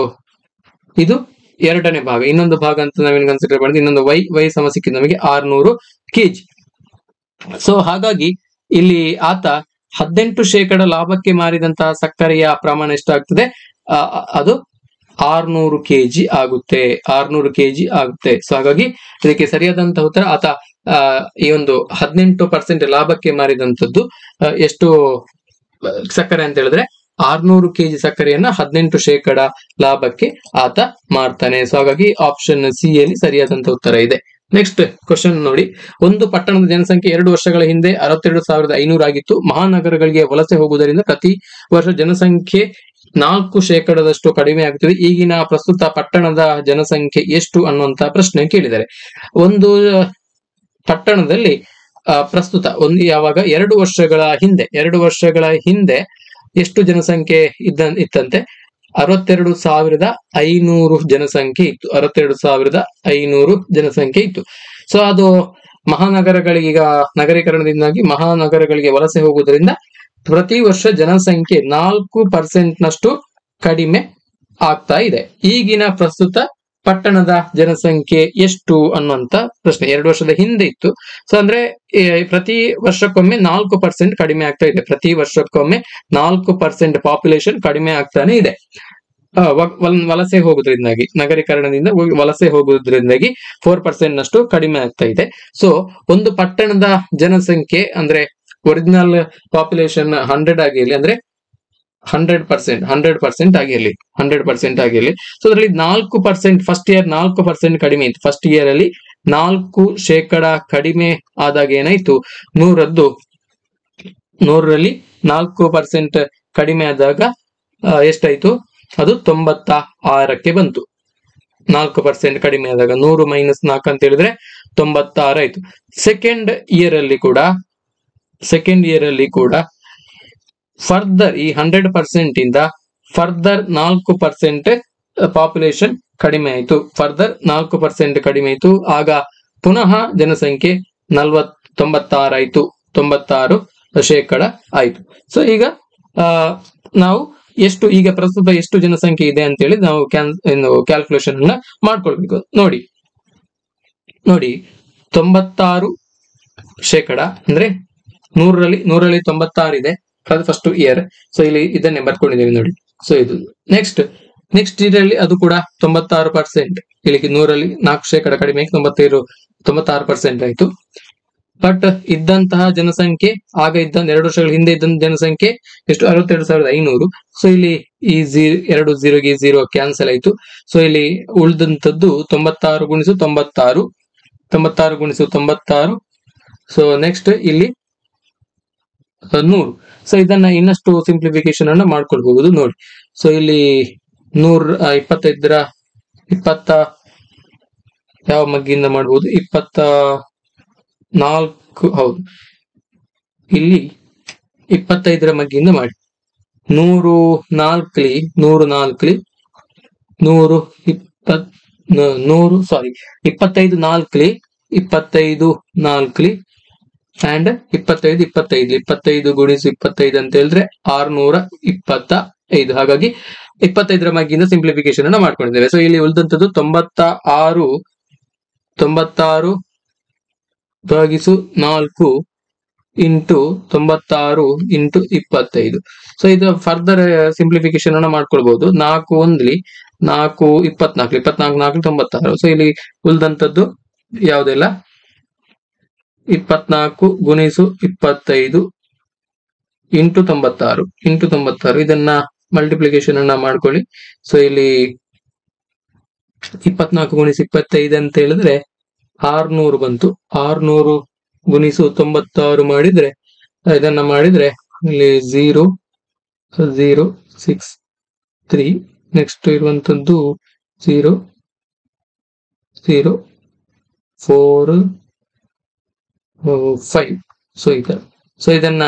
ಇದು ಎರಡನೇ ಭಾಗ. ಇನ್ನೊಂದು ಭಾಗ ಅಂತ ನಾವೇನು ಕನ್ಸಿಡರ್ ಮಾಡಿದ್ವಿ, ಇನ್ನೊಂದು y ಸಮ ಸಿಕ್ಕಿದ್ದು ನಮಗೆ 600 kg. ಸೊ ಹಾಗಾಗಿ ಇಲ್ಲಿ ಆತ 18% ಲಾಭಕ್ಕೆ ಮಾರಿದಂತಹ ಸಕ್ಕರೆಯ ಪ್ರಮಾಣ ಎಷ್ಟಾಗ್ತದೆ, ಅದು 600 kg ಆಗುತ್ತೆ, 600 kg ಆಗುತ್ತೆ. ಸೊ ಹಾಗಾಗಿ ಇದಕ್ಕೆ ಸರಿಯಾದಂತಹ ಉತ್ತರ, ಆತ ಈ ಒಂದು 18% ಲಾಭಕ್ಕೆ ಮಾರಿದಂತದ್ದು ಎಷ್ಟು ಸಕ್ಕರೆ ಅಂತ ಹೇಳಿದ್ರೆ 600 kg ಸಕ್ಕರೆಯನ್ನ 18% ಲಾಭಕ್ಕೆ ಆತ ಮಾರ್ತಾನೆ. ಸೊ ಹಾಗಾಗಿ ಆಪ್ಷನ್ ಸಿ ಯಲ್ಲಿ ಸರಿಯಾದಂತಹ ಉತ್ತರ ಇದೆ. ನೆಕ್ಸ್ಟ್ ಕ್ವಶನ್ ನೋಡಿ, ಒಂದು ಪಟ್ಟಣದ ಜನಸಂಖ್ಯೆ 2 ವರ್ಷಗಳ ಹಿಂದೆ 62,500 ಆಗಿತ್ತು. ಮಹಾನಗರಗಳಿಗೆ ವಲಸೆ ಹೋಗುವುದರಿಂದ ಪ್ರತಿ ವರ್ಷ ಜನಸಂಖ್ಯೆ 4% ಕಡಿಮೆ ಆಗುತ್ತದೆ. ಈಗಿನ ಪ್ರಸ್ತುತ ಪಟ್ಟಣದ ಜನಸಂಖ್ಯೆ ಎಷ್ಟು ಅನ್ನುವಂತ ಪ್ರಶ್ನೆ ಕೇಳಿದ್ದಾರೆ. ಒಂದು ಪಟ್ಟಣದಲ್ಲಿ ಪ್ರಸ್ತುತ ಯಾವಾಗ 2 ವರ್ಷಗಳ ಹಿಂದೆ ಎಷ್ಟು ಜನಸಂಖ್ಯೆ ಇತ್ತಂತೆ, 62,500 ಜನಸಂಖ್ಯೆ ಇತ್ತು, 62,500 ಜನಸಂಖ್ಯೆ ಇತ್ತು. ಸೊ ಅದು ಮಹಾನಗರಗಳಿಗೆ, ಈಗ ನಗರೀಕರಣದಿಂದಾಗಿ ಮಹಾನಗರಗಳಿಗೆ ವಲಸೆ ಹೋಗುವುದರಿಂದ ಪ್ರತಿ ವರ್ಷ ಜನಸಂಖ್ಯೆ 4% ನಷ್ಟು ಕಡಿಮೆ ಆಗ್ತಾ ಇದೆ. ಈಗಿನ ಪ್ರಸ್ತುತ ಪಟ್ಟಣದ ಜನಸಂಖ್ಯೆ ಎಷ್ಟು ಅನ್ನುವಂತ ಪ್ರಶ್ನೆ 2 ವರ್ಷದ ಹಿಂದೆ ಇತ್ತು. ಸೊ ಅಂದ್ರೆ ಪ್ರತಿ ವರ್ಷಕ್ಕೊಮ್ಮೆ 4% ಕಡಿಮೆ ಆಗ್ತಾ ಇದೆ, ಪ್ರತಿ ವರ್ಷಕ್ಕೊಮ್ಮೆ 4% ಪಾಪ್ಯುಲೇಷನ್ ಕಡಿಮೆ ಆಗ್ತಾನೆ ಇದೆ. ವಲಸೆ ಹೋಗುವುದರಿಂದಾಗಿ, ನಗರೀಕರಣದಿಂದ ವಲಸೆ ಹೋಗುವುದರಿಂದಾಗಿ 4% ನಷ್ಟು ಕಡಿಮೆ ಆಗ್ತಾ ಇದೆ. ಸೊ ಒಂದು ಪಟ್ಟಣದ ಜನಸಂಖ್ಯೆ ಅಂದ್ರೆ ಒರಿಜಿನಲ್ ಪಾಪ್ಯುಲೇಷನ್ 100 ಆಗಿರ್ಲಿ, ಅಂದ್ರೆ 100% ಆಗಿರ್ಲಿ, 100% ಆಗಿರ್ಲಿ. ಸೊ ಅದರಲ್ಲಿ 4% ಫಸ್ಟ್ ಇಯರ್ 4% ಕಡಿಮೆ ಇತ್ತು. ಫಸ್ಟ್ ಇಯರ್ ಅಲ್ಲಿ 4% ಕಡಿಮೆ ಆದಾಗ ಏನಾಯ್ತು, 100ರಲ್ಲಿ 4% ಕಡಿಮೆ ಆದಾಗ ಎಷ್ಟಾಯ್ತು, ಅದು 96ಕ್ಕೆ ಬಂತು. 4% ಕಡಿಮೆ ಆದಾಗ 100 ಮೈನಸ್ 4 ಅಂತ ಹೇಳಿದ್ರೆ 96 ಆಯ್ತು. ಸೆಕೆಂಡ್ ಇಯರ್ ಅಲ್ಲಿ ಕೂಡ ಫರ್ದರ್ ಈ 100% ಇಂದ ಫರ್ದರ್ 4% ಪಾಪ್ಯುಲೇಷನ್ ಕಡಿಮೆ ಆಯ್ತು, ಫರ್ದರ್ 4% ಕಡಿಮೆ ಆಯ್ತು. ಆಗ ಪುನಃ ಜನಸಂಖ್ಯೆ 96 ಆಯ್ತು, 96% ಆಯ್ತು. ಸೊ ಈಗ ನಾವು ಈಗ ಪ್ರಸ್ತುತ ಎಷ್ಟು ಜನಸಂಖ್ಯೆ ಇದೆ ಅಂತ ಹೇಳಿ ನಾವು ಕ್ಯಾಲ್ಕುಲೇಷನ್ ಅನ್ನ ಮಾಡ್ಕೊಳ್ಬೇಕು. ನೋಡಿ 96% ಅಂದ್ರೆ 100ರಲ್ಲಿ 96 ಇದೆ, ಅದು ಫಸ್ಟ್ ಇಯರ್. ಸೊ ಇಲ್ಲಿ ಇದನ್ನೇ ಬರ್ಕೊಂಡಿದ್ದೇವೆ ನೋಡಿ. ಸೊ ಇದು ನೆಕ್ಸ್ಟ್ ಇಯರ್ ಅಲ್ಲಿ ಅದು ಕೂಡ 96%, ಇಲ್ಲಿ 100ರಲ್ಲಿ 4% ಕಡಿಮೆ 96% ಆಯ್ತು. ಬಟ್ ಇದ್ದಂತಹ ಜನಸಂಖ್ಯೆ ಆಗ 2 ವರ್ಷಗಳ ಹಿಂದೆ ಇದ್ದಂತ ಜನಸಂಖ್ಯೆ ಎಷ್ಟು, 62,500. ಸೊ ಇಲ್ಲಿ ಈ 2 0ಗೆ 0 ಕ್ಯಾನ್ಸಲ್ ಆಯ್ತು. ಸೊ ಇಲ್ಲಿ ಉಳಿದಂತದ್ದು 96 ಗುಣಿಸು 96. ಸೊ ನೆಕ್ಸ್ಟ್ ಇಲ್ಲಿ 100. ಸೊ ಇದನ್ನ ಇನ್ನಷ್ಟು ಸಿಂಪ್ಲಿಫಿಕೇಶನ್ ಅನ್ನ ಮಾಡ್ಕೊಳ್ಬಹುದು ನೋಡಿ. ಸೊ ಇಲ್ಲಿ 125 ಯಾವ ಮಗ್ಗಿಂದ ಮಾಡಬಹುದು, 24 ಹೌದು, ಇಲ್ಲಿ 25ರ ಮಗ್ಗಿಂದ ಮಾಡಿ. 104 25 4 ಅಂಡ್ 25 ಗುಣಿಸು 25 ಅಂತ ಹೇಳಿದ್ರೆ 625. ಹಾಗಾಗಿ 25ರ ಮಗ್ಗಿಂದ ಸಿಂಪ್ಲಿಫಿಕೇಶನ್ ಅನ್ನ ಮಾಡ್ಕೊಂಡಿದ್ದೇವೆ. ಸೊ ಇಲ್ಲಿ ಉಳಿದಂತದ್ದು 96 96 ಭಾಗಿಸು 4 ಇಂಟು 96 ಇಂಟು 25. ಸೊ ಇದು ಫರ್ದರ್ ಸಿಂಪ್ಲಿಫಿಕೇಶನ್ ಅನ್ನ ಮಾಡ್ಕೊಳ್ಬಹುದು. 4 ಒಂದ್ಲಿ 4 24 24 4 96. ಸೊ ಇಲ್ಲಿ ಉಳಿದಂತದ್ದು ಯಾವುದೆಲ್ಲ 24 ಗುಣಿಸು 25 ಇಂಟು 96 ಇದನ್ನ ಮಲ್ಟಿಪ್ಲಿಕೇಶನ್ ಅನ್ನ ಮಾಡ್ಕೊಳ್ಳಿ. ಸೊ ಇಲ್ಲಿ 24 ಗುಣಿಸಿ 25 ಅಂತ ಹೇಳಿದ್ರೆ 600 ಬಂತು. 600 ಗುಣಿಸು 96 ಮಾಡಿದ್ರೆ ಇದನ್ನ ಮಾಡಿದ್ರೆ ಇಲ್ಲಿ 0 0 6 3 ನೆಕ್ಸ್ಟ್ ಇರುವಂತದ್ದು 0 0 4 5. ಸೊ ಸೊ ಇದನ್ನ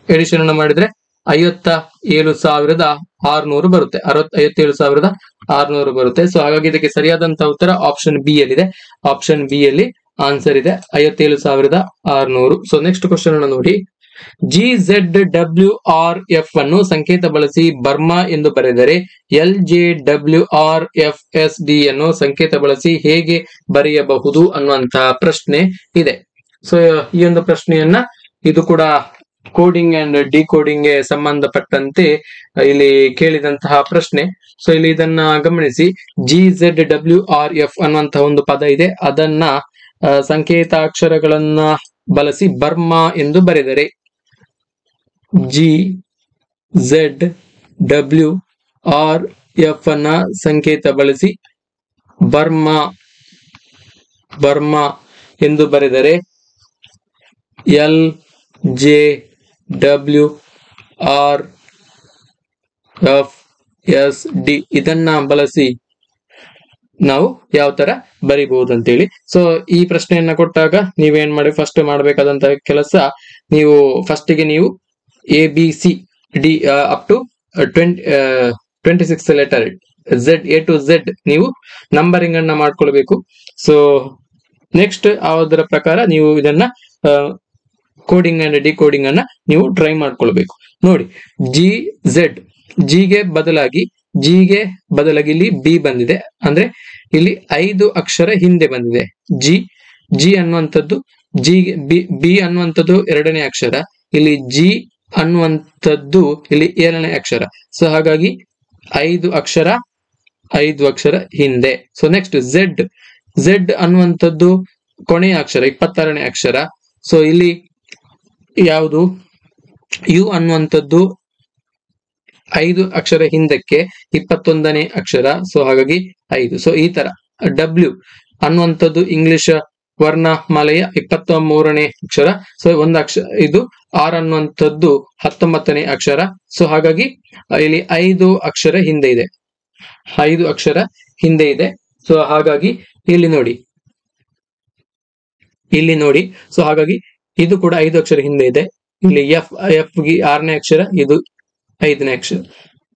ಎಡಿಷನ್ ಅನ್ನ ಮಾಡಿದ್ರೆ 57,600 ಬರುತ್ತೆ. 57,600 ಬರುತ್ತೆ. ಸೊ ಹಾಗಾಗಿ ಇದಕ್ಕೆ ಸರಿಯಾದಂತಹ ಉತ್ತರ ಆಪ್ಷನ್ ಬಿ ಯಲ್ಲಿದೆ. ಆಪ್ಷನ್ ಬಿ ಯಲ್ಲಿ ಆನ್ಸರ್ ಇದೆ 57,600. ಸೊ ನೆಕ್ಸ್ಟ್ ಕ್ವಶನ್ ಅನ್ನು ನೋಡಿ. GZWRF ಅನ್ನು ಸಂಕೇತ ಬಳಸಿ ಬರ್ಮಾ ಎಂದು ಬರೆದರೆ LJWRFSD ಅನ್ನು ಸಂಕೇತ ಬಳಸಿ ಹೇಗೆ ಬರೆಯಬಹುದು ಅನ್ನುವಂತಹ ಪ್ರಶ್ನೆ ಇದೆ. ಸೊ ಈ ಒಂದು ಪ್ರಶ್ನೆಯನ್ನ ಇದು ಕೂಡ ಕೋಡಿಂಗ್ ಅಂಡ್ ಡಿಕೋಡಿಂಗ್ ಗೆ ಸಂಬಂಧಪಟ್ಟಂತೆ ಇಲ್ಲಿ ಕೇಳಿದಂತಹ ಪ್ರಶ್ನೆ. ಸೊ ಇಲ್ಲಿ ಇದನ್ನ ಗಮನಿಸಿ. GZWRF ಅನ್ನುವಂತಹ ಒಂದು ಪದ ಇದೆ. ಅದನ್ನ ಸಂಕೇತಾಕ್ಷರಗಳನ್ನ ಬಳಸಿ ಬರ್ಮಾ ಎಂದು ಬರೆದರೆ GZWRF ಅನ್ನ ಸಂಕೇತ ಬಳಸಿ ಬರ್ಮಾ ಎಂದು ಬರೆದರೆ LJWRFSD ಇದನ್ನ ಬಳಸಿ ನಾವು ಯಾವ ತರ ಬರಿಬಹುದು ಅಂತೇಳಿ. ಸೊ ಈ ಪ್ರಶ್ನೆಯನ್ನ ಕೊಟ್ಟಾಗ ನೀವೇನ್ ಮಾಡಿ ಫಸ್ಟ್ ಮಾಡಬೇಕಾದಂತಹ ಕೆಲಸ, ನೀವು ಫಸ್ಟ್ ಗೆ ನೀವು ABCD up to 26 letter A to Z ನೀವು ನಂಬರಿಂಗ್ ಅನ್ನ ಮಾಡ್ಕೊಳ್ಬೇಕು. ಸೊ ನೆಕ್ಸ್ಟ್ ಅದರ ಪ್ರಕಾರ ನೀವು ಇದನ್ನ ಕೋಡಿಂಗ್ ಅಂಡ್ ಡಿಕೋಡಿಂಗ್ ಅನ್ನ ನೀವು ಟ್ರೈ ಮಾಡ್ಕೊಳ್ಬೇಕು. ನೋಡಿ, G ಗೆ ಬದಲಾಗಿ ಇಲ್ಲಿ B ಬಂದಿದೆ, ಅಂದ್ರೆ ಇಲ್ಲಿ 5 ಅಕ್ಷರ ಹಿಂದೆ ಬಂದಿದೆ. G ಅನ್ನುವಂಥದ್ದು B ಅನ್ನುವಂಥದ್ದು 2ನೇ ಅಕ್ಷರ, ಇಲ್ಲಿ G ಅನ್ನುವಂಥದ್ದು ಇಲ್ಲಿ 7ನೇ ಅಕ್ಷರ. ಸೊ ಹಾಗಾಗಿ 5 ಅಕ್ಷರ ಹಿಂದೆ. ಸೊ ನೆಕ್ಸ್ಟ್ Z ಅನ್ನುವಂಥದ್ದು ಕೊನೆಯ ಅಕ್ಷರ 26ನೇ ಅಕ್ಷರ. ಸೊ ಇಲ್ಲಿ ಯಾವುದು U ಅನ್ನುವಂಥದ್ದು 5 ಅಕ್ಷರ ಹಿಂದಕ್ಕೆ 21ನೇ ಅಕ್ಷರ. ಸೊ ಹಾಗಾಗಿ 5. ಸೊ ಈ ತರ W ಅನ್ನುವಂಥದ್ದು ಇಂಗ್ಲಿಷ್ ವರ್ಣಮಾಲೆಯ 23ನೇ ಅಕ್ಷರ. ಸೊ ಒಂದು ಅಕ್ಷರ ಇದು R ಅನ್ನುವಂಥದ್ದು 19ನೇ ಅಕ್ಷರ. ಸೊ ಹಾಗಾಗಿ ಇಲ್ಲಿ 5 ಅಕ್ಷರ ಹಿಂದೆ ಇದೆ. ಸೊ ಹಾಗಾಗಿ ಇಲ್ಲಿ ನೋಡಿ ಸೊ ಹಾಗಾಗಿ ಇದು ಕೂಡ 5 ಅಕ್ಷರ ಹಿಂದೆ ಇದೆ. ಇಲ್ಲಿ F ಗೆ 6ನೇ ಅಕ್ಷರ, ಇದು 5ನೇ ಅಕ್ಷರ,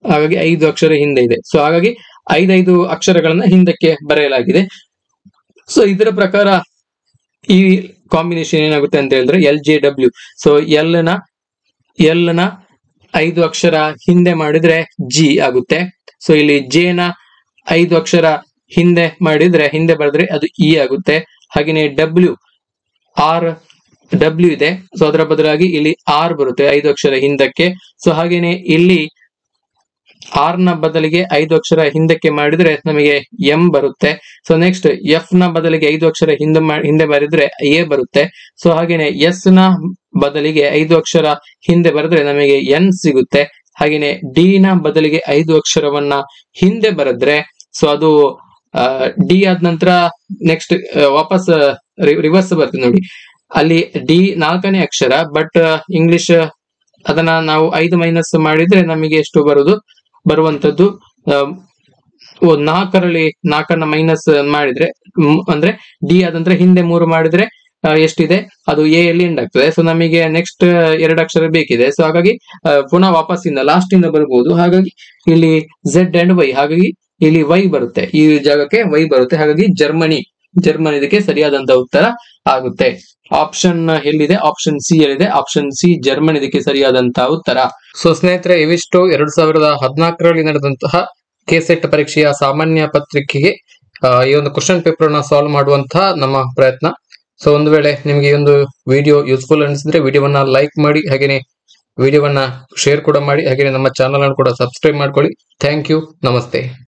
ಹಾಗಾಗಿ 5 ಅಕ್ಷರ ಹಿಂದೆ ಇದೆ. ಸೊ ಹಾಗಾಗಿ 5 ಅಕ್ಷರಗಳನ್ನ ಹಿಂದಕ್ಕೆ ಬರೆಯಲಾಗಿದೆ. ಸೊ ಇದರ ಪ್ರಕಾರ ಈ ಕಾಂಬಿನೇಷನ್ ಏನಾಗುತ್ತೆ ಅಂತ ಹೇಳಿದ್ರೆ LJW. ಸೊ L ನ 5 ಅಕ್ಷರ ಹಿಂದೆ ಮಾಡಿದ್ರೆ G ಆಗುತ್ತೆ. ಸೊ ಇಲ್ಲಿ J ನ 5 ಅಕ್ಷರ ಹಿಂದೆ ಬರೆದ್ರೆ ಅದು E ಆಗುತ್ತೆ. ಹಾಗೇನೆ W ಇದೆ. ಸೊ ಅದರ ಬದಲಾಗಿ ಇಲ್ಲಿ R ಬರುತ್ತೆ 5 ಅಕ್ಷರ ಹಿಂದಕ್ಕೆ. ಸೊ ಹಾಗೇನೆ ಇಲ್ಲಿ R ನ ಬದಲಿಗೆ 5 ಅಕ್ಷರ ಹಿಂದಕ್ಕೆ ಮಾಡಿದ್ರೆ ನಮಗೆ M ಬರುತ್ತೆ. ಸೊ ನೆಕ್ಸ್ಟ್ F ನ ಬದಲಿಗೆ 5 ಅಕ್ಷರ ಹಿಂದೆ ಬರೆದ್ರೆ A ಬರುತ್ತೆ. ಸೊ ಹಾಗೇನೆ S ನ ಬದಲಿಗೆ 5 ಅಕ್ಷರ ಹಿಂದೆ ಬರೆದ್ರೆ ನಮಗೆ N ಸಿಗುತ್ತೆ. ಹಾಗೇನೆ D ನ ಬದಲಿಗೆ 5 ಅಕ್ಷರವನ್ನ ಹಿಂದೆ ಬರೆದ್ರೆ ಸೊ ಅದು D ಆದ ನಂತರ ನೆಕ್ಸ್ಟ್ ವಾಪಸ್ ರಿವರ್ಸ್ ಬರ್ತದೆ. ನೋಡಿ, ಅಲ್ಲಿ D 4ನೇ ಅಕ್ಷರ, ಬಟ್ ಇಂಗ್ಲಿಷ್ ಅದನ್ನ ನಾವು 5 ಮೈನಸ್ ಮಾಡಿದ್ರೆ ನಮಗೆ ಎಷ್ಟು ಬರುವಂತದ್ದು 4ನ್ನ ಮೈನಸ್ ಮಾಡಿದ್ರೆ ಅಂದ್ರೆ D ಆದ ನಂತರ ಹಿಂದೆ 3 ಮಾಡಿದ್ರೆ ಎಷ್ಟಿದೆ ಅದು A ಯಲ್ಲಿ ಎಂಡ್ ಆಗ್ತದೆ. ಸೊ ನಮಗೆ ನೆಕ್ಸ್ಟ್ 2 ಅಕ್ಷರ ಬೇಕಿದೆ. ಸೊ ಹಾಗಾಗಿ ಪುನಃ ವಾಪಸ್ಸಿಂದ ಲಾಸ್ಟ್ ಇಂದ ಬರ್ಬೋದು. ಹಾಗಾಗಿ ಇಲ್ಲಿ Z ಅಂಡ್ Y, ಹಾಗಾಗಿ ಇಲ್ಲಿ Y ಬರುತ್ತೆ, ಈ ಜಾಗಕ್ಕೆ Y ಬರುತ್ತೆ. ಹಾಗಾಗಿ ಜರ್ಮನಿ ಇದಕ್ಕೆ ಸರಿಯಾದಂತ ಉತ್ತರ ಆಗುತ್ತೆ. ಆಪ್ಷನ್ ಎಲ್ಲಿದೆ? ಆಪ್ಷನ್ ಸಿ ಯಲ್ಲಿದೆ. ಆಪ್ಷನ್ ಸಿ ಜರ್ಮನಿ ಇದಕ್ಕೆ ಸರಿಯಾದಂತಹ ಉತ್ತರ. ಸೊ ಸ್ನೇಹಿತರೆ, ಇವಿಷ್ಟು 2014ರಲ್ಲಿ ನಡೆದಂತಹ ಕೆಸೆಟ್ ಪರೀಕ್ಷೆಯ ಸಾಮಾನ್ಯ ಪತ್ರಿಕೆಗೆ ಈ ಒಂದು ಕ್ವಶನ್ ಪೇಪರ್ ನ ಸಾಲ್ವ್ ಮಾಡುವಂತಹ ನಮ್ಮ ಪ್ರಯತ್ನ. ಸೊ ಒಂದು ವೇಳೆ ನಿಮಗೆ ಈ ಒಂದು ವಿಡಿಯೋ ಯೂಸ್ಫುಲ್ ಅನಿಸಿದ್ರೆ ವಿಡಿಯೋವನ್ನ ಲೈಕ್ ಮಾಡಿ, ಹಾಗೇನೆ ವಿಡಿಯೋವನ್ನ ಶೇರ್ ಕೂಡ ಮಾಡಿ, ಹಾಗೇನೆ ನಮ್ಮ ಚಾನಲ್ ಅನ್ನು ಕೂಡ ಸಬ್ಸ್ಕ್ರೈಬ್ ಮಾಡ್ಕೊಳ್ಳಿ. Thank you. ನಮಸ್ತೆ.